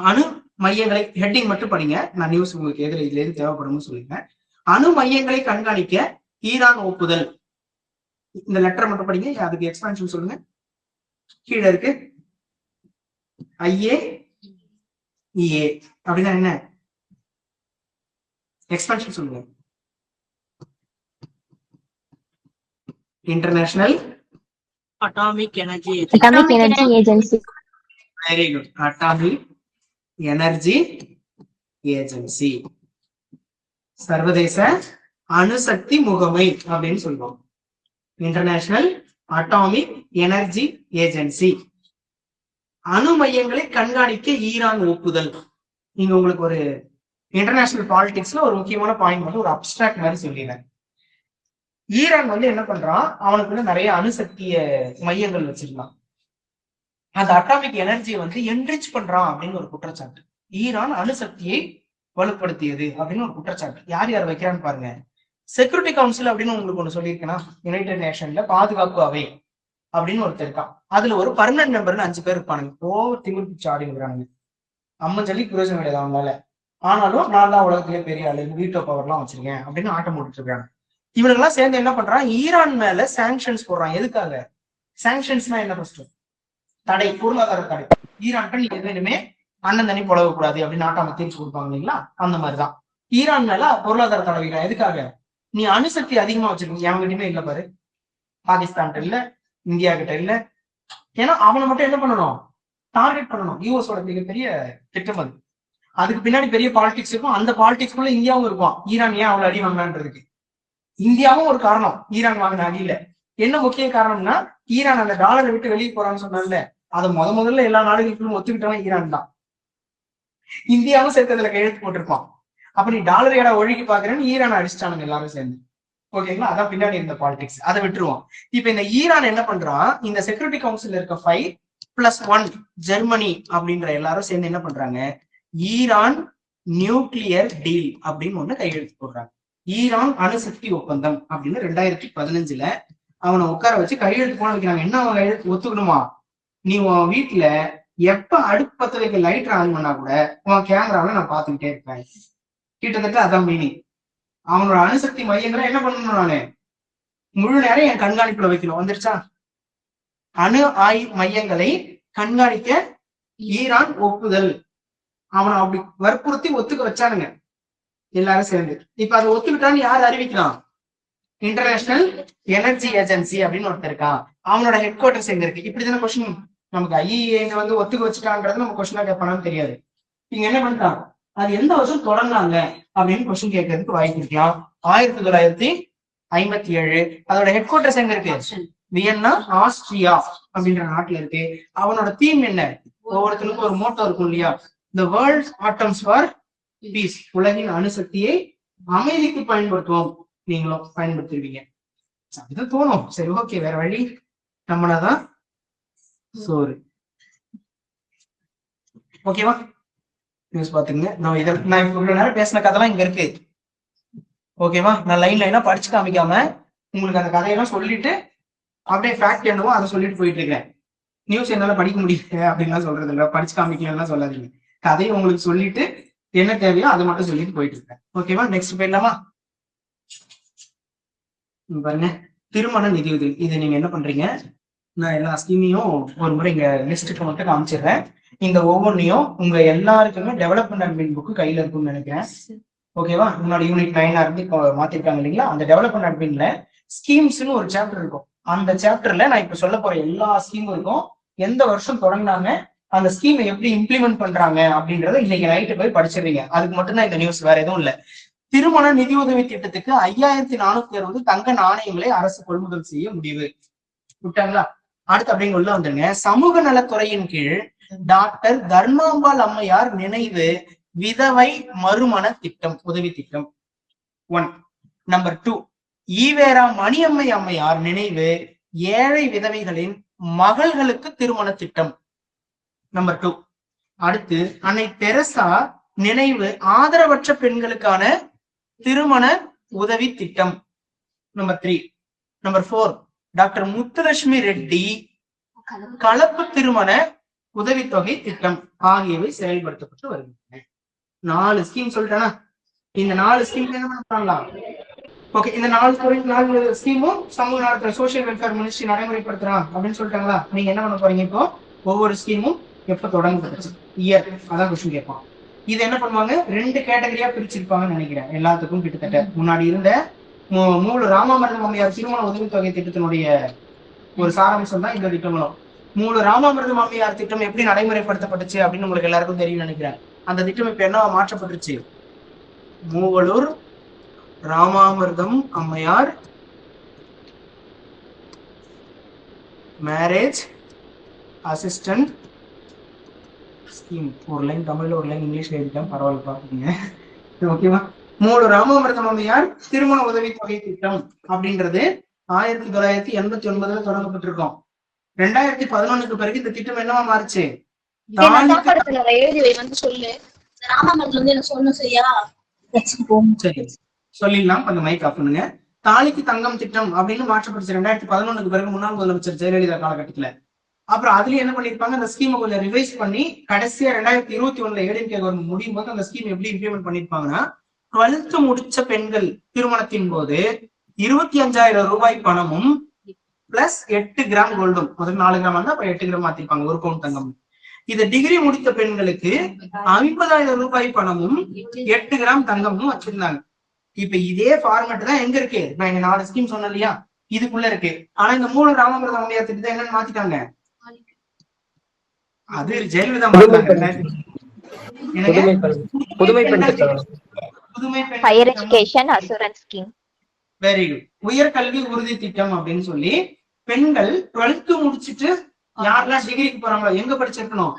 அணு மையங்களை ஹெட்டிங் மட்டும் படிங்க, நான் நியூஸ் உங்களுக்கு இதுல எது தேவைப்படும்னு சொல்லுங்க. அணு மையங்களை கண்காணிக்க ஈரான் ஒப்புதல். இந்த லெட்டர் மட்டும் படிங்க, அதுக்கு எக்ஸ்பான்ஷன் சொல்லுங்க. கீழே இருக்கு IAEA அப்படின்னா என்ன, எக்ஸ்பான்ஷன் சொல்லுங்க. International Atomic Energy Agency. Very good. Atomic Energy Agency. சர்வதேச அணுசக்தி முகமை அப்படின்னு சொல்லுவோம். International atomic energy agency. அணு மையங்களை கண்காணிக்க ஈரான் ஒப்புதல். நீங்க உங்களுக்கு ஒரு இன்டர்நேஷனல் பாலிடிக்ஸ்ல ஒரு முக்கியமான பாயிண்ட் வந்து ஒரு அப்டிராக்ட் மாதிரி சொல்லிடுறேன். ஈரான் வந்து என்ன பண்றான், அவனுக்குள்ள நிறைய அணுசக்திய மையங்கள் வச்சிருக்கான். அந்த அட்டாமிக் எனர்ஜியை வந்து என்ரிச் பண்றான் அப்படின்னு ஒரு குற்றச்சாட்டு. ஈரான் அணுசக்தியை வலுப்படுத்தியது அப்படின்னு ஒரு குற்றச்சாட்டு. யார் யார் வைக்கிறான்னு பாருங்க. செக்யூரிட்டி கவுன்சில் அப்படின்னு உங்களுக்கு ஒண்ணு சொல்லியிருக்கேன்னா, யுனைடெட் நேஷன்ல பாதுகாப்பு அவை அப்படின்னு ஒருத்தர் இருக்கான். அதுல ஒரு பர்மனன்ட் மெம்பர்னு 5 பேர் இருப்பானுங்க. திமிர் பிடிச்சு ஆடிங்கிறானுங்க. அம்மன் சொல்லி பிரயோஜனம் கிடையாது அவங்களால. ஆனாலும் நான் தான் உலகத்திலே பெரிய ஆளு, வீட்டோ பவர்லாம் வச்சிருக்கேன் அப்படின்னு ஆட்டம் போட்டுட்டு இருக்காங்க. இவனுங்கெல்லாம் சேர்ந்து என்ன பண்றான், ஈரான் மேல சாங்ஷன்ஸ் போடுறான். எதுக்காக சாங்ஷன்ஸ்னா என்ன, ஃபர்ஸ்ட் தடை, பொருளாதார தடை. ஈரான் நீங்க எதுவுமே அண்ணன் தண்ணி புலவ கூடாது அப்படின்னு நாட்டாம தீர்ச்சி கொடுப்பாங்க இல்லைங்களா, அந்த மாதிரிதான் ஈரான் மேல பொருளாதார தடை வைக்கிறான். எதுக்காக, நீ அணுசக்தி அதிகமா வச்சிருக்கீங்க, அவங்ககிட்டயுமே இல்ல பாரு, பாகிஸ்தான் இல்ல, இந்தியா கிட்ட இல்ல. ஏன்னா அவனை மட்டும் என்ன பண்ணணும், டார்கெட் பண்ணணும். யூஎஸோட மிகப்பெரிய திட்டம் அது. அதுக்கு பின்னாடி பெரிய பாலிடிக்ஸ் இருக்கும். அந்த பாலிடிக்ஸ்குள்ள இந்தியாவும் இருக்கும். ஈரான் ஏன் அவ்வளவு அடி வாங்கினான்றதுக்கு இந்தியாவும் ஒரு காரணம். ஈரான் வாங்கின அடியில என்ன முக்கிய காரணம்னா, ஈரான் அந்த டாலரை விட்டு வெளியே போறான்னு சொன்னால, அதை முதல்ல எல்லா நாடுகளுக்கும் ஒத்துக்கிட்டவன் ஈரான் தான். இந்தியாவும் சேர்த்து அதுல கையெழுத்து போட்டிருப்பான். அப்ப நீ டாலர் ஏடா ஒழுகி பாக்குறேன்னு ஈரான் அடிச்சிட்டானுங்க எல்லாரும் சேர்ந்து. ஓகேங்களா? அதான் பின்னாடி இருந்த பாலிடிக்ஸ், அதை விட்டுருவோம். இப்ப இந்த ஈரான் என்ன பண்றான், இந்த செக்யூரிட்டி கவுன்சில் இருக்க 5+1 ஜெர்மனி அப்படின்ற எல்லாரும் சேர்ந்து என்ன பண்றாங்க, ஈரான் நியூக்ளியர் டீல் அப்படின்னு ஒண்ணு கையெழுத்து போடுறாங்க. ஈரான் அணுசக்தி ஒப்பந்தம் அப்படின்னு 2015ல அவனை உட்கார வச்சு கையெழுத்து போன வைக்கிறாங்க. என்ன அவன் கையெழுத்து ஒத்துக்கணுமா, நீ உன் வீட்டுல எப்ப அடுப்பு பத்த வைக்க லைட் ஆன் பண்ணா கூட உன் கேமராவில நான் பாத்துக்கிட்டே இருப்பேன். கிட்டத்தட்ட அதான் மீனிங். அவனோட அணுசக்தி மையங்களை என்ன பண்ணணும், நானு முழு நேரம் என் கண்காணிப்புல வைக்கணும். வந்துருச்சா? அணு மையங்களை கண்காணிக்க ஈரான் ஒப்புதல். அவனை அப்படி வற்புறுத்தி ஒத்துக்க வச்சானுங்க எல்லாரும் சேர்ந்து. இப்ப அதை ஒத்துக்கிட்டான்னு யார் அறிவிக்கலாம், இன்டர்நேஷனல் எனர்ஜி ஏஜென்சி அப்படின்னு ஒருத்தர் இருக்கான். அவனோட ஹெட் குவார்டர்ஸ் எங்க இருக்கு? இப்படிதானே கொஸ்டின். நமக்கு IAEA வந்து ஒத்துக்க வச்சுட்டான்றது நம்ம கொஸ்டினா கேட்பானு தெரியாது. இங்க என்ன பண்ணிட்டான், அது எந்த வருஷம் தொடங்கினாங்க அப்படின்னு கொஸ்டின் கேட்கறதுக்கு வாய்ப்பு இருக்கலாம். 1957 அதோட ஹெட் குவார்டர்ஸ் எங்க இருக்கு? வியன்னா, ஆஸ்திரியா அப்படின்ற நாட்டுல இருக்கு. அவனோட தீம் என்ன? ஒவ்வொருத்தருக்கும் ஒரு மோட்டோ இருக்கும் இல்லையா? The world atoms for peace, உலகின் அணுசக்தியை அமைதிக்கு பயன்படுத்துவோம். நீங்களும் பயன்படுத்திருவீங்க, இது தோணும். சரி, ஓகே, வேற வழி நம்மளாதான் சோறு. ஓகேவா? நியூஸ் பாத்துங்க. நான் இவ்வளவு நேரம் பேசின கதைலாம் இங்க இருக்கு. ஓகேவா? நான் லைனா படிச்சு காமிக்காம உங்களுக்கு அந்த கதையெல்லாம் சொல்லிட்டு அப்படியே ஃபேக்ட் என்னவோ அதை சொல்லிட்டு போயிட்டு இருக்கேன். நியூஸ் என்னால படிக்க முடியல அப்படின்லாம் சொல்றது இல்லை, படிச்சு காமிக்கலாம் சொல்லாதீங்க. கதையை உங்களுக்கு சொல்லிட்டு என்ன தேவையோ அதை மட்டும் சொல்லிட்டு போயிட்டு இருக்கேன். ஓகேவா? நெக்ஸ்ட் போயிடலாமா? பாருங்க, திருமண நிதியுதவி. இது நீங்க என்ன பண்றீங்க? நான் எல்லா ஸ்கீமையும் ஒரு முறை இங்க லிஸ்ட்டுக்கு மட்டும் காமிச்சிடுறேன். இந்த ஒவ்வொன்றையும் உங்க எல்லாருக்குமே டெவலப்மெண்ட் அட்மின் புக்கு கையில இருக்கும்னு நினைக்கிறேன். ஓகேவா? முன்னாடி யூனிட் 9 இருந்து இப்போ மாத்திருக்காங்க இல்லைங்களா? அந்த டெவலப்மெண்ட் அட்மின்ல ஸ்கீம்ஸ்னு ஒரு சாப்டர் இருக்கும். அந்த சாப்டர்ல நான் இப்ப சொல்ல போற எல்லா ஸ்கீமும் இருக்கும். எந்த வருஷம் தொடங்கினாங்க, அந்த ஸ்கீமை எப்படி இம்ப்ளிமெண்ட் பண்றாங்க அப்படின்றத இன்னைக்கு நைட்டு போய் படிச்சிடுறீங்க. அதுக்கு மட்டும்தான் இந்த நியூஸ், வேற எதுவும் இல்ல. திருமண நிதியுதவி திட்டத்துக்கு 5460 தங்க நாணயங்களை அரசு கொள்முதல் செய்ய முடிவு விட்டாங்களா? அடுத்து அப்படிங்க உள்ள வந்துருங்க. சமூக நலத்துறையின் கீழ் டாக்டர் தர்மாம்பாள் அம்மையார் நினைவு விதவை மறுமண திட்டம், உதவி திட்டம் 1. நம்பர் 2, ஈவேரா மணியம்மை அம்மையார் நினைவு ஏழை விதவைகளின் மகள்களுக்கு திருமண திட்டம். நம்பர் 2. அடுத்து அன்னை தெரசா நினைவு ஆதரவற்ற பெண்களுக்கான திருமண உதவி திட்டம். Number 3. Number 4, doctor Muthulakshmi Reddy கலப்பு திருமண உதவித்தொகை திட்டம் ஆகியவை செயல்படுத்தப்பட்டு வருகின்றன. 4 ஸ்கீம் சொல்லிட்டேனா? இந்த 4 ஸ்கீம் என்ன பண்ணலாம்? ஓகே, இந்த 4 ஸ்கீமும் சமூக நலத்துறை சோசியல் வெல்ஃபேர் மினிஸ்ட்ரி நடைமுறைப்படுத்துறான் அப்படின்னு சொல்லிட்டாங்களா? நீங்க என்ன பண்ண போறீங்க? இப்போ ஒவ்வொரு ஸ்கீமும் எப்ப தொடங்கப்பட்டுச்சு, இயர், அதான் கொஸ்டின் கேட்பான். இது என்ன பண்ணுவாங்க? 2 கேட்டகரியா பிரிச்சிருப்பாங்கன்னு நினைக்கிறேன். எல்லாத்துக்கும் கிட்டத்தட்ட முன்னாடி இருந்த மூல ராமாமிர்தம் அம்மையார் திருமண உதவித்தொகை திட்டத்தினுடைய ஒரு சாராம்சம் தான் இந்த திட்டங்களும். மூல ராமாமிர்தம் அம்மையார் திட்டம் எப்படி நடைமுறைப்படுத்தப்பட்டுச்சு அப்படின்னு உங்களுக்கு எல்லாருக்கும் தெரியும் நினைக்கிறேன். அந்த திட்டம் இப்ப என்னவா மாற்றப்பட்டுருச்சு? மூவலூர் ராமாமிர்தம் அம்மையார் மேரேஜ் அசிஸ்டன்ட் ஸ்கீம். ஒரு லைன் தமிழ்ல ஒரு லைன் இங்கிலீஷ்ல எழுதிட்டேன், பரவாயில்ல பாத்துக்கீங்க. ஓகேவா? மூல ராமாமிர்தம் அம்மையார் திருமண உதவி தொகை திட்டம் அப்படின்றது 1989 தொடங்கப்பட்டிருக்கோம். 2011 பிறகு இந்த திட்டம் என்னவா மாறுச்சு? சொல்லிடலாம், கொஞ்சம் மைக் ஆஃப் பண்ணுங்க. தாலிக்கு தங்கம் திட்டம் அப்படின்னு மாற்றப்பட்டுச்சு 2011 பிறகு முன்னாள் முதலமைச்சர் ஜெயலலிதா காலகட்டத்துல. அப்புறம் அதுலயும் என்ன பண்ணிருப்பாங்க? அந்த ஸ்கீமை கொஞ்சம் ரிவைஸ் பண்ணி கடைசியா 2021 ஏடிஎம்கே கவர்மெண்ட் முடியும் போது அந்த ஸ்கீம் எப்படி இம்ப்ளிமெண்ட் பண்ணிருப்பாங்கன்னா, 12th முடிச்ச பெண்கள் திருமணத்தின் போது 25,000 ரூபாய் பணமும் பிளஸ் 8 கிராம் கோல்டும், முதல் 4 கிராம் வந்து அப்புறம் 8 கிராம் மாத்திருப்பாங்க, 1 பவுண்ட் தங்கம். இது டிகிரி முடித்த பெண்களுக்கு 50,000 ரூபாய் பணமும் 8 கிராம் தங்கமும் வச்சிருந்தாங்க. இப்ப இதே ஃபார்மேட் தான் எங்க இருக்கு? நான் இங்க 4 ஸ்கீம் சொன்னேன் இல்லையா, இதுக்குள்ள இருக்கு. ஆனா இந்த மூல ராமாமிர்தம் அம்மையார் திட்டத்தை என்னன்னு மாத்திட்டாங்க. அது ஜெயலலிதா மாத்திட்டாங்க. புதுமை higher education assurance scheme. Very good. உயர்கல்வி உறுதி திட்டம் அப்படின்னு சொல்லி பெண்கள் 12th முடிச்சுட்டு யாரெல்லாம் டிகிரிக்கு போறாங்களோ எங்க படிச்சிருக்கணும்?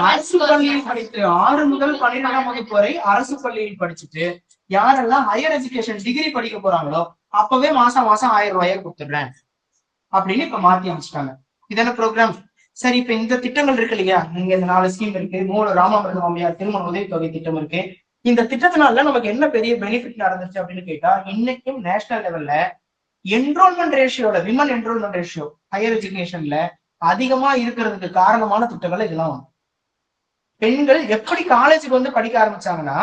அரசு பள்ளியில் படித்து 6 முதல் 12ஆம் வகுப்பு வரை அரசு பள்ளியில் படிச்சுட்டு யாரெல்லாம் ஹையர் எஜுகேஷன் டிகிரி படிக்க போறாங்களோ அப்பவே மாசம் 1000 ரூபாயை கொடுத்துடுறேன் அப்படின்னு இப்ப மாத்தி அமைச்சிட்டாங்க. இதான ப்ரோக்ராம். சரி, இப்ப இந்த திட்டங்கள் இருக்கு இல்லையா, இங்க இந்த 4 ஸ்கீம் இருக்கு. மூல ராமாமிர்தம் அம்மையார் திருமண உதவி தொகை திட்டம் இருக்கு. இந்த திட்டத்தினால நமக்கு என்ன பெரிய பெனிஃபிட் நடந்துச்சு அப்படின்னு கேட்டா, இன்னைக்கும் நேஷனல் லெவல்ல என்ரோல்மெண்ட் ரேஷியோல, விமன் என்ரோல்மெண்ட் ரேஷியோ ஹையர் எஜுகேஷன்ல அதிகமா இருக்கிறதுக்கு காரணமான திட்டங்கள் இதெல்லாம். பெண்கள் எப்படி காலேஜுக்கு வந்து படிக்க ஆரம்பிச்சாங்கன்னா,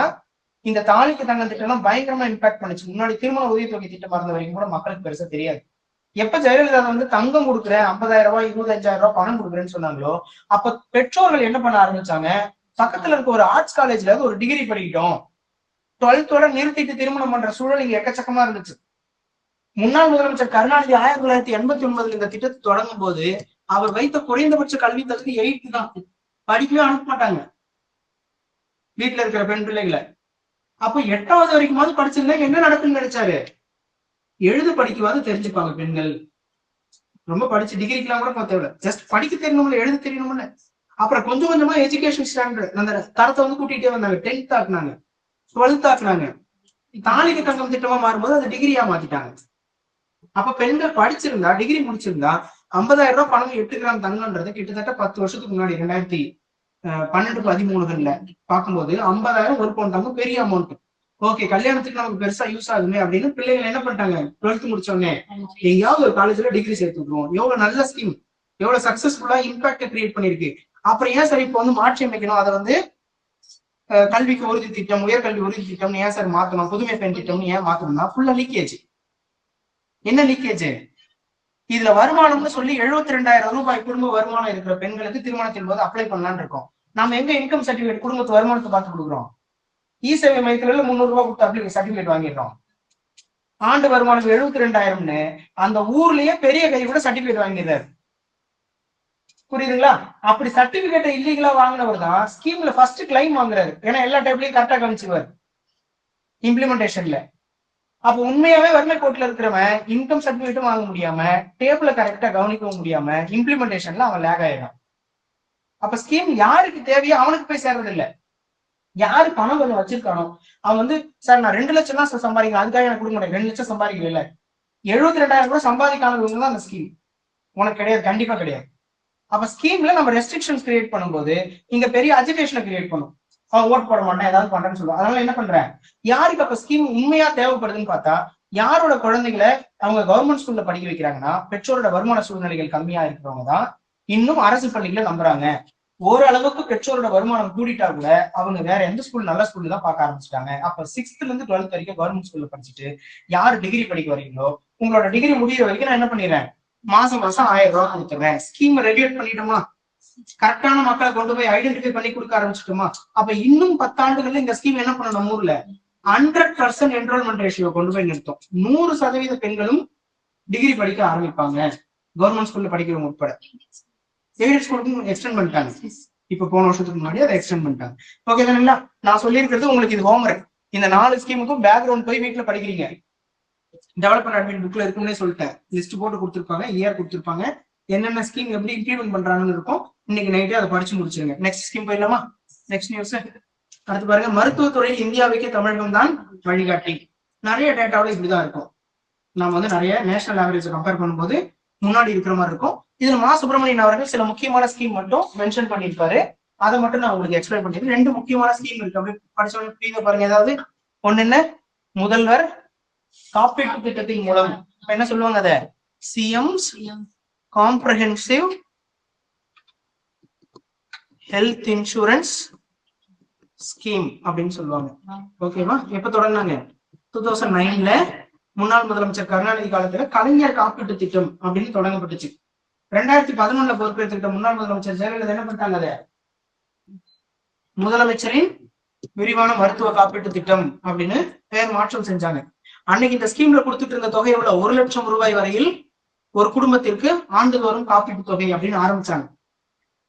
இந்த தாலிக்கு தங்கம் திட்டம் எல்லாம் பயங்கரமா இம்பாக்ட் பண்ணுச்சு. முன்னாடி திருமண உதவி தொகை திட்டம் இருந்த வரைக்கும் கூட மக்களுக்கு பெருசா தெரியாது. எப்ப ஜெயலலிதா வந்து தங்கம் கொடுக்குறேன், 50,000 ரூபாய் 25,000 ரூபாய் பணம் கொடுக்குறேன்னு சொன்னாங்களோ, அப்ப பெற்றோர்கள் என்ன பண்ண ஆரம்பிச்சாங்க? பக்கத்துல இருக்க ஒரு ஆர்ட்ஸ் காலேஜ்ல ஒரு டிகிரி படிக்கிட்டோம், 12th நிறுத்திட்டு திருமணம் பண்ற சூழல் இங்க எக்கச்சக்கமா இருந்துச்சு. முன்னாள் முதலமைச்சர் கருணாநிதி 1989 இந்த திட்டத்தை தொடங்கும் போது அவர் வைத்த குறைந்தபட்ச கல்வி தகுதி 8th தான். படிக்கவே அனுப்ப மாட்டாங்க வீட்டுல இருக்கிற பெண் பிள்ளைகளை. அப்ப 8வது வரைக்குமாவது படிச்சிருந்தா என்ன நடக்குன்னு நினைச்சாரு, எழுத படிக்கவாது தெரிஞ்சுப்பாங்க பெண்கள். ரொம்ப படிச்சு டிகிரிக்கெல்லாம் கூட போக தேவையில்ல, ஜஸ்ட் படிக்க தெரியணும்ல, எழுத தெரியணும்ல. அப்புறம் கொஞ்சம் கொஞ்சமா எஜுகேஷன் ஸ்டாண்டர்ட் அந்த தரத்தை வந்து கூட்டிகிட்டே வந்தாங்க. 10th ஆக்குனாங்க, 12th ஆக்குனாங்க. தாலிக்கு தங்கம் திட்டமா மாறும்போது அது டிகிரியா மாத்திட்டாங்க. அப்ப பெண்கள் படிச்சிருந்தா, டிகிரி முடிச்சிருந்தா 50,000 ரூபாய் பணம் 8 கிராம் தங்கம்ன்றது கிட்டத்தட்ட 10 வருஷத்துக்கு முன்னாடி 2012-13 பார்க்கும்போது 50,000 ஒரு பவுன் தங்கம் பெரிய அமௌண்ட். ஓகே, கல்யாணத்துக்கு நமக்கு பெருசா யூஸ் ஆகுமே அப்படின்னு பிள்ளைகள் என்ன பண்ணிட்டாங்க, 12th முடிச்ச உடனே எங்கேயாவது ஒரு காலேஜ்ல டிகிரி சேர்த்து விட்டுருவோம். எவ்வளவு நல்ல ஸ்கீம், எவ்வளவு சக்சஸ்ஃபுல்லா இம்பாக்ட் கிரியேட் பண்ணிருக்கு. அப்புறம் ஏன் சார் இப்போ வந்து மாற்றி அமைக்கணும், அதை வந்து கல்விக்கு உறுதி திட்டம், உயர்கல்வி உறுதி திட்டம் ஏன் சார் மாத்தணும், புதுமை பெண் திட்டம்னு ஏன் மாத்தணும்னா ஃபுல்லா லீக்கேஜ். என்ன லீக்கேஜ், இதுல வருமானம்னு சொல்லி 72,000 ரூபாய் குடும்ப வருமானம் இருக்கிற பெண்களுக்கு திருமணத்தின் போது அப்ளை பண்ணலான்னு இருக்கோம். நம்ம எங்க இன்கம் சர்டிபிகேட் குடும்பத்து வருமானத்தை பார்த்து கொடுக்குறோம், இ-சேவை மையத்துல 300 ரூபாய் கொடுத்து அப்ளை சர்டிபிகேட் வாங்கிடுறோம். ஆண்டு வருமானம் 72,000ன்னு அந்த ஊர்லயே பெரிய கை கூட சர்டிபிகேட் வாங்கிடுறாரு. புரியுதுங்களா? அப்படி சர்டிபிகேட் இல்லீகலா வாங்கினவர் தான் ஸ்கீம்ல ஃபர்ஸ்ட் கிளைம் வாங்குறாரு. ஏன்னா எல்லா டைப்லயும் கரெக்டா கவனிச்சுவார் இம்ப்ளிமெண்டேஷன்ல. அப்ப உண்மையாவே வறுமை கோட்ல இருக்கிறவன் இன்கம் சர்டிபிகேட்டும் வாங்க முடியாம, டேபிள கரெக்டா கவனிக்கவும் முடியாம, இம்ப்ளிமெண்டேஷன்ல அவன் லேக் ஆயிடும். அப்ப ஸ்கீம் யாருக்கு தேவையோ அவனுக்கு போய் சேர்றது இல்ல. யாரு பணம் கொஞ்சம் வச்சிருக்கானோ அவன் வந்து, சார் நான் 2 லட்சம் தான் சம்பாதிக்கிறேன், அதுக்காக எனக்கு கொடுக்க முடியாது, 2 லட்சம் சம்பாதிக்கல, 72,000 கூட சம்பாதிக்காதவங்க தான் அந்த ஸ்கீம். உனக்கு கிடையாது, கண்டிப்பா கிடையாது. அப்ப ஸ்கீம்ல நம்ம ரெஸ்ட்ரிக்ஷன்ஸ் கிரியேட் பண்ணும்போது இங்க பெரிய அஜிடேஷனை கிரியேட் பண்ணும். அவன் ஓட் போட மாட்டேன், ஏதாவது பண்றேன்னு சொல்லுவான். அதனால என்ன பண்றேன், யாருக்கு அப்ப ஸ்கீம் உண்மையா தேவைப்படுதுன்னு பார்த்தா, யாரோட குழந்தைகளை அவங்க கவர்மெண்ட் ஸ்கூல்ல படிக்க வைக்கிறாங்கன்னா பெற்றோரோட வருமான சூழ்நிலைகள் கம்மியா இருக்கிறவங்க தான் இன்னும் அரசு பள்ளிகளை நம்புறாங்க. ஓரளவுக்கு பெற்றோரோட வருமானம் கூடிட்டா கூட அவங்க வேற எந்த ஸ்கூல் நல்ல ஸ்கூல்ல தான் பார்க்க ஆரம்பிச்சிட்டாங்க. அப்ப 6th இருந்து 12th வரைக்கும் கவர்மெண்ட் ஸ்கூல்ல படிச்சுட்டு யாரு டிகிரி படிக்க வரீங்களோ உங்களோட டிகிரி முடிகிற வரைக்கும் நான் என்ன பண்ணிடுறேன், மாசம் 1000 ரூபாய் கொடுத்துறேன். ஸ்கீம் ரெகுலேட் பண்ணிட்டோமா, கரெக்டான மக்களை கொண்டு போய் ஐடென்டிஃபை பண்ணி கொடுக்க ஆரம்பிச்சிட்டோமா, அப்ப இன்னும் 10 ஆண்டுகள்ல இந்த ஸ்கீம் என்ன பண்ணணும், நம்ம ஊர்ல 100% என்ரோல்மெண்ட் ரேஷியோ கொண்டு போய் நிறுத்தும். 100% பெண்களும் டிகிரி படிக்க ஆரம்பிப்பாங்க, கவர்மெண்ட் ஸ்கூல்ல படிக்கிறவங்க உட்பட. எய்டட் ஸ்கூலுக்கும் எக்ஸ்டெண்ட் பண்ணிட்டாங்க, இப்ப போன வருஷத்துக்கு முன்னாடி அதை எக்ஸ்டெண்ட் பண்ணிட்டாங்க. ஓகே தானேங்களா? நான் சொல்லியிருக்கிறது உங்களுக்கு இது ஹோம்ஒர்க். இந்த 4 ஸ்கீமுக்கும் பேக்ரவுண்ட் போய் வீட்டுல படிக்கிறீங்க. டெவலப்மெண்ட் அட்மின் புக்ல இருக்குன்னே சொல்லிட்டேன், லிஸ்ட் போட்டு கொடுத்துருப்பாங்க, இயர் கொடுத்துருப்பாங்க, என்னென்ன ஸ்கீம் எப்படி இம்ப்ளிமெண்ட் பண்றாங்கன்னு இருக்கும். இன்னைக்கு நைட்டே அதை படிச்சு முடிச்சிருங்க. நெக்ஸ்ட் ஸ்கீம் போயிடலாமா? நெக்ஸ்ட் நியூஸ் அடுத்து பாருங்க. மருத்துவத்துறையில் இந்தியாவுக்கே தமிழகம் தான் வழிகாட்டி. நிறைய டேட்டாவோட இப்படிதான் இருக்கும். நம்ம வந்து நிறைய நேஷனல் ஆவரேஜ் கம்பேர் பண்ணும்போது முன்னாடி இருக்கிற மாதிரி இருக்கும். இதுல மா சுப்பிரமணியன் அவர்கள் சில முக்கியமான ஸ்கீம் மட்டும் மென்ஷன் பண்ணியிருப்பாரு, அதை மட்டும் நான் உங்களுக்கு எக்ஸ்பிளைன் பண்ணிருக்கேன். 2 முக்கியமான ஸ்கீம் இருக்கு, அப்படி படிச்சவங்க புரியுது பாருங்க. ஏதாவது ஒண்ணு என்ன, முதல்வர் காப்பீட்டு திட்டத்தின் மூலம் என்ன சொல்லுவாங்க, அத CMs comprehensive health insurance scheme அப்படின்னு சொல்லுவாங்க. ஓகேவா? எப்ப தொடங்கினாங்க, 2009ல முன்னாள் முதலமைச்சர் கருணாநிதி காலத்துல கலைஞர் காப்பீட்டு திட்டம் அப்படின்னு தொடங்கப்பட்டுச்சு. 2011ல பொறுப்பேற்றுக்கிட்ட முன்னாள் முதலமைச்சர் ஜெயலலிதா என்ன பண்ணிட்டாங்க, அத முதலமைச்சரின் விரிவான மருத்துவ காப்பீட்டு திட்டம் அப்படின்னு பெயர் மாற்றம் செஞ்சாங்க. அன்னைக்கு இந்த ஸ்கீம்ல கொடுத்துட்டு இருந்த தொகை எவ்வளவு, 1 லட்சம் ரூபாய் வரையில் ஒரு குடும்பத்திற்கு ஆண்டுதோறும் காப்பீட்டு தொகை அப்படின்னு ஆரம்பிச்சாங்க.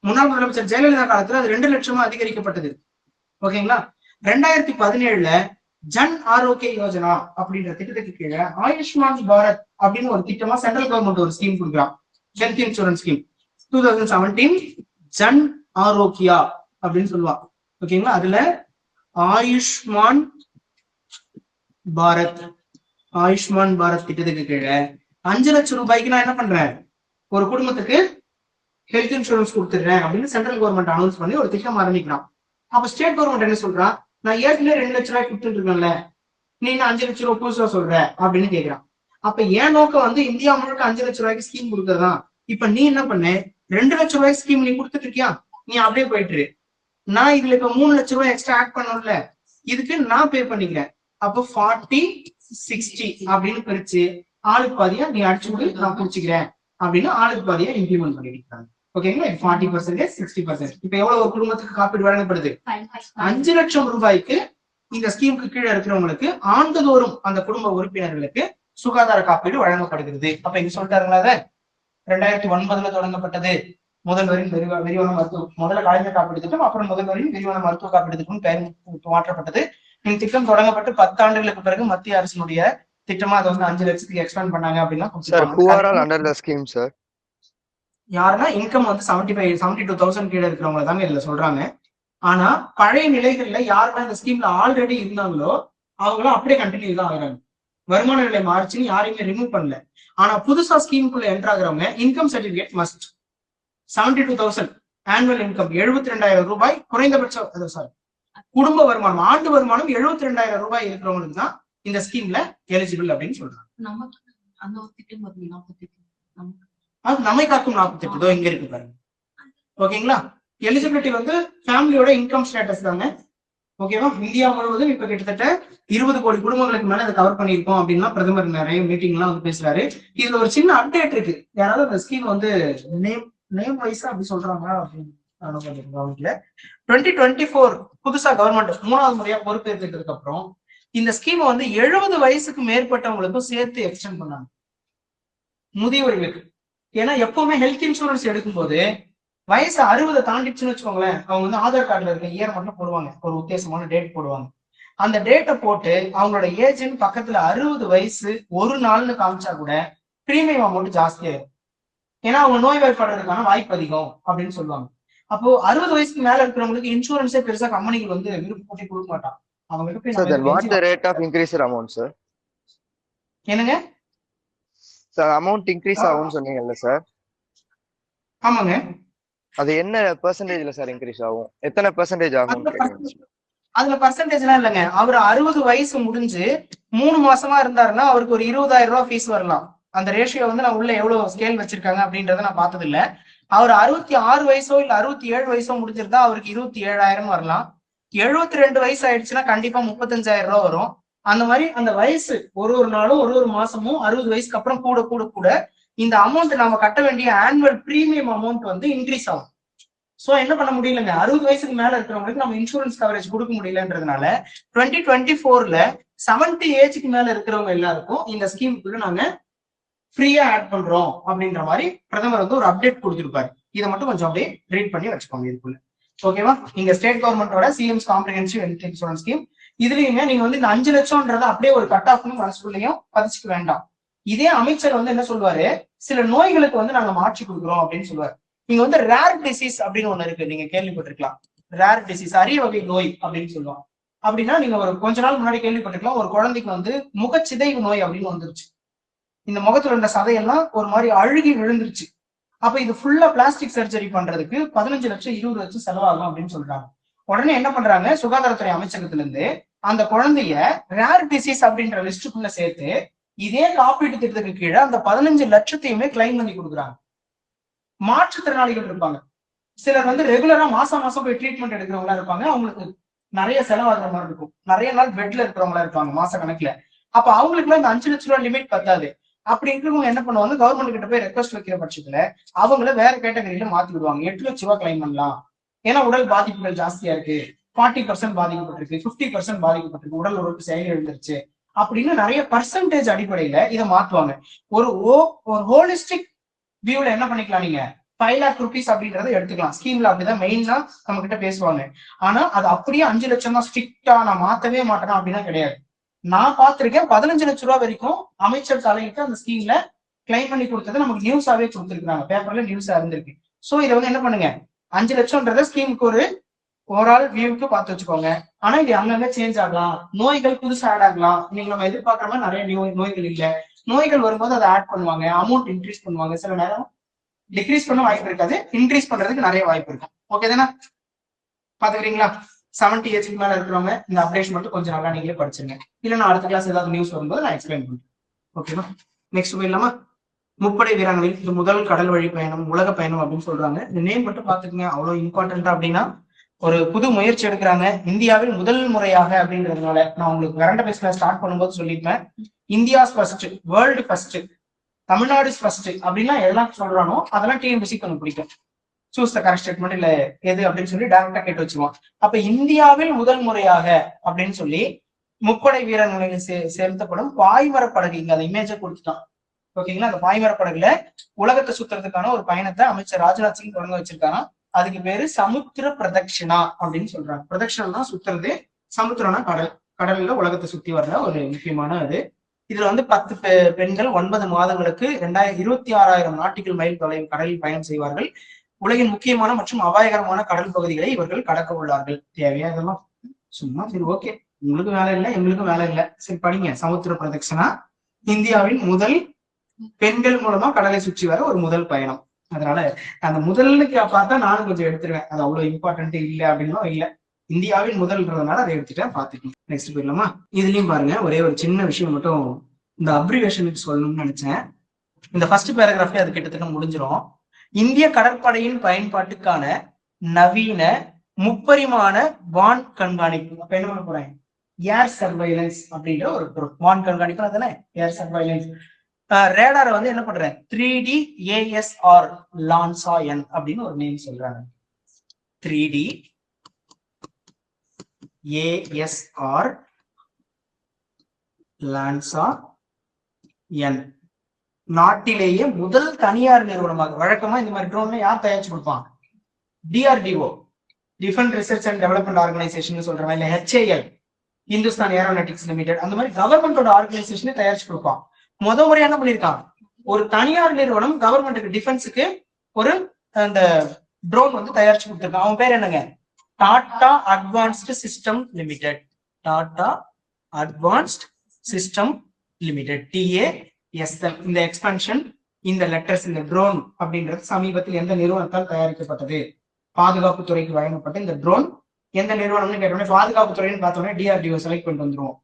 முன்னாள் முதலமைச்சர் ஜெயலலிதா காலத்துல அது 2 லட்சமா அதிகரிக்கப்பட்டது. ஓகேங்களா? 2017ல ஜன் ஆரோக்கிய யோஜனா அப்படின்ற திட்டத்துக்கு கீழே ஆயுஷ்மான் பாரத் அப்படின்னு ஒரு திட்டமா சென்ட்ரல் கவர்மெண்ட் ஒரு ஸ்கீம் கொடுக்குறான், health insurance scheme. 2017 Jan Arogya அப்படின்னு சொல்லுவாங்க. ஓகேங்களா? அதுல ஆயுஷ்மான் பாரத் திட்டத்துக்கு கீழே 5 லட்சம் ரூபாய்க்கு நான் என்ன பண்றேன், ஒரு குடும்பத்துக்கு ஹெல்த் இன்சூரன்ஸ் கொடுத்துடுறேன் அப்படின்னு சென்ட்ரல் கவர்மெண்ட் அனௌன்ஸ் பண்ணி ஒரு திட்டம் ஆரம்பிக்கிறான். அப்ப ஸ்டேட் கவர்மெண்ட் என்ன சொல்றான், நான் ஏற்கனவே 2 லட்சம் ரூபாய் கொடுத்துட்டு இருக்கேன்ல, நீ என்ன 5 லட்சம் ரூபாய் புதுசா சொல்ற அப்படின்னு கேட்கிறான். அப்ப என் நோக்கம் வந்து இந்தியா முழுக்க 5 லட்சம் ரூபாய்க்கு ஸ்கீம் கொடுக்கறதான். இப்ப நீ என்ன பண்ண, 2 லட்சம் ரூபாய் ஸ்கீம் நீ கொடுத்துட்டு இருக்கியா, நீ அப்படியே போயிட்டு நான் இதுல இப்ப 3 லட்சம் ரூபாய் எக்ஸ்ட்ரா ஆட் பண்ணணும்ல, இதுக்கு நான் பே பண்ணிக்கிறேன். அப்போ 40-60 அப்படின்னு பிரிச்சு ஆளுக்கு பாதியா நீ அடிச்சுட்டு நான் புடிச்சுக்கிறேன் அப்படின்னு ஆளுக்கு பாதியா இம்ப்ளிமெண்ட் பண்ணிருக்காங்க. ஓகேங்களா? 40%, 60%. இப்ப எவ்வளவு ஒரு குடும்பத்துக்கு காப்பீடு வழங்கப்படுது, 5 லட்சம் ரூபாய்க்கு இந்த ஸ்கீமுக்கு கீழே இருக்கிறவங்களுக்கு ஆண்டுதோறும் அந்த குடும்ப உறுப்பினர்களுக்கு சுகாதார காப்பீடு வழங்கப்படுகிறது. அப்ப இங்க சொல்லிட்டாருங்களா, அத 2009ல தொடங்கப்பட்டது முதல்வரின் விரிவான மருத்துவ, முதல்ல கலைஞர் காப்பீடு திட்டம், அப்புறம் முதல்வரின் விரிவான மருத்துவ காப்பீடு திட்டம் பெயர் மாற்றப்பட்டது. இந்த திட்டம் தொடங்கப்பட்டு 10 ஆண்டுகளுக்கு பிறகு மத்திய அரசினுடைய திட்டமா அதை வந்து 5 லட்சத்துக்கு எக்ஸ்பேண்ட் பண்ணாங்க அப்படின்னா யாருன்னா இன்கம் வந்து 72,000 கீழே இருக்கிறவங்க தாங்க இதுல சொல்றாங்க. ஆனா பழைய நிலைகள்ல யாருன்னா இந்த ஸ்கீம்ல ஆல்ரெடி இருந்தாங்களோ அவங்களும் அப்படியே கண்டினியூ தான் ஆகுறாங்க. வருமான நிலை மாறிச்சுன்னு யாரையுமே ரிமூவ் பண்ணல. ஆனா புதுசா ஸ்கீமுக்குள்ள என்டர் ஆகுறவங்க income certificate must. 72,000 annual income 72,000 ரூபாய் குறைந்தபட்ச குடும்ப வருமானம் ஆண்டு வருமானம் 72,000 ரூபாய் இருக்கிறவங்களுக்கு தான் இந்த ஸ்கீம்ல எலிஜிபிள் அப்படின்னு சொல்றாங்க. நம்மை காக்கும் 48 இங்க இருக்கு பாருங்க. ஓகேங்களா? எலிஜிபிலிட்டி வந்து ஃபேமிலியோட இன்கம் ஸ்டேட்டஸ் தாங்க. ஓகேவா? இந்தியா முழுவதும் இப்ப கிட்டத்தட்ட 20 கோடி குடும்பங்களுக்கு மேல அதை கவர் பண்ணிருக்கோம் அப்படின்னா பிரதமர் நிறைய மீட்டிங் எல்லாம் வந்து பேசுறாரு. இதுல ஒரு சின்ன அப்டேட் இருக்கு. யாராவது அந்த ஸ்கீம் வந்து நேம் வைஸா அப்படி சொல்றாங்க அப்படின்னு 2024 புதுசா கவர்மெண்ட் 3வது முறையா பொறுப்பேற்றுக்கிறதுக்கு அப்புறம் இந்த ஸ்கீம் வந்து 70 வயசுக்கு மேற்பட்டவங்களுக்கும் சேர்த்து எக்ஸ்டெண்ட் பண்ணாங்க முதியோர்களுக்கு. ஏன்னா எப்பவுமே ஹெல்த் இன்சூரன்ஸ் எடுக்கும் போது வயசு 60 தாண்டிச்சுன்னு வச்சுக்கோங்களேன், அவங்க வந்து ஆதார் கார்டுல இருக்க இயர் மட்டும் போடுவாங்க, ஒரு உத்தேசமான டேட் போடுவாங்க. அந்த டேட்டை போட்டு அவங்களோட ஏஜ்னு பக்கத்துல 60 வயசு ஒரு நாள்னு காமிச்சா கூட பிரீமியம் அமௌண்ட் ஜாஸ்தியாயிரும். ஏன்னா அவங்க நோய்வாய்ப்படுறதுக்கான வாய்ப்பு அதிகம் அப்படின்னு சொல்லுவாங்க. அப்போ 60 வயசுக்கு மேல இருக்கிறவங்களுக்கு இன்சூரன்ஸே பெருசா கம்பெனிகள் வந்து விருப்பம் போட்டி கொடுக்க மாட்டான். அவங்களுக்கு என்னங்க சார் அமௌண்ட் இன்க்ரீஸ் ஆகும்னு சொன்னீங்கல்ல சார்? ஆமாங்க. அது என்ன பெர்சன்டேஜ்ல சார் இன்க்ரீஸ் ஆகும்? எத்தனை பெர்சன்டேஜ் ஆகும்? அதுல பெர்சன்டேஜ் எல்லாம் இல்லைங்க. அவர் 60 வயசு முடிஞ்சு 3 மாசமா இருந்தாருன்னா அவருக்கு ஒரு 20,000 ரூபாய் ஃபீஸ் வரலாம். அந்த ரேஷியோ வந்து நான் உள்ள எவ்வளவு ஸ்கேல் வச்சிருக்காங்க அப்படின்றத நான் பார்த்தது இல்ல. அவர் 66 வயசோ இல்ல 67 வயசோ முடிஞ்சிருந்தா அவருக்கு 27,000 வரலாம். 72 வயசு ஆயிடுச்சுன்னா கண்டிப்பா 35,000 ரூபாய் வரும். அந்த மாதிரி அந்த வயசு ஒரு நாளும் ஒரு மாசமும் 60 வயசுக்கு அப்புறம் கூட கூட கூட இந்த அமௌண்ட் நாம கட்ட வேண்டிய ஆனுவல் பிரீமியம் அமௌண்ட் வந்து இன்க்ரீஸ் ஆகும். சோ என்ன பண்ண முடியலங்க, 60 வயசுக்கு மேல இருக்கிறவங்களுக்கு நம்ம இன்சூரன்ஸ் கவரேஜ் கொடுக்க முடியலன்றதுனால 2024ல 70 ஏஜுக்கு மேல இருக்கிறவங்க எல்லாருக்கும் இந்த ஸ்கீமுக்குள்ள நாங்க ஃப்ரீயா ஆட் பண்றோம் அப்படின்ற மாதிரி பிரதமர் வந்து ஒரு அப்டேட் கொடுத்திருப்பாரு. இதை மட்டும் கொஞ்சம் அப்படியே ரீட் பண்ணி வச்சுக்கோங்க இதுக்குள்ள. ஓகேவா? இங்க ஸ்டேட் கவர்மெண்டோட CMs comprehensive health insurance scheme. இதுலயுமே நீங்க வந்து இந்த 5 லட்சம்ன்றத அப்படியே ஒரு கட் ஆஃப் மனசுக்குள்ளேயும் பதிச்சுக்க வேண்டாம். இதே அமைச்சர் வந்து என்ன சொல்லுவாரு, சில நோய்களுக்கு வந்து நாங்க மாற்றி கொடுக்குறோம் அப்படின்னு சொல்லுவாரு. நீங்க வந்து ரேர் டிசீஸ் அப்படின்னு ஒண்ணு இருக்கு, நீங்க கேள்விப்பட்டிருக்கலாம். ரேர் டிசீஸ் அரிய வகை நோய் அப்படின்னு சொல்லுவாங்க. அப்படின்னா நீங்க ஒரு கொஞ்ச நாள் முன்னாடி கேள்விப்பட்டிருக்கலாம், ஒரு குழந்தைக்கு வந்து முகச்சிதைவு நோய் அப்படின்னு வந்துருச்சு. இந்த முகத்துல இருந்த சதையெல்லாம் ஒரு மாதிரி அழுகி விழுந்துருச்சு. அப்ப இது ஃபுல்லா பிளாஸ்டிக் சர்ஜரி பண்றதுக்கு 15 லட்சம் 20 லட்சம் செலவாகும் அப்படின்னு சொல்றாங்க. உடனே என்ன பண்றாங்க, சுகாதாரத்துறை அமைச்சகத்துல இருந்து அந்த குழந்தைய ரேர் டிசீஸ் அப்படின்ற லிஸ்டுக்குள்ள சேர்த்து இதே காப்பீட்டு திட்டத்துக்கு கீழே அந்த 15 லட்சத்தையுமே கிளைம் பண்ணி கொடுக்குறாங்க. மாற்றுத்திறனாளிகள் இருப்பாங்க, சிலர் வந்து ரெகுலரா மாசம் போய் ட்ரீட்மெண்ட் எடுக்கிறவங்களா இருப்பாங்க. அவங்களுக்கு நிறைய செலவாகிற மாதிரி இருக்கும், நிறைய நாள் பெட்ல இருக்கிறவங்களா இருப்பாங்க மாச கணக்குல. அப்ப அவங்களுக்கு எல்லாம் இந்த 5 லட்ச ரூபாய் லிமிட் பத்தாது. அப்படி இருக்கிறவங்க என்ன பண்ணுவாங்க, கவர்மெண்ட் கிட்ட போய் ரெக்வஸ்ட் வைக்கிற பட்சத்துல அவங்கள வேற கேட்டகரியில மாத்தி விடுவாங்க. 8 லட்ச ரூபாய் கிளைம் பண்ணலாம், ஏன்னா உடல் பாதிப்புகள் ஜாஸ்தியா இருக்கு, 40% பாதிக்கப்பட்டிருக்கு, 50% பாதிக்கப்பட்டிருக்கு, உடல் உறுப்பு செயல் எழுந்துருச்சு அப்படின்னு நிறைய பர்சன்டேஜ் அடிப்படையில இதை மாத்துவாங்க. ஒரு ஹோலிஸ்டிக் வியூல என்ன பண்ணிக்கலாம், நீங்க 5 lakh rupees அப்படின்றத எடுத்துக்கலாம். ஸ்கீம்ல அப்படிதான் மெயினா நம்ம கிட்ட பேசுவாங்க. ஆனா அது அப்படியே 5 லட்சம் தான் ஸ்ட்ரிக்டா நான் மாத்தவே மாட்டேனா அப்படின்னா கிடையாது. நான் பார்த்திருக்கேன் 15 லட்ச ரூபாய் வரைக்கும் அமைச்சர் தலையிட்டு அந்த ஸ்கீம்ல கிளைம் பண்ணி கொடுத்தது நமக்கு நியூஸாவே கொடுத்துருக்காங்க, பேப்பர்ல நியூஸா இருந்திருக்கு. சோ இதை வந்து என்ன பண்ணுங்க, 5 லட்சம்ன்றத ஸ்கீமுக்கு ஒரு ஓவரால் வியூக்கு பார்த்து வச்சுக்கோங்க. ஆனா இது அங்கங்க சேஞ்ச் ஆகலாம், நோய்கள் புதுசா ஆட் ஆகலாம். நீங்க நம்ம எதிர்பார்க்குற மாதிரி நிறைய நோய்கள் இல்ல, நோய்கள் வரும்போது அதை ஆட் பண்ணுவாங்க, அமௌண்ட் இன்க்ரீஸ் பண்ணுவாங்க, சில நேரம் டிக்ரீஸ் பண்ண வாய்ப்பு இருக்காது, இன்க்ரீஸ் பண்றதுக்கு நிறைய வாய்ப்பு இருக்கும். ஓகே தானே? பாத்துக்கிறீங்களா? 70 ஏஜுக்கு மேல இருக்கிறவங்க இந்த அப்டேஷன் மட்டும் கொஞ்சம் நல்லா நீங்களே படிச்சிருங்க. இல்ல நான் அடுத்த கிளாஸ் ஏதாவது நியூஸ் வரும்போது நான் எக்ஸ்பிளைன் பண்றேன். ஓகேவா? நெக்ஸ்ட் போயிடலாமா? முப்படை வீராங்கனை இது முதல் கடல் வழி பயணம், உலக பயணம் அப்படின்னு சொல்றாங்க. இந்த நேம் மட்டும் பாத்துக்கங்க, அவ்வளவு இம்பார்ட்டன்டா. அப்படின்னா ஒரு புது முயற்சி எடுக்கிறாங்க இந்தியாவில் முதல் முறையாக அப்படின்றதுனால. நான் உங்களுக்கு கரண்ட் அஃபேர்ஸ்ல ஸ்டார்ட் பண்ணும்போது சொல்லியிருப்பேன், India's first, world first, Tamil Nadu first அப்படின்னா எதெல்லாம் சொல்றானோ அதெல்லாம் டிஎன்பிசி கொஞ்சம் பிடிக்கும். சூஸ் த கரெக்ட் ஸ்டேட்மெண்ட் இல்ல எது அப்படின்னு சொல்லி டைரக்டா கேட்டு வச்சுருவோம். அப்ப இந்தியாவில் முதல் முறையாக அப்படின்னு சொல்லி முப்படை வீரர்களில் செலுத்தப்படும் பாய்மர படகு, இங்க அந்த இமேஜை கொடுத்துட்டான். ஓகேங்களா? அந்த பாய்மர படகுல உலகத்தை சுத்துறதுக்கான ஒரு பயணத்தை அமைச்சர் ராஜ்நாத் சிங் தொடங்க வச்சிருக்காங்க. அதுக்கு பேரு சமுத்திர பிரதட்சிணா அப்படின்னு சொல்றாங்க. பிரதட்சிணா சுத்துறது, சமுத்திரம்னா கடல், கடல்ல உலகத்தை சுத்தி வர்ற ஒரு முக்கியமான இது. இதுல வந்து 10 பெண்கள் 9 மாதங்களுக்கு 26,000 நாட்டிக்கல் மைல் தொலைவு கடலில் பயணம் செய்வார்கள். உலகின் முக்கியமான மற்றும் அபாயகரமான கடல் பகுதிகளை இவர்கள் கடக்க உள்ளார்கள். தேவையா இதெல்லாம்? சும்மா சரி, ஓகே, உங்களுக்கு வேலை இல்லை, எங்களுக்கும் வேலை இல்லை, சரி படிங்க. சமுத்திர பிரதட்சணா இந்தியாவின் முதல் பெண்கள் மூலமா கடலை சுற்றி வர ஒரு முதல் பயணம். அதனால அந்த முதல்னு பார்த்தா நானும் கொஞ்சம் எடுத்துருவேன். அது அவ்வளவு இம்பார்ட்டன்ட் இல்லை அப்படின்னும் இல்லை, இந்தியாவின் முதல்ன்றதுனால அதை எடுத்துட்டேன். பார்த்துக்கலாம். நெக்ஸ்ட் போயிடலாமா? இதுலயும் பாருங்க, ஒரே ஒரு சின்ன விஷயம் மட்டும் இந்த அப்ரிவேஷனுக்கு சொல்லணும்னு நினைச்சேன். இந்த ஃபர்ஸ்ட் பேராகிராஃபே அது கிட்டத்தட்ட முடிஞ்சிடும். இந்திய கடற்படையின் பயன்பாட்டுக்கான நவீன முப்பரிமாண வான் கண்காணிப்பு. அப்ப என்ன பண்ண போறேன்? ஏர் சர்வைலன்ஸ் அப்படின்ற ஒரு வான் கண்காணிப்பு தானே ஏர் சர்வைலன்ஸ். ரேடாரை வந்து என்ன பண்றேன்? 3D ASR லான்சா என் அப்படின்னு ஒரு நேம் சொல்றாங்க. 3D ASR லான்சா என் நாட்டிலேயே முதல் தனியார் நிறுவனமாக. வழக்கமா இந்த மாதிரி ட்ரோன் யார் தயாரிச்சு கொடுப்பான்? DRDO, defence research and development organisation சொல்றாங்க, இல்ல HAL, இந்துஸ்தான் ஏரோநாட்டிக்ஸ் லிமிடெட், அந்த மாதிரி கவர்மெண்டோட ஆர்கனைசேஷனே தயாரிச்சு கொடுப்பான். முறையா என்ன பண்ணிருக்கான்? ஒரு தனியார் நிறுவனம் கவர்மெண்ட்டுக்கு டிஃபென்ஸுக்கு ஒரு அந்த ட்ரோன் வந்து தயாரிச்சு கொடுத்துருக்கான். அவன் பேர் என்னங்க? Tata advanced system limited. Tata advanced system limited, TASL. இந்த எக்ஸ்பென்ஷன், இந்த லெட்டர்ஸ், இந்த ட்ரோன் அப்படின்றது சமீபத்தில் எந்த நிறுவனத்தால் தயாரிக்கப்பட்டது? பாதுகாப்பு துறைக்கு வழங்கப்பட்ட இந்த ட்ரோன் எந்த நிறுவனம்னு கேட்டோடனே பாதுகாப்பு துறைன்னு பார்த்தோன்னே DRDO செலக்ட் பண்ணிட்டு வந்துருவோம்.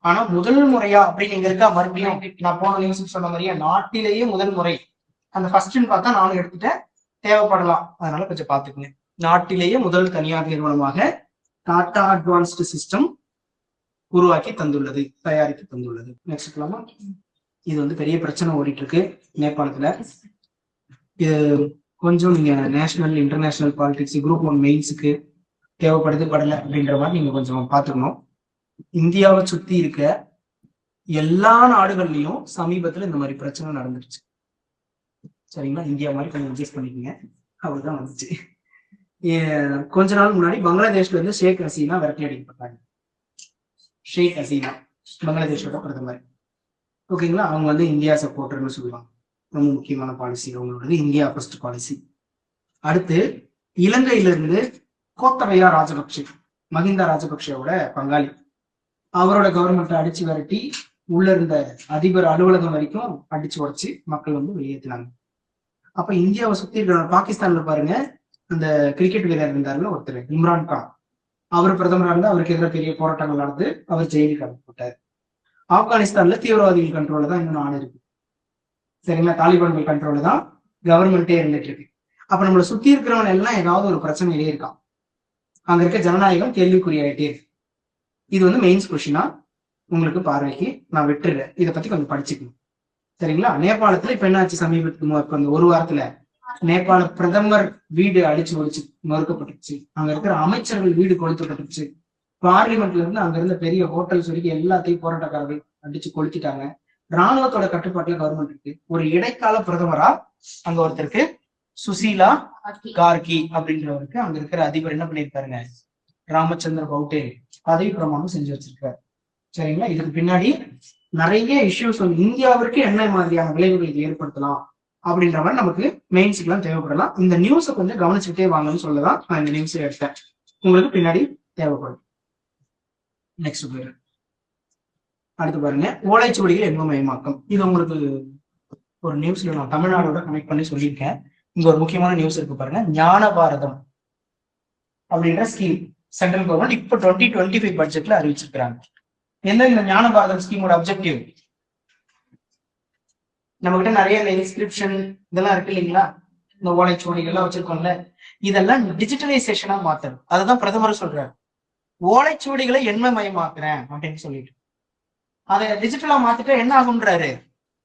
ஆனா முதல் முறையா அப்படின்னு இங்க இருக்கா? மறுபடியும் நான் போன நியூஸ் சொன்ன மாதிரியே நாட்டிலேயே முதல் முறை. அந்த ஃபர்ஸ்ட்னு பார்த்தா நானும் எடுத்துட்டேன், தேவைப்படலாம், அதனால கொஞ்சம் பாத்துக்கங்க. நாட்டிலேயே முதல் தனியார் நிறுவனமாக டாடா அட்வான்ஸ்டு சிஸ்டம் உருவாக்கி தந்துள்ளது, தயாரித்து தந்துள்ளது. நெக்ஸ்ட் போலாமா? இது வந்து பெரிய பிரச்சனை ஓடிட்டு இருக்கு நேபாளத்துல. இது கொஞ்சம் நீங்க நேஷனல் இன்டர்நேஷனல் பாலிடிக்ஸ் குரூப் 1 மெயின்ஸுக்கு தேவைப்படுது படல அப்படின்ற மாதிரி நீங்க கொஞ்சம் பாத்துக்கணும். இந்தியாவை சுத்தி இருக்க எல்லா நாடுகள்லயும் சமீபத்துல இந்த மாதிரி பிரச்சனை நடந்துருச்சு. சரிங்களா? இந்தியா மாதிரி கொஞ்சம் அட்ஜஸ்ட் பண்ணிக்கோங்க. அவ்வளவுதான் வந்துச்சு. கொஞ்ச நாள் முன்னாடி பங்களாதேஷ்ல இருந்து ஷேக் ஹசீனா விரட்டி அடிக்கப்பட்டாங்க. ஷேக் ஹசீனா பங்களாதேஷோட பிரதமர். ஓகேங்களா? அவங்க வந்து இந்தியா சப்போர்ட்டர்னு சொல்லுவாங்க. ரொம்ப முக்கியமான பாலிசி அவங்களோட, இந்தியா ஃபர்ஸ்ட் பாலிசி. அடுத்து இலங்கையிலிருந்து கோத்தபயா ராஜபக்ஷே, மஹிந்தா ராஜபக்ஷோட பங்காளி, அவரோட கவர்மெண்ட்டை அடிச்சு விரட்டி உள்ள இருந்த அதிபர் அலுவலகம் வரைக்கும் அடிச்சு உடைச்சு மக்கள் வந்து வெளியேற்றினாங்க. அப்ப இந்தியாவை சுத்தி இருக்கிற பாகிஸ்தான்ல பாருங்க, அந்த கிரிக்கெட் வீரர் இருந்தாருன்னு ஒருத்தர் இம்ரான் கான், அவர் பிரதமராக இருந்தா அவருக்கு எதிராக பெரிய போராட்டங்கள் நடந்து அவர் ஜெயிலுக்கு அனுப்பப்பட்டார். ஆப்கானிஸ்தான்ல தீவிரவாதிகள் கண்ட்ரோல தான் இன்னும் நாடு இருக்கு. சரிங்களா? தாலிபான்கள் கண்ட்ரோல தான் கவர்மெண்டே இருந்துட்டு இருக்கு. அப்ப நம்மளை சுத்தி இருக்கிறவன் எல்லாம் ஏதாவது ஒரு பிரச்சனையிலே இருக்கான். அங்க இருக்க ஜனநாயகம் கேள்விக்குறியாயிட்டே இருக்கு. இது வந்து மெயின்ஸ் கொஸ்டினா உங்களுக்கு பார்வைக்கு நான் விட்டுறேன். இதை பத்தி கொஞ்சம் படிச்சுக்கணும். சரிங்களா? நேபாளத்துல இப்ப என்னாச்சு? சமீபத்துக்கு அந்த ஒரு வாரத்துல நேபாள பிரதமர் வீடு அடிச்சு ஒழிச்சு நொறுக்கப்பட்டுச்சு. அங்க இருக்கிற அமைச்சர்கள் வீடு கொளுத்தப்பட்டுச்சு. பார்லிமெண்ட்ல இருந்து அங்க இருந்த பெரிய ஹோட்டல்ஸ் வரைக்கும் எல்லாத்தையும் போராட்டக்காரர்கள் அடிச்சு கொளுத்திட்டாங்க. ராணுவத்தோட கட்டுப்பாட்டுல கவர்மெண்ட் இருக்கு. ஒரு இடைக்கால பிரதமரா அங்க ஒருத்தருக்கு சுசீலா கார்கி அப்படின்றவருக்கு அங்க இருக்கிற அதிபர் என்ன பண்ணிருக்காருங்க? ராமச்சந்திர பவுட்டே பதவி பிரமாணம் செஞ்சு வச்சிருக்காரு. சரிங்களா? இதுக்கு பின்னாடி நிறைய இஷ்யூஸ் வந்து இந்தியாவிற்கு என்ன மாதிரியான விளைவுகள் இது ஏற்படுத்தலாம் அப்படின்ற மாதிரி நமக்கு மெயின்ஸுக்கு எல்லாம் தேவைப்படலாம். இந்த நியூஸை கொஞ்சம் கவனிச்சுக்கிட்டே வாங்கன்னு சொல்லதான் நான் இந்த நியூஸை எடுத்தேன். உங்களுக்கு பின்னாடி தேவைப்படும். நெக்ஸ்ட் பேரு அடுத்து பாருங்க, ஓலைச்சுவடிகள் எண்மமயமாக்கம். இது உங்களுக்கு ஒரு நியூஸ்ல நான் தமிழ்நாடோட கனெக்ட் பண்ணி சொல்லியிருக்கேன். இங்க ஒரு முக்கியமான நியூஸ் இருக்கு பாருங்க. ஞான பாரதம் அப்படின்ற ஸ்கீம் சென்ட்ரல் கவர்மெண்ட் இப்ப 2025 பட்ஜெட்ல அறிவிச்சிருக்காங்க. என்ன இந்த ஞான பாரதம் ஸ்கீமோட அப்ஜெக்டிவ்? நம்ம கிட்ட நிறைய இந்த இன்ஸ்கிரிப்ஷன் இதெல்லாம் இருக்கு இல்லைங்களா? இந்த ஓலைச்சுவடிகள் எல்லாம் வச்சிருக்கோம்ல, இதெல்லாம் டிஜிட்டலைசேஷனா மாத்தணும். அதுதான் பிரதமர் சொல்றாரு, ஓலைச்சுவடிகளை எண்மமயமாக்குறேன் அப்படின்னு சொல்லிட்டு. அதை டிஜிட்டலா மாத்திட்டா என்ன ஆகும்ன்றாரு?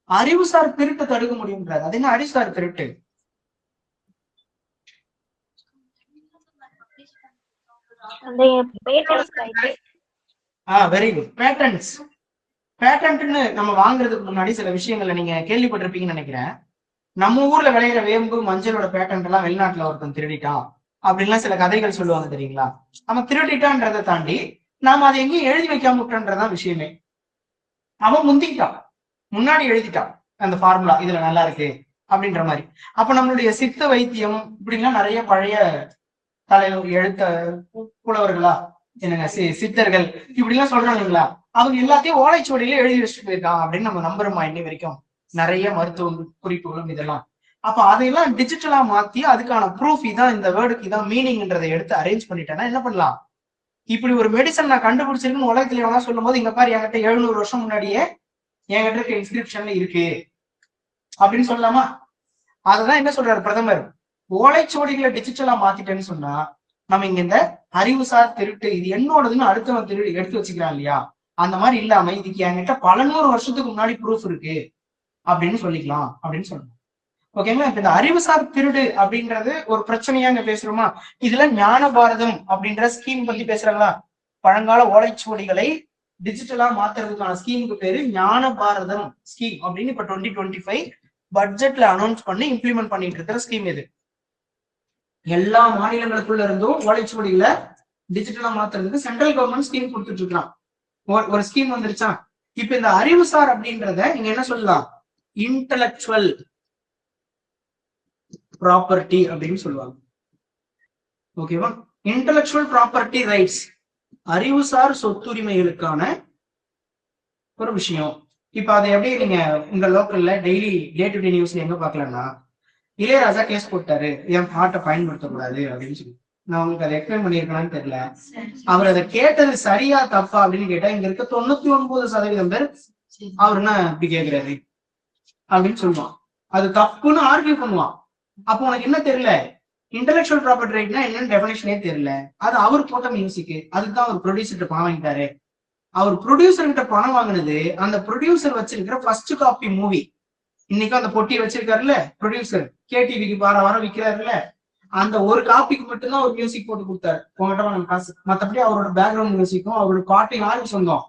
அறிவுசார் திருட்டு தடுக்க முடியும்ன்றாரு. அது என்ன அறிவுசார் திருட்டு? Very good. பேட்டன்ஸ். பேட்டன்ட்னு நம்ம வாங்குறதுக்கு முன்னாடி சில விஷயங்களை நீங்க கேள்விப்பட்டிருப்பீங்கன்னு நினைக்கிறேன். நம்ம ஊர்ல விளையிற வேம்பு மஞ்சளோட பேட்டன்ட் எல்லாம் வெளிநாட்டுல ஒருத்தன் திருடிட்டான் அப்படின்லாம் சில கதைகள் சொல்லுவாங்க தெரியுங்களா? அவன் திருடிட்டான்றதை தாண்டி நாம அதை எங்கேயும் எழுதி வைக்காம விட்டோன்றதான் விஷயமே. அவன் முந்திக்கிட்டான், முன்னாடி எழுதிட்டான் அந்த ஃபார்முலா இதுல நல்லா இருக்கு அப்படின்ற மாதிரி. அப்ப நம்மளுடைய சித்த வைத்தியம் இப்படிலாம் நிறைய பழைய எழுத்த புலவர்களா என்னங்க சித்தர்கள் இப்படி எல்லாம் சொல்றாங்க இல்லைங்களா, அவங்க எல்லாத்தையும் ஓலைச்சுவடியில எழுதி வச்சுட்டு போயிருக்கான் அப்படின்னு நம்ம நம்புறோமா இன்னி வரைக்கும்? நிறைய மருத்துவ குறிப்புகளும் இதெல்லாம். அப்ப அதையெல்லாம் டிஜிட்டலா மாத்தி அதுக்கான ப்ரூஃப் இதான், இந்த வேர்டுக்கு இதான் மீனிங்ன்றதை எடுத்து அரேஞ்ச் பண்ணிட்டேன்னா என்ன பண்ணலாம்? இப்படி ஒரு மெடிசன் நான் கண்டுபிடிச்சிருக்குன்னு உலகத்துல எவனா சொல்லும் போது இங்க பாரு என்கிட்ட 700 வருஷம் முன்னாடியே என்கிட்ட இருக்க இன்ஸ்கிரிப்ஷன்ல இருக்கு அப்படின்னு சொல்லலாமா? அதுதான் என்ன சொல்றாரு பிரதமர், ஓலைச்சுவடிகளை டிஜிட்டலா மாத்திட்டேன்னு சொன்னா நம்ம இங்க இந்த அறிவுசார் திருட்டு இது என்னோடதுன்னு அடுத்தவன் திருடு எடுத்து வச்சுக்கிறான் இல்லையா, அந்த மாதிரி இல்லாம இதுக்கு என்கிட்ட பல 100 வருஷத்துக்கு முன்னாடி ப்ரூஃப் இருக்கு அப்படின்னு சொல்லிக்கலாம் அப்படின்னு சொல்லணும். ஓகேங்களா? இப்ப இந்த அறிவுசார் திருடு அப்படின்றது ஒரு பிரச்சனையா இங்க பேசுறோமா? இதுல ஞான பாரதம் அப்படின்ற ஸ்கீம் பத்தி பேசுறாங்களா? பழங்கால ஓலைச்சுவடிகளை டிஜிட்டலா மாத்துறதுக்கான ஸ்கீமுக்கு பேரு ஞான பாரதம் ஸ்கீம் அப்படின்னு இப்ப 2025 பட்ஜெட்ல அனௌன்ஸ் பண்ணி இம்ப்ளிமெண்ட் பண்ணிட்டு இருக்கிற ஸ்கீம் இது. எல்லா மாநிலங்களுக்குள்ள இருந்தும் ஓலைச்சுவடிகளை டிஜிட்டலா மாத்துறதுக்கு சென்ட்ரல் கவர்மெண்ட் ஸ்கீம் கொடுத்துட்டு இருக்கான். ஒரு ஸ்கீம் வந்துருச்சா? இப்ப இந்த அறிவுசார் அப்படின்றத நீங்க என்ன சொல்லலாம், இன்டலெக்சுவல் ப்ராப்பர்ட்டி அப்படின்னு சொல்லுவாங்க. ஓகேவா? இன்டலெக்சுவல் ப்ராப்பர்ட்டி ரைட்ஸ், அறிவுசார் சொத்துரிமைகளுக்கான ஒரு விஷயம். இப்ப அதை எப்படி நீங்க உங்க லோக்கல்ல டெய்லி டே டு டே நியூஸ்ல எங்க பாக்கலாம்னா, இளையராஜா கேஸ் போட்டாரு என் பாட்டை பயன்படுத்தக்கூடாது அப்படின்னு சொல்லி. நான் உங்களுக்கு அதை எக்ஸ்பிளைன் பண்ணிருக்கேன்னு தெரியல. அவர் அதை கேட்டது சரியா தப்பா அப்படின்னு கேட்டா இங்க இருக்க 99% பேர் அவர் என்ன இப்படி கேட்கிறாரு அப்படின்னு சொல்லுவான். அது தப்புன்னு ஆர்கியூ பண்ணுவான். அப்போ உனக்கு என்ன தெரியல, இன்டெலெக்சுவல் ப்ராப்பர்ட்டி ரைட்னா என்னன்னு டெஃபினேஷனே தெரியல. அது அவர் போட்ட மியூசிக், அதுதான் அவர் ப்ரொடியூசர்கிட்ட பணம் வாங்கிட்டாரு. அவர் ப்ரொடியூசர்கிட்ட பணம் வாங்கினது அந்த ப்ரொடியூசர் வச்சிருக்கிற ஃபர்ஸ்ட் காப்பி மூவி. இன்னைக்கும் அந்த பொட்டியை வச்சிருக்காருல்ல ப்ரொடியூசர், கேடிவிக்கு வாரம் விற்கிறாருல்ல, அந்த ஒரு காப்பிக்கு மட்டும்தான் ஒரு மியூசிக் போட்டு கொடுத்தாரு. உங்ககிட்ட காசு. மற்றபடி அவரோட பேக்ரவுண்ட் மியூசிக்கும் அவரோட பாட்டு யாருக்கு சொந்தம்?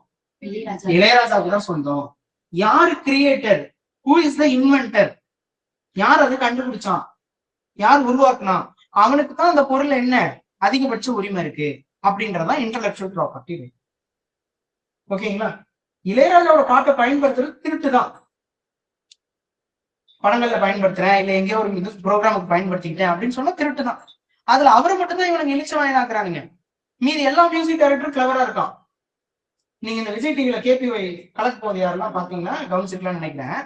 இளையராஜாவுக்கு தான் சொந்தம். யாரு creator? Who is the inventor? யார் அதை கண்டுபிடிச்சான், யார் உருவாக்குனா, அவனுக்கு தான் அந்த பொருள் என்ன அதிகபட்ச உரிமை இருக்கு அப்படின்றதான் இன்டெலெக்சுவல் ப்ராப்பர்ட்டி. ஓகேங்களா? இளையராஜாவோட பாட்டை பயன்படுத்துறது திருட்டு தான். படங்கள்ல பயன்படுத்துறேன் இல்ல எங்கேயோ ஒரு இது ப்ரோக்ராமுக்கு பயன்படுத்திக்கிட்டேன் அப்படின்னு சொன்னா திருட்டு தான். அதுல அவரை மட்டும்தான் இவனுக்கு இழிச்ச வாயினாக்குறானுங்க. மீதி எல்லா மியூசிக் டைரக்டரும் கிளவரா இருக்கான். நீங்க இந்த விஜய் டிவில கேபிஒய் கலக்க போது யாரெல்லாம் பாத்தீங்கன்னா கவனிச்சிருக்கலாம்னு நினைக்கிறேன்.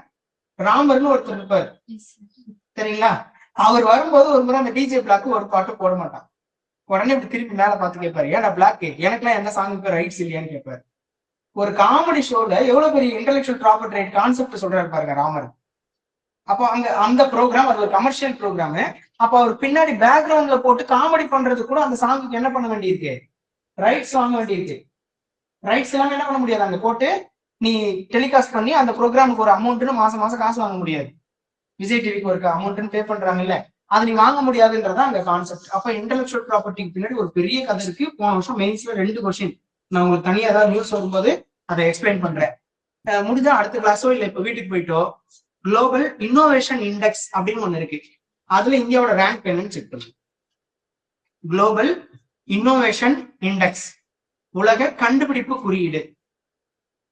ராமர்னு ஒருத்தர் இருப்பார் சரிங்களா? அவர் வரும்போது ஒரு முறை அந்த டிஜே பிளாக்கு ஒரு பாட்டு போட மாட்டான். உடனே இப்படி திருப்பி மேல பார்த்து கேட்பாரு, ஏன்னா பிளாக்கு எனக்குலாம் என்ன சாங்குக்கு ரைட்ஸ் இல்லையான்னு கேட்பாரு. ஒரு காமெடி ஷோல எவ்வளவு பெரிய இன்டெலெக்சுவல் ப்ராப்பர்ட்டி ரைட் கான்செப்ட் சொல்றாரு பாருங்க ராமர். அப்போ அங்க அந்த ப்ரோக்ராம் அது ஒரு கமர்ஷியல் ப்ரோக்ராமு. அப்போ அவர் பின்னாடி பேக்ரவுண்ட்ல போட்டு காமெடி பண்றது கூட அந்த சாங்குக்கு என்ன பண்ண வேண்டியிருக்கு, ரைட்ஸ் வாங்க வேண்டியிருக்கு. ரைட்ஸ் எல்லாம் என்ன பண்ண முடியாது, அங்க போட்டு நீ டெலிகாஸ்ட் பண்ணி அந்த ப்ரோக்ராமுக்கு ஒரு அமௌண்ட்னு மாசம் மாசம் காசு வாங்க முடியாது. விஜய் டிவிக்கு ஒரு அமௌண்ட்னு பே பண்றாங்கல்ல, அது நீ வாங்க முடியாதுன்றதா அங்க கான்செப்ட். அப்ப இன்டெலெக்சுவல் ப்ராப்பர்ட்டிக்கு பின்னாடி ஒரு பெரிய கதை இருக்கு. போன வருஷம் மெயின்ஸ்ல 2 கொஸ்டின் நான் உங்களுக்கு தனியா ஏதாவது நியூஸ் வரும்போது அதை எக்ஸ்பிளைன் பண்றேன். முடிஞ்சா அடுத்த கிளாஸோ இல்ல இப்ப வீட்டுக்கு போயிட்டோ குளோபல் இன்னோவேஷன் இண்டெக்ஸ் அப்படின்னு ஒண்ணு இருக்கு. அதுல இந்தியாவோட ரேங்க் என்னன்னு செக் பண்ணுங்க. குளோபல் இன்னோவேஷன் இண்டெக்ஸ், உலக கண்டுபிடிப்பு குறியீடு.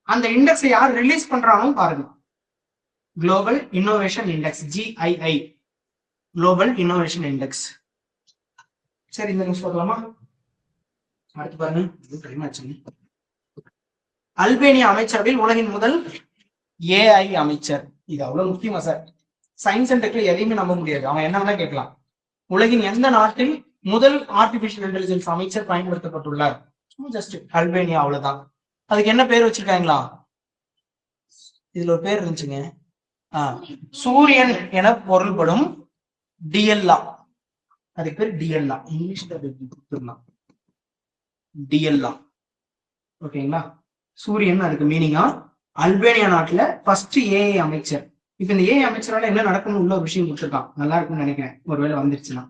அந்த இண்டெக்ஸ் யார் ரிலீஸ் பண்றானோ பாருங்க. Global innovation index, GII, global innovation index. சரி, இந்த நியூஸ் பார்க்கலாமா? அடுத்து பாருங்க. அல்பேனியா அமைச்சரவையில் உலகின் முதல் AI அமைச்சர். இது அவ்வளவு முக்கியமா சார்? சயின்ஸ் அண்ட் டெக்ல எதையுமே நம்ப முடியாது, அவன் என்ன வேணா கேட்கலாம். உலகின் எந்த நாட்டில் முதல் ஆர்டிபிஷியல் இன்டெலிஜென்ஸ் அமைச்சர் பயன்படுத்தப்பட்டுள்ளார்? ஜஸ்ட் அல்பேனியா, அவ்வளவுதான். அதுக்கு என்ன பேர் வச்சிருக்காங்களா? இதுல ஒரு பேர் இருந்துச்சுங்க, சூரியன் என பொருள்படும் டிஎல்லா. அதுக்கு பேர் டிஎல்லா, இங்கிலீஷ்ல கொடுத்துருந்தான் டிஎல்லா. ஓகேங்களா? சூரியன் அதுக்கு மீனிங்கா. அல்பேனியா நாட்டுல ஃபர்ஸ்ட் AI அமைச்சர். இப்ப இந்த AI அமைச்சரால என்ன நடக்கும்னு உள்ள ஒரு விஷயம் கொடுத்துருக்கான், நல்லா இருக்கும்னு நினைக்கிறேன் ஒருவேளை வந்துருச்சுன்னா.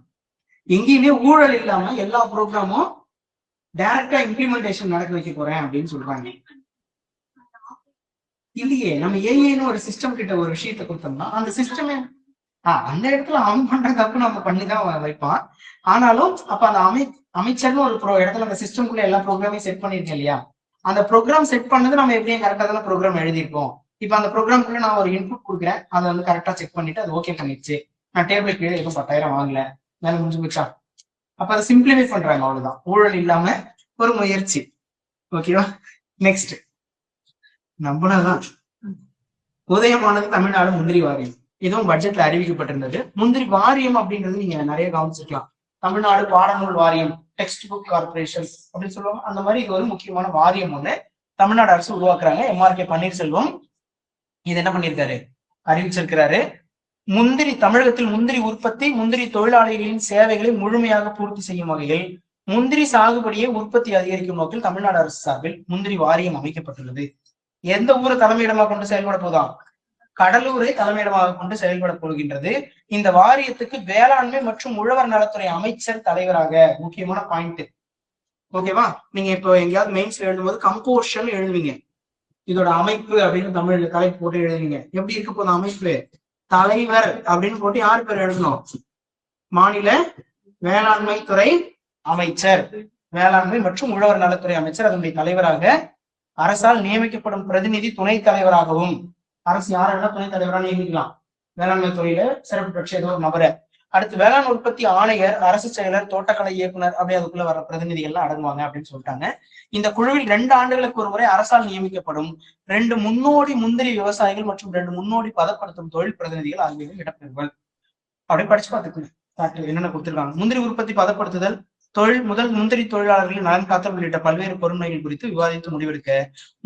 எங்கேயுமே ஊழல் இல்லாம எல்லா ப்ரோக்ராமும் டைரக்டா இம்ப்ளிமெண்டேஷன் நடக்க வைக்க போறேன் அப்படின்னு சொல்றாங்க. இல்லையே, நம்ம ஏஐன்னு ஒரு சிஸ்டம் கிட்ட ஒரு விஷயத்த கொடுத்தோம்னா அந்த சிஸ்டமே அந்த இடத்துல அவன் பண்ற தப்பு நம்ம பண்ணிதான் வைப்பான். ஆனாலும் அப்ப அந்த அமைச்சர்னு ஒரு இடத்துல அந்த சிஸ்டம்குள்ள எல்லா ப்ரோக்ராமையும் செட் பண்ணிருக்கேன் இல்லையா, அந்த ப்ரோக்ராம் செட் பண்ணது நம்ம எப்படியும் கரெக்டா தானே ப்ரோக்ராம் எழுதியிருக்கோம். இப்ப அந்த ப்ரோக்ராம்குள்ள நான் ஒரு இன்புட் கொடுக்குறேன், அதை வந்து கரெக்டா செக் பண்ணிட்டு அது ஓகே பண்ணிடுச்சு, நான் டேபிள் கீழே எதுவும் 10,000 வாங்கல, மேல முடிஞ்சு போச்சா. அப்ப அதை சிம்பிளிஃபை பண்றாங்க, அவ்வளவுதான். ஊழல் இல்லாம ஒரு முயற்சி. ஓகேவா? நெக்ஸ்ட் நம்பினதான் உதயமானது தமிழ்நாடு முந்திரி வாரியம். இதுவும் பட்ஜெட்ல அறிவிக்கப்பட்டிருந்தது. முந்திரி வாரியம் அப்படின்றது நீங்க நிறைய கவனிச்சிருக்கலாம். தமிழ்நாடு பாடநூல் வாரியம், டெக்ஸ்ட் புக் கார்பரேஷன் அப்படின்னு சொல்லுவாங்க. அந்த மாதிரி இது ஒரு முக்கியமான வாரியம் ஒண்ணு தமிழ்நாடு அரசு உருவாக்குறாங்க. MRK பன்னீர்செல்வம் இது என்ன பண்ணிருக்காரு, அறிவிச்சிருக்கிறாரு. தமிழகத்தில் முந்திரி உற்பத்தி, முந்திரி தொழிலாளிகளின் சேவைகளை முழுமையாக பூர்த்தி செய்யும் வகையில் முந்திரி சாகுபடியை உற்பத்தி அதிகரிக்கும் நோக்கில் தமிழ்நாடு அரசு சார்பில் முந்திரி வாரியம் அமைக்கப்பட்டுள்ளது. எந்த ஊரை தலைமையிடமாக கொண்டு செயல்பட போதாம்? கடலூரை தலைமையிடமாக கொண்டு செயல்பட போகின்றது. இந்த வாரியத்துக்கு வேளாண்மை மற்றும் உழவர் நலத்துறை அமைச்சர் தலைவராக, முக்கியமான பாயிண்ட். ஓகேவா? நீங்க இப்போ எங்கேயாவது மெயின்ஸ்ல எழுதும்போது கம்போர்ஷன் எழுதுவீங்க, இதோட அமைப்பு அப்படின்னு தமிழ்ல தலைப்பு போட்டு எழுதுவீங்க. எப்படி இருக்க போதும் அமைப்பு? தலைவர் அப்படின்னு போட்டு யார் பேர் எழுதணும்? மாநில வேளாண்மை துறை அமைச்சர், வேளாண்மை மற்றும் உழவர் நலத்துறை அமைச்சர். அதனுடைய தலைவராக அரசால் நியமிக்கப்படும் பிரதிநிதி துணைத் தலைவராகவும், அரசு யாரெல்லாம் துணைத் தலைவராக நியமிக்கலாம், வேளாண்மை துறையில சிறப்பு பெற்ற ஏதோ ஒரு நபரை. அடுத்து வேளாண் உற்பத்தி ஆணையர், அரசு செயலர், தோட்டக்கலை இயக்குனர், அப்படி அதுக்குள்ள வர பிரதிநிதிகள்லாம் அடங்குவாங்க அப்படின்னு சொல்லிட்டாங்க. இந்த குழுவில் 2 ஆண்டுகளுக்கு ஒரு முறை அரசால் நியமிக்கப்படும் 2 முன்னோடி முந்திரி விவசாயிகள் மற்றும் 2 முன்னோடி பதப்படுத்தும் தொழில் பிரதிநிதிகள் ஆகியோர் இடம்பெறுவர். அப்படியே படிச்சு பார்த்துக்கோங்க என்னென்ன கொடுத்திருக்காங்க. முந்திரி உற்பத்தி, பதப்படுத்துதல், முந்திரி தொழிலாளர்களின் நலன் காத்தல் உள்ளிட்ட பல்வேறு பொறுமைகள் குறித்து விவாதித்து முடிவெடுக்க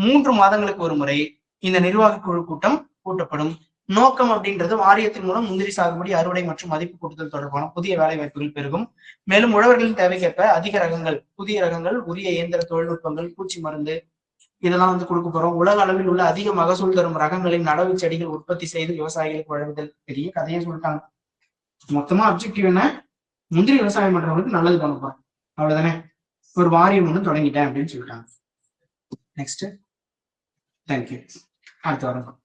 3 மாதங்களுக்கு ஒரு முறை இந்த நிர்வாக குழு கூட்டம் கூட்டப்படும். நோக்கம் அப்படின்றது வாரியத்தின் மூலம் முந்திரி சாகுபடி, அறுவடை மற்றும் மதிப்பு கூட்டுதல் தொடர்பான புதிய வேலை வாய்ப்புகள் பெருகும். மேலும் உழவர்களின் தேவைக்கேற்ப அதிக ரகங்கள், புதிய ரகங்கள், உரிய இயந்திர தொழில்நுட்பங்கள், பூச்சி மருந்து இதெல்லாம் வந்து கொடுக்க போறோம். உலக அளவில் உள்ள அதிக மகசூல் தரும் ரகங்களின் நடவு செடிகள் உற்பத்தி செய்து விவசாயிகளுக்கு வழங்குதல். பெரிய கதையை சொல்லிட்டாங்க. மொத்தமா அப்ஜெக்டிவ் என்ன? முந்திரி விவசாயம் பண்றவங்களுக்கு நல்லது பண்ண போறேன், அவ்வளவுதானே. ஒரு வாரியம் ஒண்ணு தொடங்கிட்டேன் அப்படின்னு சொல்லிட்டாங்க. நெக்ஸ்ட். தேங்க்யூ. அடுத்த வாரம்.